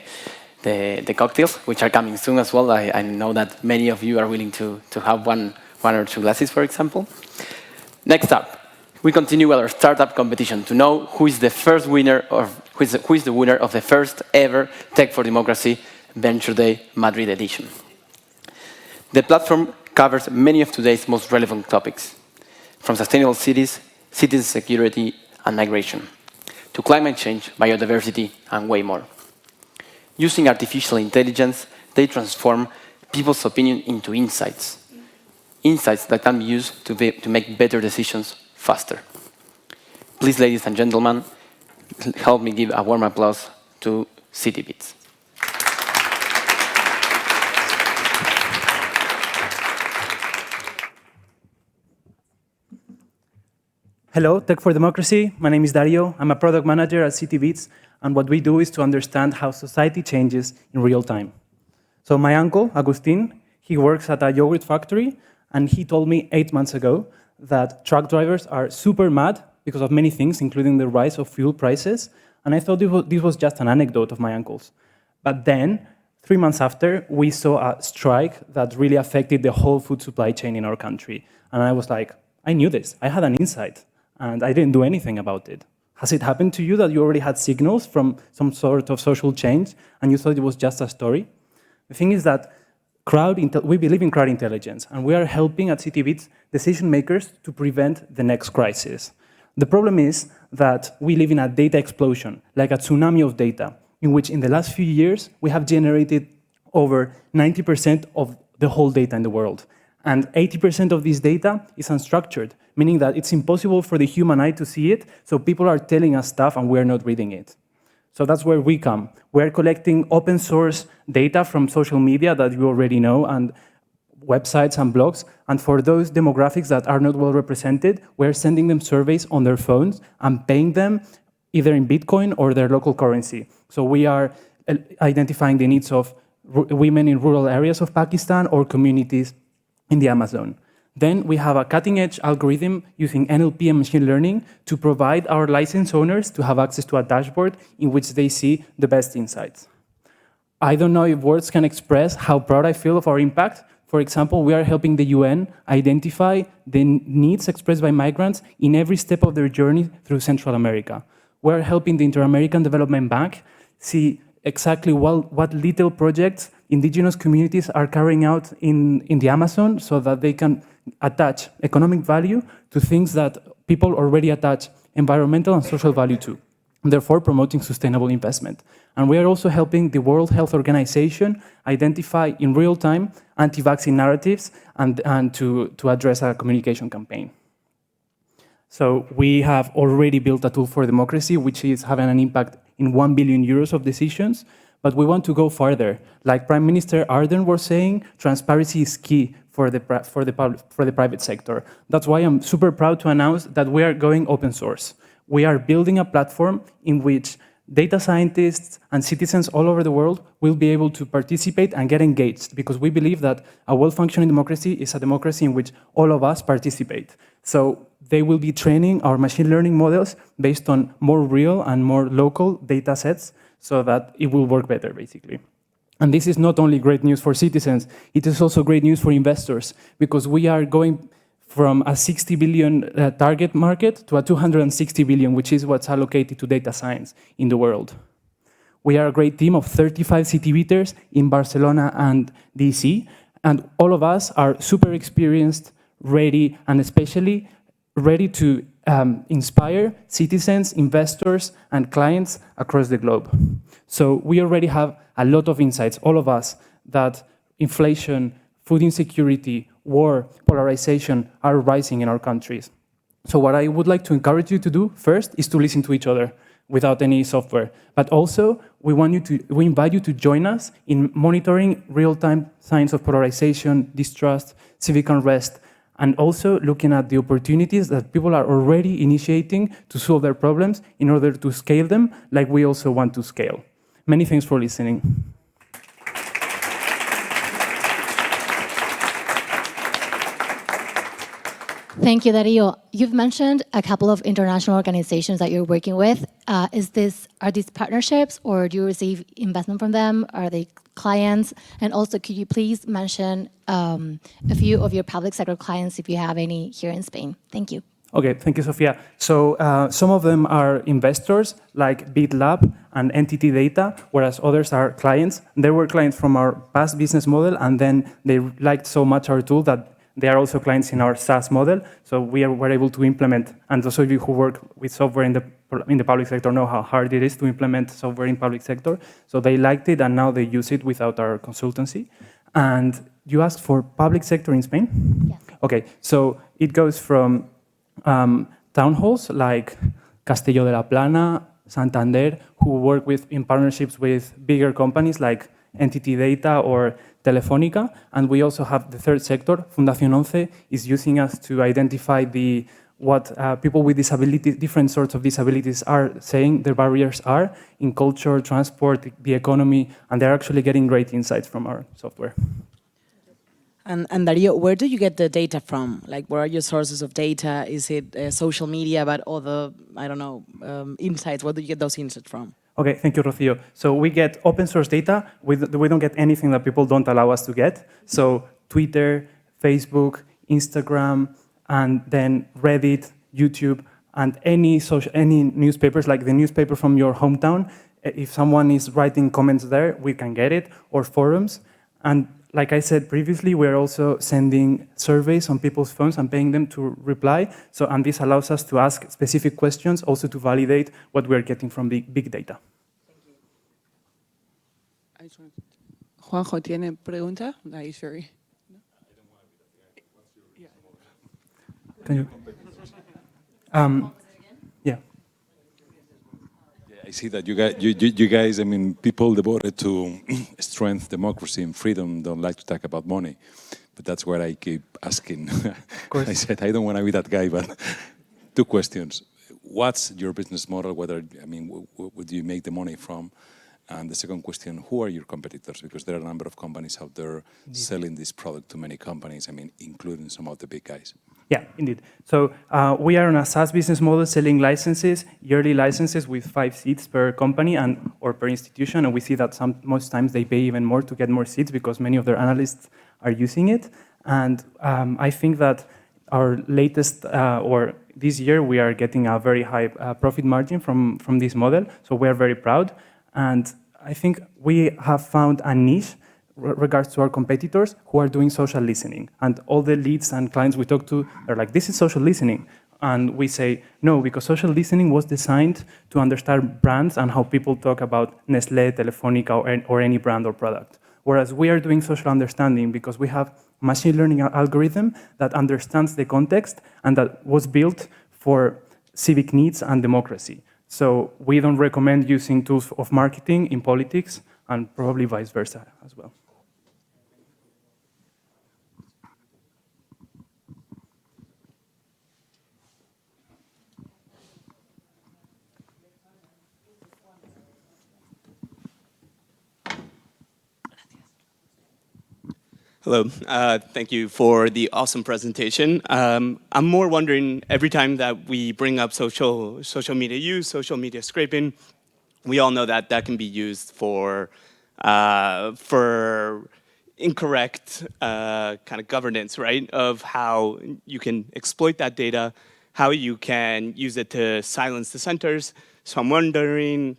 S1: cocktails, which are coming soon as well. I know that many of you are willing to have one or two glasses, for example. Next up, we continue with our startup competition to know who is the first winner, or who is the winner of the first ever Tech4Democracy Venture Day Madrid edition. The platform covers many of today's most relevant topics, from sustainable cities, citizen security and migration, to climate change, biodiversity, and way more. Using artificial intelligence, they transform people's opinion into insights. Insights that can be used to make better decisions faster. Please, ladies and gentlemen, help me give a warm applause to CityBits.
S13: Hello, Tech4Democracy. My name is Dario. I'm a product manager at CityBits, and what we do is to understand how society changes in real time. So my uncle, Agustin, he works at a yogurt factory, and he told me 8 months ago that truck drivers are super mad because of many things, including the rise of fuel prices, and I thought this was just an anecdote of my uncle's. But then, 3 months after, we saw a strike that really affected the whole food supply chain in our country. And I was like, I knew this, I had an insight, and I didn't do anything about it. Has it happened to you that you already had signals from some sort of social change, and you thought it was just a story? The thing is that we believe in crowd intelligence, and we are helping at CityBits decision makers to prevent the next crisis. The problem is that we live in a data explosion, like a tsunami of data, in which in the last few years, we have generated over 90% of the whole data in the world. And 80% of this data is unstructured, meaning that it's impossible for the human eye to see it, so people are telling us stuff and we're not reading it. So that's where we come. We're collecting open source data from social media that you already know, and websites and blogs, and for those demographics that are not well represented, we're sending them surveys on their phones and paying them either in Bitcoin or their local currency. So we are identifying the needs of women in rural areas of Pakistan or communities in the Amazon.
S7: Then we have a cutting-edge algorithm using NLP and machine learning to provide our license owners to have access to a dashboard in which they see the best insights. I don't know if words can express how proud I feel of our impact. For example, we are helping the UN identify the needs expressed by migrants in every step of their journey through Central America. We are helping the Inter-American Development Bank see exactly what little projects indigenous communities are carrying out in the Amazon so that they can attach economic value to things that people already attach environmental and social value to, therefore promoting sustainable investment. And we are also helping the World Health Organization identify in real time anti-vaccine narratives and to address a communication campaign. So we have already built a tool for democracy, which is having an impact in 1 billion euros of decisions, but we want to go farther. Like Prime Minister Ardern was saying, transparency is key for the private sector. That's why I'm super proud to announce that we are going open source. We are building a platform in which data scientists and citizens all over the world will be able to participate and get engaged, because we believe that a well-functioning democracy is a democracy in which all of us participate. So they will be training our machine learning models based on more real and more local data sets so that it will work better, basically. And this is not only great news for citizens, it is also great news for investors, because we are going from a 60 billion target market to a 260 billion, which is what's allocated to data science in the world. We are a great team of 35 city beaters in Barcelona and DC, and all of us are super experienced, ready, and especially ready to inspire citizens, investors, and clients across the globe. So we already have a lot of insights, all of us, that inflation, food insecurity, war, polarization are rising in our countries. So what I would like to encourage you to do first is to listen to each other without any software. But also, we invite you to join us in monitoring real-time signs of polarization, distrust, civic unrest, and also looking at the opportunities that people are already initiating to solve their problems in order to scale them like we also want to scale. Many thanks for listening.
S16: Thank you, Darío. You've mentioned a couple of international organizations that you're working with. Are these partnerships, or do you receive investment from them? Are they clients? And also, could you please mention a few of your public sector clients, if you have any, here in Spain? Thank you.
S7: Okay, thank you, Sofia. So some of them are investors, like BitLab and Entity Data, whereas others are clients. They were clients from our past business model, and then they liked so much our tool that they are also clients in our SaaS model. So were able to implement, and those of you who work with software in the public sector know how hard it is to implement software in public sector. So they liked it, and now they use it without our consultancy. And you asked for public sector in Spain?
S16: Yes.
S7: Okay, so it goes from town halls like Castelló de la Plana, Santander, who work in partnerships with bigger companies like Entity Data or Telefónica, and we also have the third sector. Fundación 11 is using us to identify what people with disabilities, different sorts of disabilities, are saying their barriers are in culture, transport, the economy, and they're actually getting great insights from our software.
S19: And Darío, where do you get the data from? Like, where are your sources of data? Is it social media, but other, I don't know, insights? Where do you get those insights from?
S7: Okay, thank you, Rocío. So we get open source data. We don't get anything that people don't allow us to get. So Twitter, Facebook, Instagram, and then Reddit, YouTube, and any newspapers, like the newspaper from your hometown. If someone is writing comments there, we can get it, or forums. And like I said previously, we're also sending surveys on people's phones and paying them to reply. And this allows us to ask specific questions, also to validate what we're getting from big data.
S20: Juanjo, ¿tiene pregunta? He's very...
S7: Can you? Yeah.
S17: I see that you guys, I mean, people devoted to strength, democracy, and freedom don't like to talk about money. But that's what I keep asking. I said, I don't want to be that guy, but 2 questions. What's your business model? Where do you make the money from? And the second question, who are your competitors? Because there are a number of companies out there selling this product to many companies, I mean, including some of the big guys.
S7: Yeah, indeed. So we are on a SaaS business model selling licenses, yearly licenses with 5 seats per company or per institution. And we see that most times they pay even more to get more seats because many of their analysts are using it. And I think that our latest, or this year, we are getting a very high profit margin from this model. So we are very proud. And I think we have found a niche regards to our competitors who are doing social listening. And all the leads and clients we talk to are like, this is social listening. And we say, no, because social listening was designed to understand brands and how people talk about Nestlé, Telefónica, or any brand or product. Whereas we are doing social understanding because we have machine learning algorithm that understands the context and that was built for civic needs and democracy. So we don't recommend using tools of marketing in politics and probably vice versa as well.
S11: Hello, thank you for the awesome presentation. I'm more wondering, every time that we bring up social media use, social media scraping, we all know that that can be used for incorrect kind of governance, right? Of how you can exploit that data, how you can use it to silence dissenters. So I'm wondering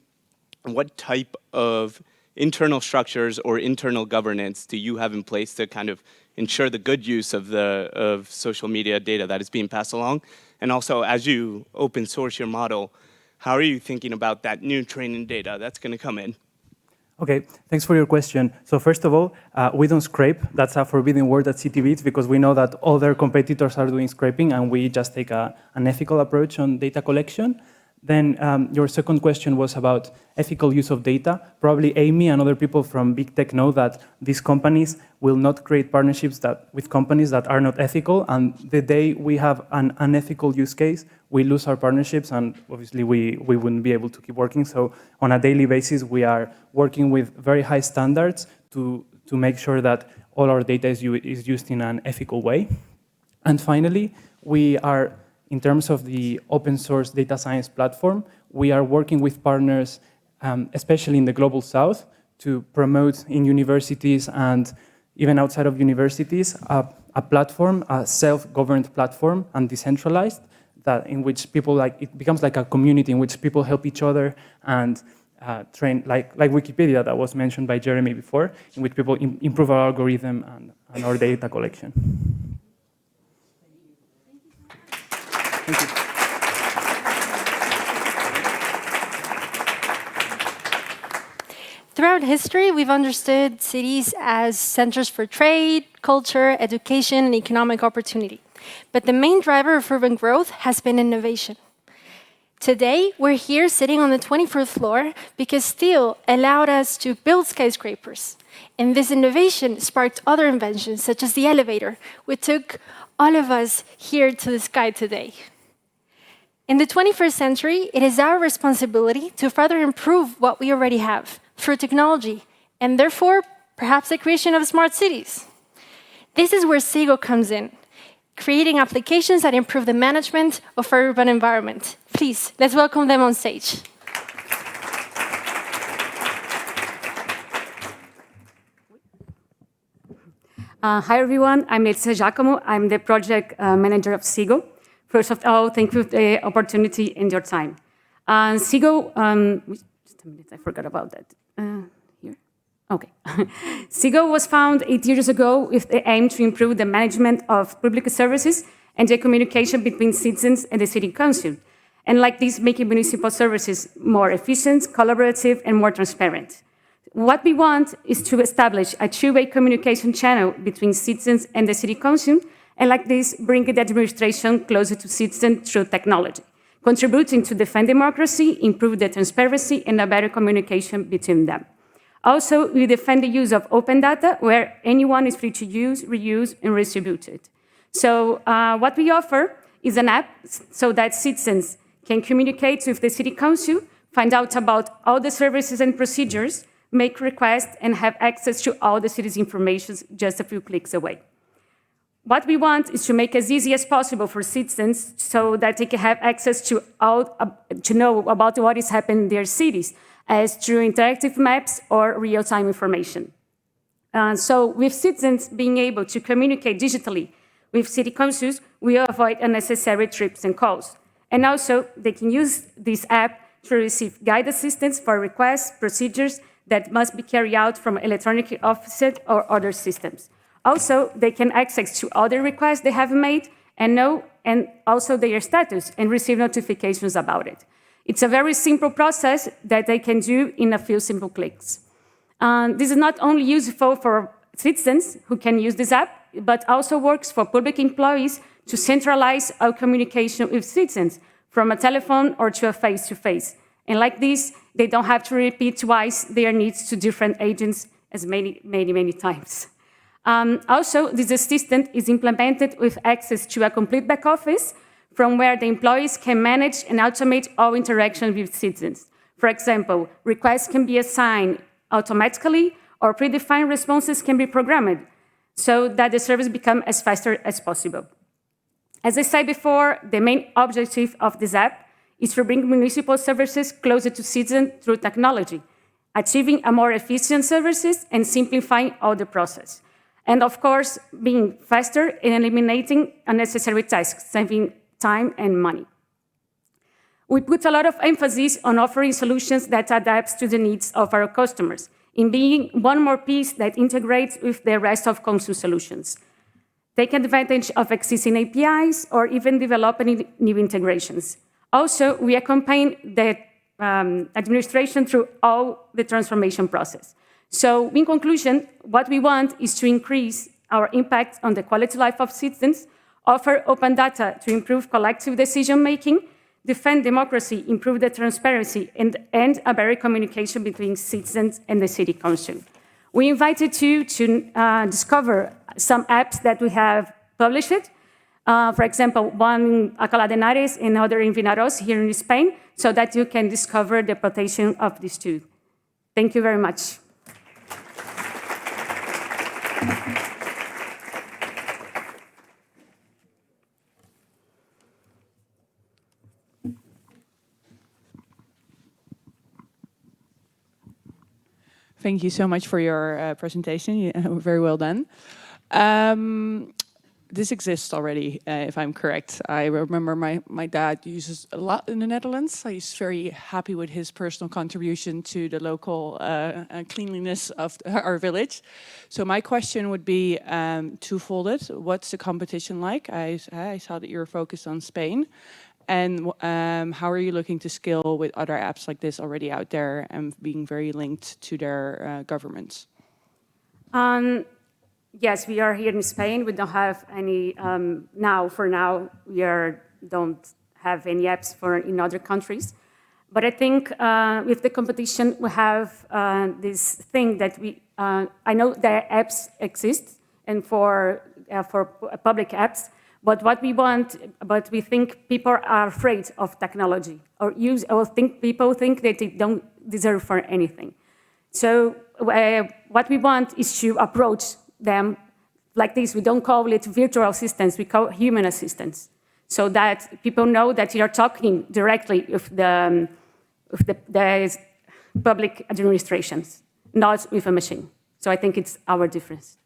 S11: what type of internal structures or internal governance do you have in place to kind of ensure the good use of social media data that is being passed along? And also, as you open source your model, how are you thinking about that new training data that's going to come in?
S7: Okay, thanks for your question. So first of all, we don't scrape. That's a forbidden word at CityBeats because we know that other competitors are doing scraping and we just take an ethical approach on data collection. Then your second question was about ethical use of data. Probably Amy and other people from big tech know that these companies will not create partnerships with companies that are not ethical. And the day we have an unethical use case, we lose our partnerships and obviously we wouldn't be able to keep working. So on a daily basis, we are working with very high standards to make sure that all our data is used in an ethical way. And finally, we are, in terms of the open source data science platform, we are working with partners, especially in the Global South, to promote in universities and even outside of universities a platform, a self-governed platform and decentralized, that in which people it becomes like a community in which people help each other and train, like Wikipedia that was mentioned by Jeremy before, in which people improve our algorithm and our data collection. Thank you.
S3: Throughout history, we've understood cities as centers for trade, culture, education, and economic opportunity. But the main driver of urban growth has been innovation. Today, we're here sitting on the 24th floor because steel allowed us to build skyscrapers. And this innovation sparked other inventions, such as the elevator, which took all of us here to the sky today. In the 21st century, it is our responsibility to further improve what we already have through technology, and therefore, perhaps the creation of smart cities. This is where Sigo comes in, creating applications that improve the management of our urban environment. Please, let's welcome them on stage.
S12: Hi, everyone. I'm Elsa Giacomo. I'm the project manager of Sigo. First of all, thank you for the opportunity and your time. Sigo, just a minute, I forgot about that. Here, okay. Sigo was found 8 years ago with the aim to improve the management of public services and the communication between citizens and the city council. And like this, making municipal services more efficient, collaborative, and more transparent. What we want is to establish a two-way communication channel between citizens and the city council, and like this, bring the administration closer to citizens through technology, contributing to defend democracy, improve the transparency, and a better communication between them. Also, we defend the use of open data, where anyone is free to use, reuse, and redistribute it. So what we offer is an app so that citizens can communicate with the city council find out about all the services and procedures, make requests, and have access to all the city's information just a few clicks away. What we want is to make as easy as possible for citizens so that they can have access to know about what is happening in their cities, as through interactive maps or real-time information. So with citizens being able to communicate digitally with city councils, we avoid unnecessary trips and calls. And also, they can use this app to receive guide assistance for requests, procedures that must be carried out from electronic offices or other systems. Also, they can access to other requests they have made and also their status and receive notifications about it. It's a very simple process that they can do in a few simple clicks. This is not only useful for citizens who can use this app, but also works for public employees to centralize our communication with citizens from a telephone or to a face-to-face. And like this, they don't have to repeat twice their needs to different agents as many times. Also, this assistant is implemented with access to a complete back office from where the employees can manage and automate all interaction with citizens. For example, requests can be assigned automatically or predefined responses can be programmed so that the service becomes as faster as possible. As I said before, the main objective of this app is to bring municipal services closer to citizens through technology, achieving a more efficient services and simplifying all the process. And of course, being faster and eliminating unnecessary tasks, saving time and money. We put a lot of emphasis on offering solutions that adapt to the needs of our customers, in being one more piece that integrates with the rest of Council solutions. Take advantage of existing APIs or even develop new integrations. Also, we accompany the administration through all the transformation process. So, in conclusion, what we want is to increase our impact on the quality of life of citizens, offer open data to improve collective decision-making, defend democracy, improve the transparency, and end a better communication between citizens and the City Council. We invited you to discover some apps that we have published. For example, one in Alcalá de Henares and other in Vinaroz here in Spain, so that you can discover the potential of these two. Thank you very much.
S20: Thank you so much for your presentation. Very well done. This exists already, if I'm correct. I remember my dad uses a lot in the Netherlands. He's very happy with his personal contribution to the local cleanliness of our village. So my question would be twofolded. What's the competition like? I saw that you were focused on Spain. And how are you looking to scale with other apps like this already out there and being very linked to their governments?
S12: Yes, we are here in Spain. We don't have any, for now, we don't have any apps in other countries. But I think with the competition, we have this thing that I know that apps exist and for public apps, but what we think people are afraid of technology or people think that they don't deserve for anything. So what we want is to approach them like this. We don't call it virtual assistants, we call human assistants, so that people know that you're talking directly with the public administrations, not with a machine. So I think it's our difference.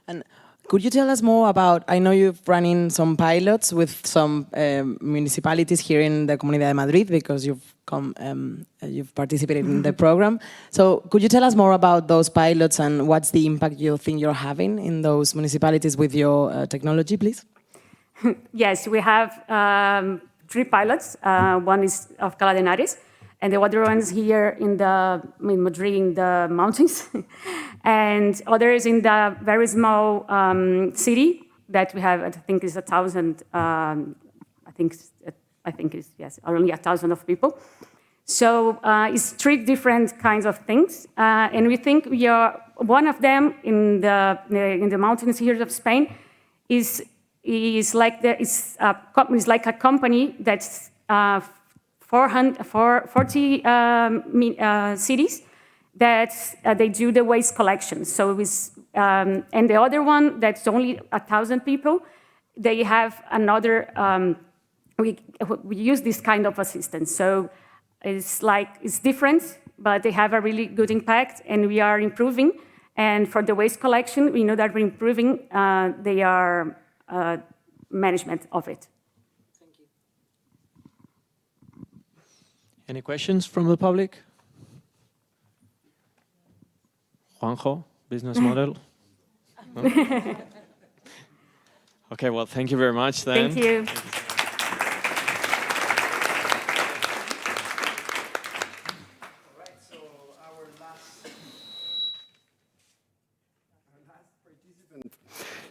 S19: And could you tell us more about, I know you've run in some pilots with some municipalities here in the Comunidad de Madrid because you've participated in the program. So could you tell us more about those pilots and what's the impact you think you're having in those municipalities with your technology, please?
S12: Yes, we have 3 pilots. One is of Alcalá de Henares, and the other one's here in Madrid in the mountains, and others in the very small city that we have. I think is 1,000. I think it's yes, only 1,000 of people. So it's 3 different kinds of things, and we think we are one of them in the mountains here of Spain is like a company that's 40 cities that they do the waste collection. So it was, and the other one that's only 1,000 people, they have another, we use this kind of assistance. So it's different, but they have a really good impact, and we are improving. And for the waste collection, we know that we're improving their management of it.
S14: Thank you. Any questions from the public? Juanjo, business model? No? Okay, well, thank you very much then.
S12: Thank you.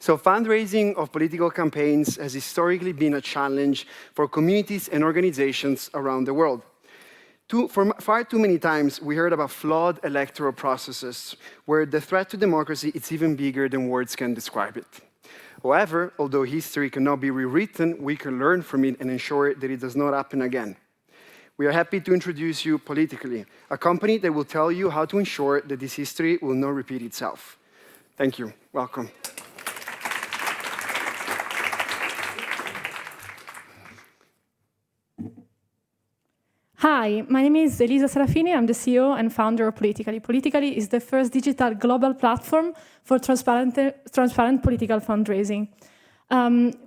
S5: So fundraising of political campaigns has historically been a challenge for communities and organizations around the world. For far too many times, we heard about flawed electoral processes, where the threat to democracy is even bigger than words can describe it. However, although history cannot be rewritten, we can learn from it and ensure that it does not happen again. We are happy to introduce you Politically, a company that will tell you how to ensure that this history will not repeat itself. Thank you. Welcome.
S21: Hi, my name is Elisa Serafini. I'm the CEO and founder of Politically. Politically is the first digital global platform for transparent political fundraising.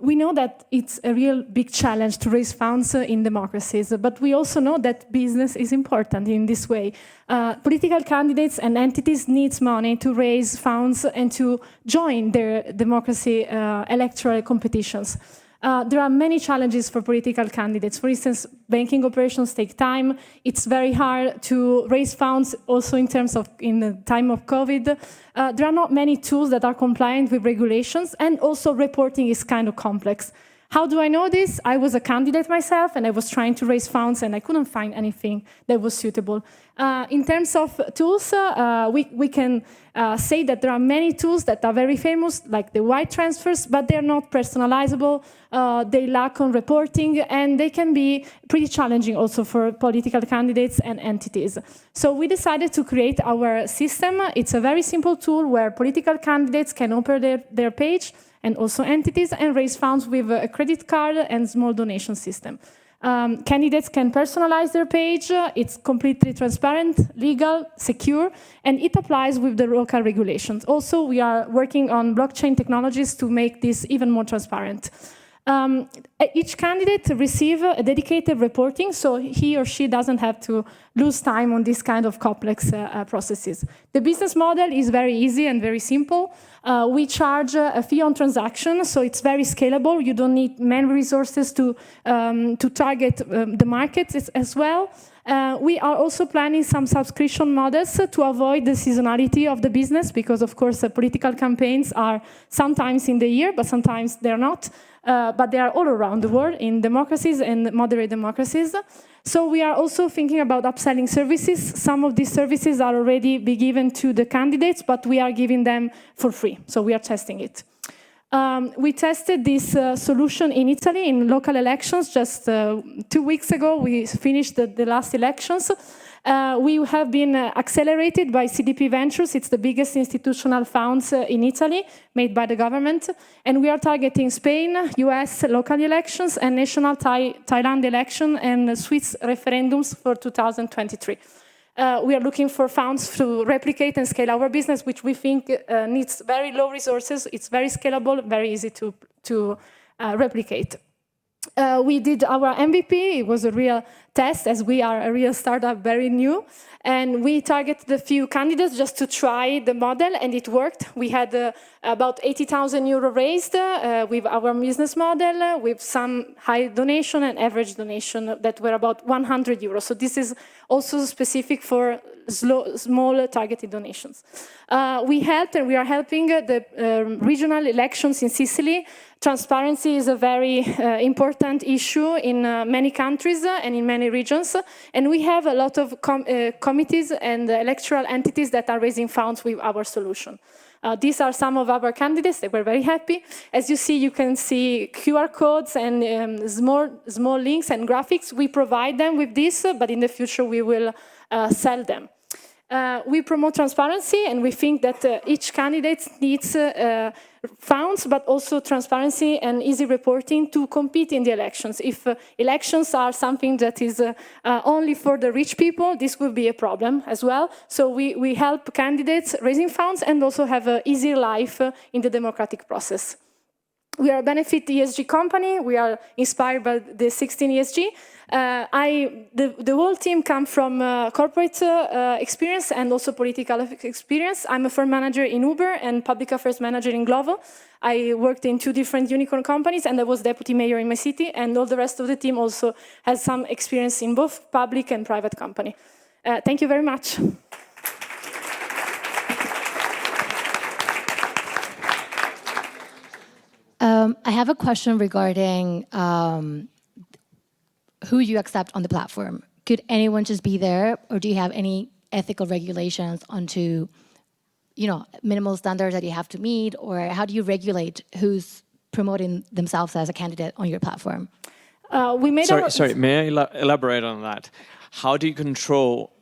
S21: We know that it's a real big challenge to raise funds in democracies, but we also know that business is important in this way. Political candidates and entities need money to raise funds and to join their democracy electoral competitions. There are many challenges for political candidates. For instance, banking operations take time. It's very hard to raise funds also in the time of COVID. There are not many tools that are compliant with regulations, and also reporting is kind of complex. How do I know this? I was a candidate myself, and I was trying to raise funds, and I couldn't find anything that was suitable. In terms of tools, we can say that there are many tools that are very famous, like the wire transfers, but they're not personalizable. They lack on reporting, and they can be pretty challenging also for political candidates and entities. So we decided to create our system. It's a very simple tool where political candidates can open their page, and also entities, and raise funds with a credit card and small donation system. Candidates can personalize their page. It's completely transparent, legal, secure, and it applies with the local regulations. Also, we are working on blockchain technologies to make this even more transparent. Each candidate receives a dedicated reporting, so he or she doesn't have to lose time on this kind of complex processes. The business model is very easy and very simple. We charge a fee on transaction, so it's very scalable. You don't need many resources to target the markets as well. We are also planning some subscription models to avoid the seasonality of the business, because of course political campaigns are sometimes in the year, but sometimes they're not. But they are all around the world in democracies and moderate democracies. So we are also thinking about upselling services. Some of these services are already be given to the candidates, but we are giving them for free. So we are testing it. We tested this solution in Italy in local elections. Just 2 weeks ago, we finished the last elections. We have been accelerated by CDP Ventures. It's the biggest institutional funds in Italy, made by the government. And we are targeting Spain, US local elections, and national Thailand election and Swiss referendums for 2023. We are looking for funds to replicate and scale our business, which we think needs very low resources. It's very scalable, very easy to replicate. We did our MVP. It was a real test, as we are a real startup, very new. And we targeted a few candidates just to try the model, and it worked. We had about 80,000 euro raised with our business model, with some high donation and average donation that were about 100 euros. So this is also specific for small targeted donations. We helped, and we are helping the regional elections in Sicily. Transparency is a very important issue in many countries and in many regions. And we have a lot of committees and electoral entities that are raising funds with our solution. These are some of our candidates. They were very happy. As you see, you can see QR codes and small links and graphics. We provide them with this, but in the future we will sell them. We promote transparency, and we think that each candidate needs funds, but also transparency and easy reporting to compete in the elections. If elections are something that is only for the rich people, this will be a problem as well. So we help candidates raising funds and also have an easier life in the democratic process. We are a benefit ESG company. We are inspired by the 16 ESG. The whole team comes from corporate experience and also political experience. I'm a firm manager in Uber and public affairs manager in Glovo. I worked in 2 different unicorn companies, and I was deputy mayor in my city, and all the rest of the team also has some experience in both public and private company. Thank you very much.
S16: I have a question regarding who you accept on the platform. Could anyone just be there, or do you have any ethical regulations onto, minimal standards that you have to meet, or how do you regulate who's promoting themselves as a candidate on your platform?
S15: Sorry, may I elaborate on that? How do you control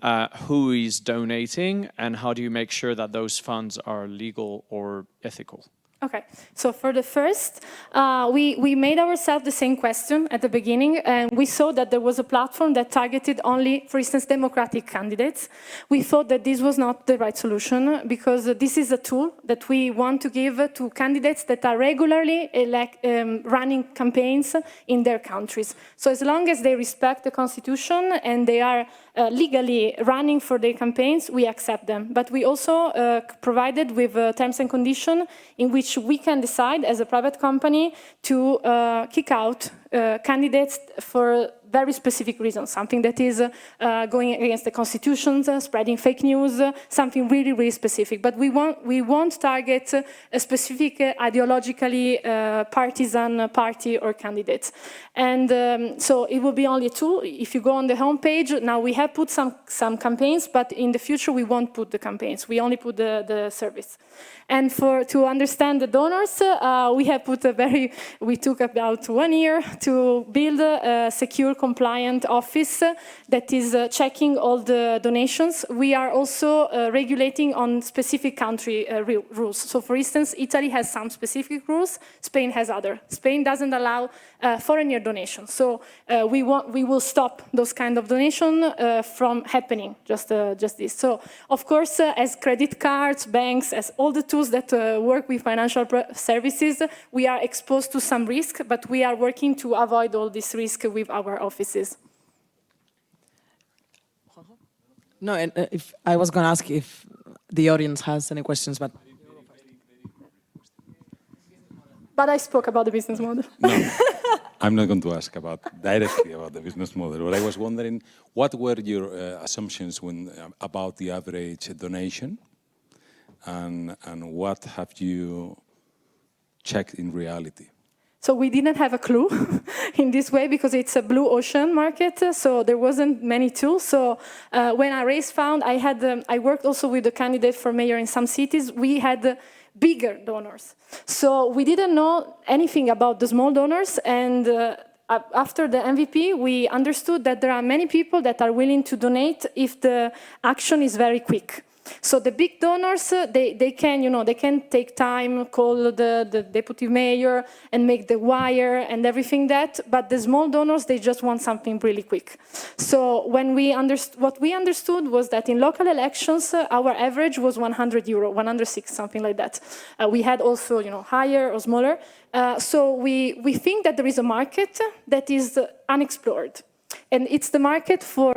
S15: who is donating, and how do you make sure that those funds are legal or ethical?
S21: Okay, so for the first, we made ourselves the same question at the beginning, and we saw that there was a platform that targeted only, for instance, democratic candidates. We thought that this was not the right solution, because this is a tool that we want to give to candidates that are regularly running campaigns in their countries. So as long as they respect the constitution and they are legally running for their campaigns, we accept them. But we also provided with terms and conditions in which we can decide as a private company to kick out candidates for very specific reasons, something that is going against the constitution, spreading fake news, something really, really specific. But we won't target a specific ideologically partisan party or candidates. And so it will be only a tool. If you go on the homepage, now we have put some campaigns, but in the future we won't put the campaigns. We only put the service. And to understand the donors, we took about 1 year to build a secure, compliant office that is checking all the donations. We are also regulating on specific country rules. So for instance, Italy has some specific rules, Spain has other. Spain doesn't allow foreigner donations. So we will stop those kind of donations from happening, just this. So of course, as credit cards, banks, as all the tools that work with financial services, we are exposed to some risk, but we are working to avoid all this risk with our offices.
S19: No, and if I was going to ask if the audience has any questions, but
S21: I spoke about the business model.
S17: No, I'm not going to ask directly about the business model. But I was wondering, what were your assumptions about the average donation, and what have you checked in reality?
S21: So we didn't have a clue in this way because it's a blue ocean market, so there wasn't many tools. So when I raised fund, I worked also with the candidate for mayor in some cities. We had bigger donors. So we didn't know anything about the small donors, and after the MVP, we understood that there are many people that are willing to donate if the action is very quick. So the big donors, they can take time, call the deputy mayor and make the wire and everything that, but the small donors, they just want something really quick. So when what we understood was that in local elections, our average was €100, 106, something like that. We had also, higher or smaller. So we think that there is a market that is unexplored. And it's the market for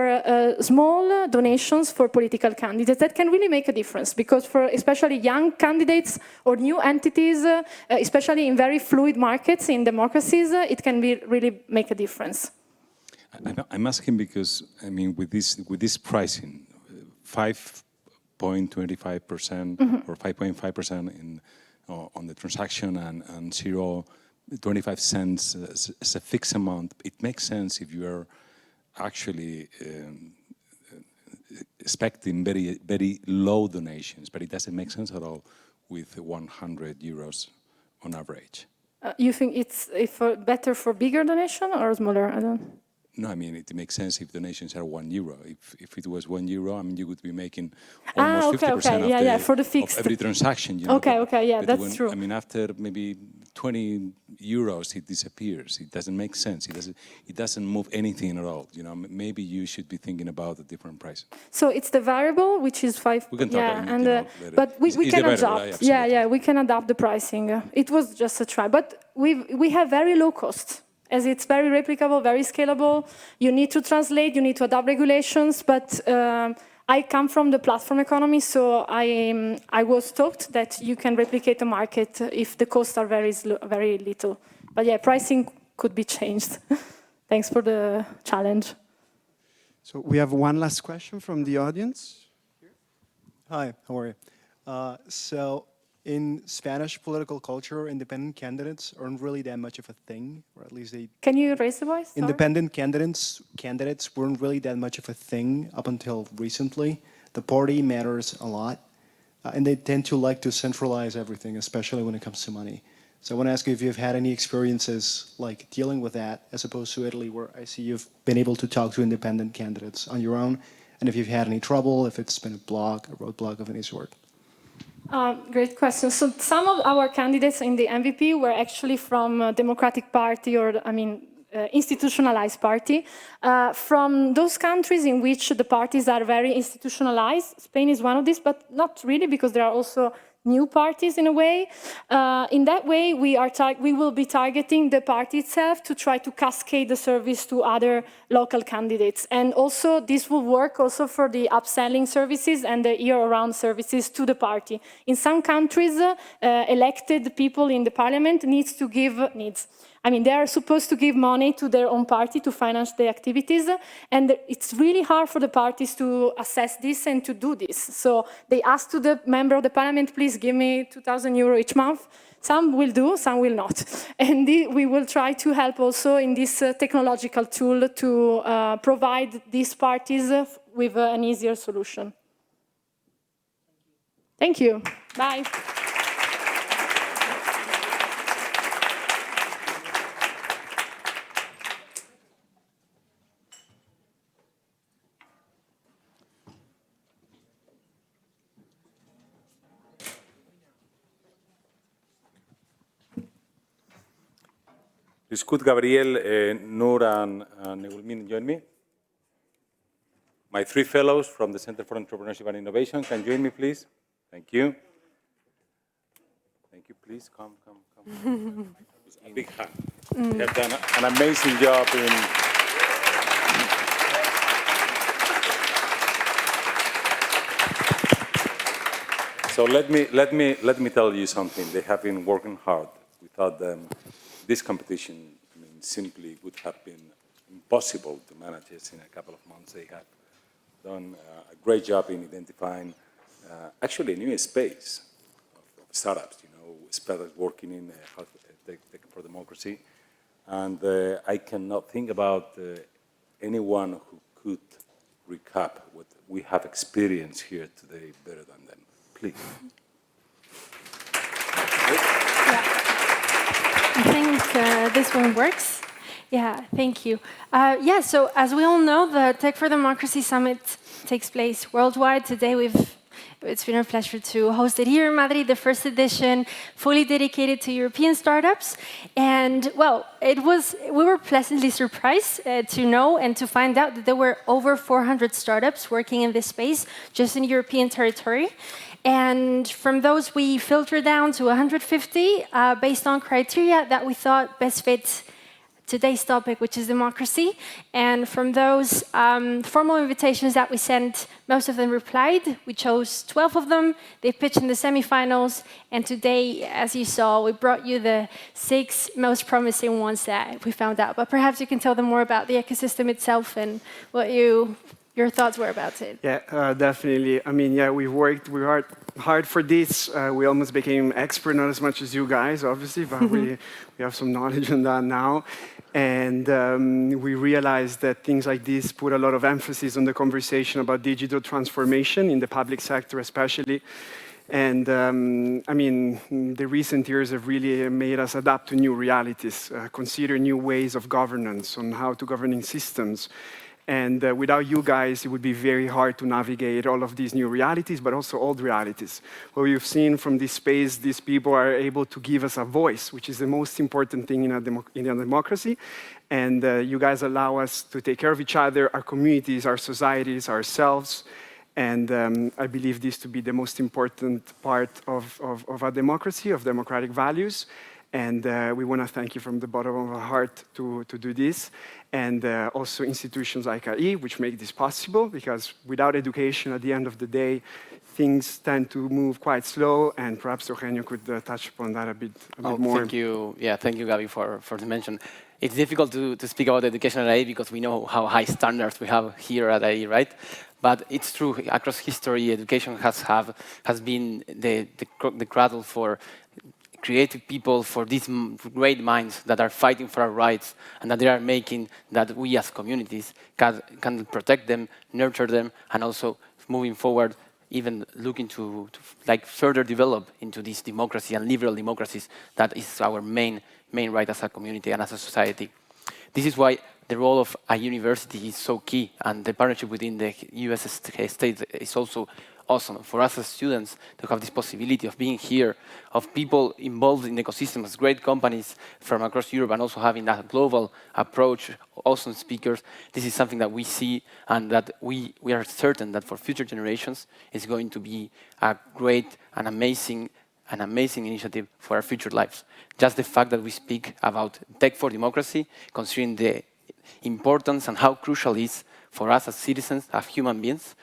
S21: small donations for political candidates that can really make a difference, because for especially young candidates or new entities, especially in very fluid markets in democracies, it can really make a difference.
S17: I'm asking because, with this pricing, 5.25% or 5.5% on the transaction and 0.25 cents as a fixed amount, it makes sense if you are actually expecting very, very low donations, but it doesn't make sense at all with 100 euros on average.
S21: You think it's better for bigger donation or smaller? I don't.
S17: No, I mean, it makes sense if donations are €1. If it was €1, I mean, you would be making almost 50%
S21: for the fixed.
S17: of every transaction. You know?
S21: Yeah, that's true.
S17: I mean, after maybe €20, it disappears. It doesn't make sense. It doesn't move anything at all. You know, maybe you should be thinking about a different price.
S21: So it's the variable, which is 5.
S17: We can talk about it,
S21: but we can adapt. We can adapt the pricing. It was just a try, but we have very low costs. As it's very replicable, very scalable. You need to translate, you need to adapt regulations, but I come from the platform economy, so I was taught that you can replicate the market if the costs are very little. But yeah, pricing could be changed. Thanks for the challenge.
S5: So we have one last question from the audience.
S2: Hi, how are you? So in Spanish political culture, independent candidates aren't really that much of a thing, or at least they...
S21: Can you raise the voice? Sorry.
S2: Independent candidates weren't really that much of a thing up until recently. The party matters a lot, and they tend to like to centralize everything, especially when it comes to money. So I want to ask you if you've had any experiences like dealing with that, as opposed to Italy, where I see you've been able to talk to independent candidates on your own, and if you've had any trouble, if it's been a roadblock of any sort.
S21: Great question. So some of our candidates in the MVP were actually from a Democratic Party or, institutionalized party. From those countries in which the parties are very institutionalized, Spain is one of these, but not really because there are also new parties in a way. In that way, we will be targeting the party itself to try to cascade the service to other local candidates. And also, this will work also for the upselling services and the year-round services to the party. In some countries, elected people in the parliament they are supposed to give money to their own party to finance the activities, and it's really hard for the parties to assess this and to do this. So they ask to the member of the parliament, please give me €2,000 each month. Some will do, some will not. And we will try to help also in this technological tool to provide these parties with an easier solution. Thank you. Bye.
S18: Please, could Gabriel, Noor, and Negulmin join me? My 3 fellows from the Center for Entrepreneurship and Innovation, can join me, please? Thank you. Thank you, please. Come. A big hand. They have done an amazing job in... So let me tell you something. They have been working hard. Without them, this competition, simply would have been impossible to manage it in a couple of months. They have done a great job in identifying actually a new space of startups, startups working in Tech4Democracy. And I cannot think about anyone who could recap what we have experienced here today better than them. Please.
S3: I think this one works. Yeah, thank you. So as we all know, the Tech4Democracy Summit takes place worldwide. Today it's been a pleasure to host it here in Madrid, the first edition, fully dedicated to European startups. And well, we were pleasantly surprised to know and to find out that there were over 400 startups working in this space, just in European territory. And from those, we filtered down to 150 based on criteria that we thought best fit today's topic, which is democracy. And from those formal invitations that we sent, most of them replied. We chose 12 of them. They pitched in the semifinals. And today, as you saw, we brought you the 6 most promising ones that we found out. But perhaps you can tell them more about the ecosystem itself and what your thoughts were about it.
S5: Yeah, definitely. We worked hard for this. We almost became expert, not as much as you guys, obviously, but we have some knowledge on that now. And we realized that things like this put a lot of emphasis on the conversation about digital transformation in the public sector, especially. And I mean, the recent years have really made us adapt to new realities, consider new ways of governance on how to governing systems. And without you guys, it would be very hard to navigate all of these new realities, but also old realities. What we've seen from this space, these people are able to give us a voice, which is the most important thing in a democracy. And you guys allow us to take care of each other, our communities, our societies, ourselves. And I believe this to be the most important part of a democracy, of democratic values. And we want to thank you from the bottom of our heart to do this. And also institutions like IE, which make this possible, because without education, at the end of the day, things tend to move quite slow, and perhaps Eugenio could touch upon that a bit more.
S1: Thank you. Yeah, thank you, Gabi, for the mention. It's difficult to speak about education at IE because we know how high standards we have here at IE, right? But it's true, across history, education has been the cradle for creative people, for these great minds that are fighting for our rights and that they are making that we as communities can protect them, nurture them, and also moving forward, even looking to like further develop into this democracy and liberal democracies that is our main right as a community and as a society. This is why the role of a university is so key, and the partnership within the US states is also awesome for us as students to have this possibility of being here, of people involved in ecosystems, great companies from across Europe, and also having that global approach, awesome speakers. This is something that we see, and that we are certain that for future generations is going to be a great and amazing initiative for our future lives. Just the fact that we speak about Tech4Democracy, considering the importance and how crucial it is for us as citizens, as human beings,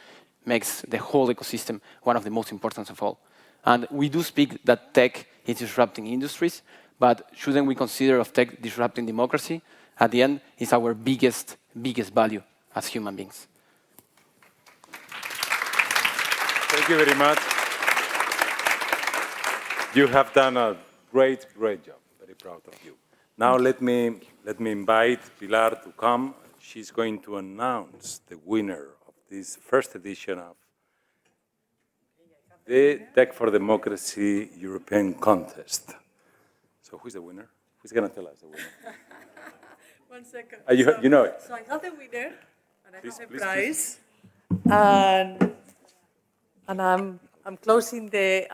S1: makes the whole ecosystem one of the most important of all. And we do speak that tech is disrupting industries, but shouldn't we consider of tech disrupting democracy? At the end, it's our biggest value as human beings.
S18: Thank you very much. You have done a great job. Very proud of you. Now let me invite Pilar to come. She's going to announce the winner of this first edition of the Tech4Democracy European Contest. So who's the winner? Who's going to tell us the winner?
S4: 1 second.
S18: You know it.
S4: So I have the winner, and I
S18: Please,
S4: have a
S18: please,
S4: prize, and I'm closing the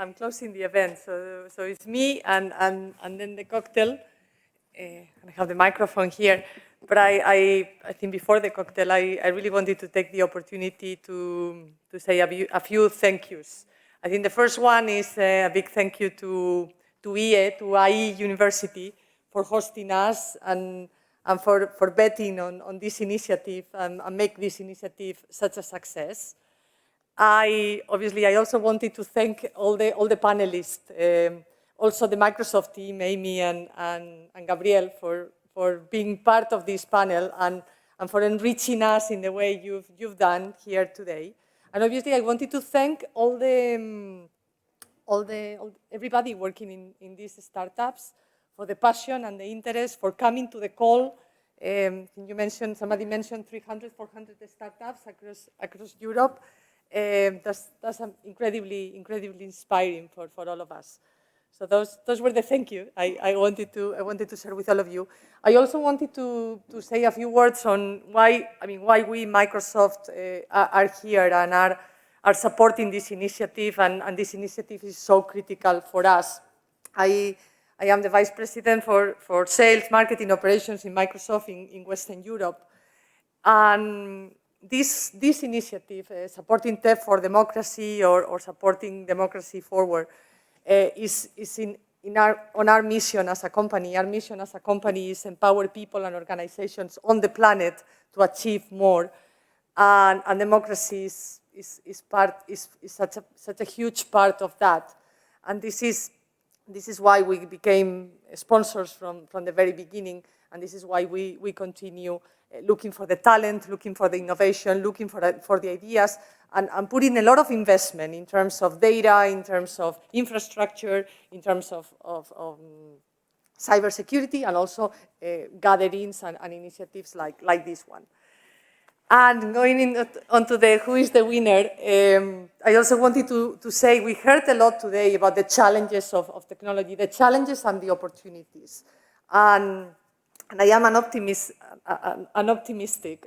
S4: event. So it's me and then the cocktail. And I have the microphone here. But I think before the cocktail, I really wanted to take the opportunity to say a few thank yous. I think the first one is a big thank you to IE University for hosting us and for betting on this initiative and make this initiative such a success. I also wanted to thank all the panelists, also the Microsoft team, Amy and Gabriel, for being part of this panel and for enriching us in the way you've done here today. And obviously, I wanted to thank everybody working in these startups for the passion and the interest, for coming to the call. Somebody mentioned 300, 400 startups across Europe. That's incredibly inspiring for all of us. So those were the thank you I wanted to share with all of you. I also wanted to say a few words on why we Microsoft are here and are supporting this initiative, and this initiative is so critical for us. I am the Vice President for Sales, Marketing, Operations in Microsoft in Western Europe. And this initiative, supporting Tech4Democracy or supporting democracy forward, is on our mission as a company. Our mission as a company is empower people and organizations on the planet to achieve more. And democracy is such a huge part of that. And this is why we became sponsors from the very beginning, and this is why we continue looking for the talent, looking for the innovation, looking for the ideas, and putting a lot of investment in terms of data, in terms of infrastructure, in terms of cybersecurity, and also gatherings and initiatives like this one. And going onto the who is the winner, I also wanted to say we heard a lot today about the challenges of technology, the challenges and the opportunities. And I am an optimistic,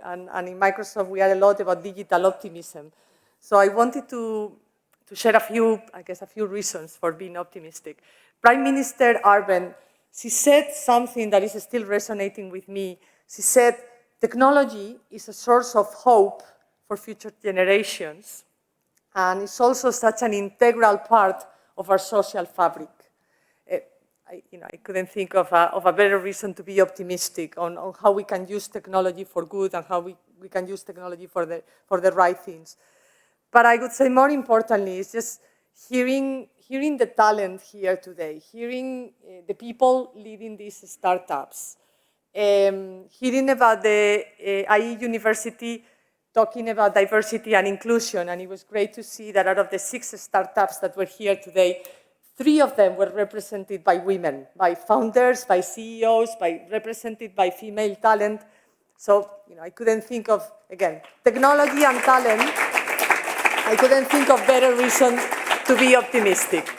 S4: and in Microsoft we are a lot about digital optimism. So I wanted to share a few reasons for being optimistic. Prime Minister Ardern, she said something that is still resonating with me. She said, technology is a source of hope for future generations, and it's also such an integral part of our social fabric. I couldn't think of a better reason to be optimistic on how we can use technology for good and how we can use technology for the right things. But I would say more importantly, it's just hearing the talent here today, hearing the people leading these startups, hearing about the IE University talking about diversity and inclusion, and it was great to see that out of the 6 startups that were here today, 3 of them were represented by women, by founders, by CEOs, represented by female talent. So, I couldn't think of, again, technology and talent, I couldn't think of better reasons to be optimistic.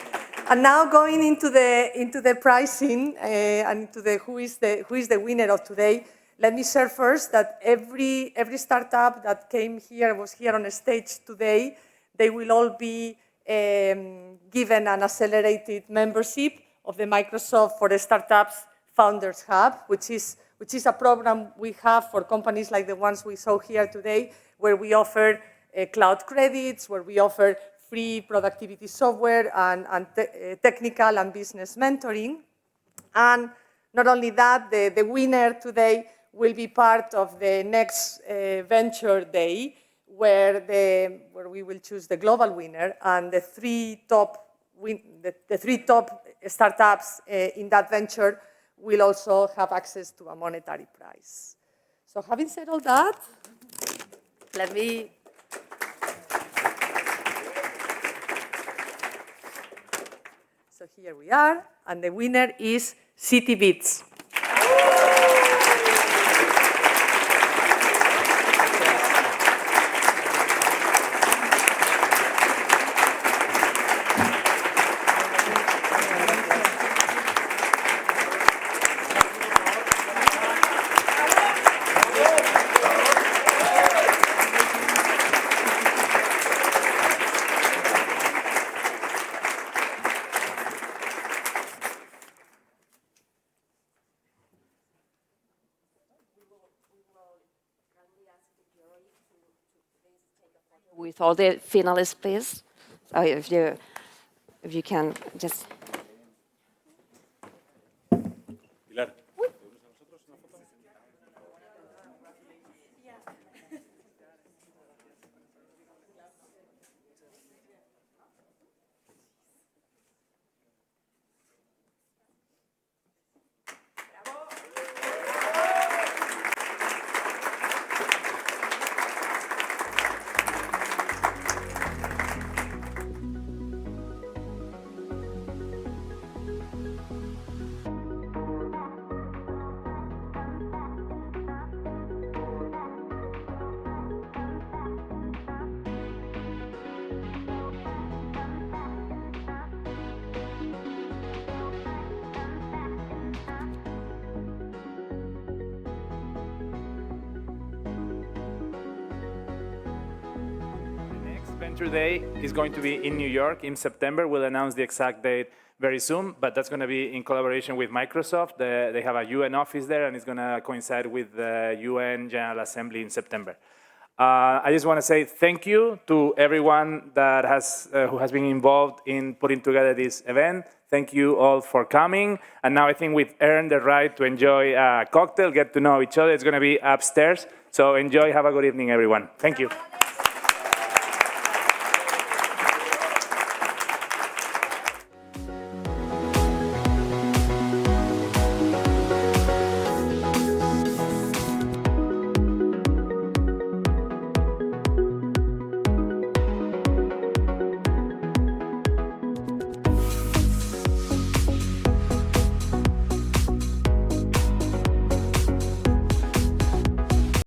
S4: And now going into the pricing and into the who is the winner of today, let me share first that every startup that was here on a stage today, they will all be given an accelerated membership of the Microsoft for the Startups Founders Hub, which is a program we have for companies like the ones we saw here today, where we offer cloud credits, where we offer free productivity software and technical and business mentoring. And not only that, the winner today will be part of the next Venture Day, where we will choose the global winner, and the three top startups in that venture will also have access to a monetary prize. So having said all that, let me... So here we are, and the winner is City Beats.
S8: With all the finalists, please. So if you can just...
S18: Pilar.
S13: Venture Day is going to be in New York in September. We'll announce the exact date very soon, but that's going to be in collaboration with Microsoft. They have a UN office there, and it's going to coincide with the UN General Assembly in September. I just want to say thank you to everyone that who has been involved in putting together this event. Thank you all for coming. And now I think we've earned the right to enjoy a cocktail, get to know each other. It's going to be upstairs. So enjoy. Have a good evening, everyone. Thank you.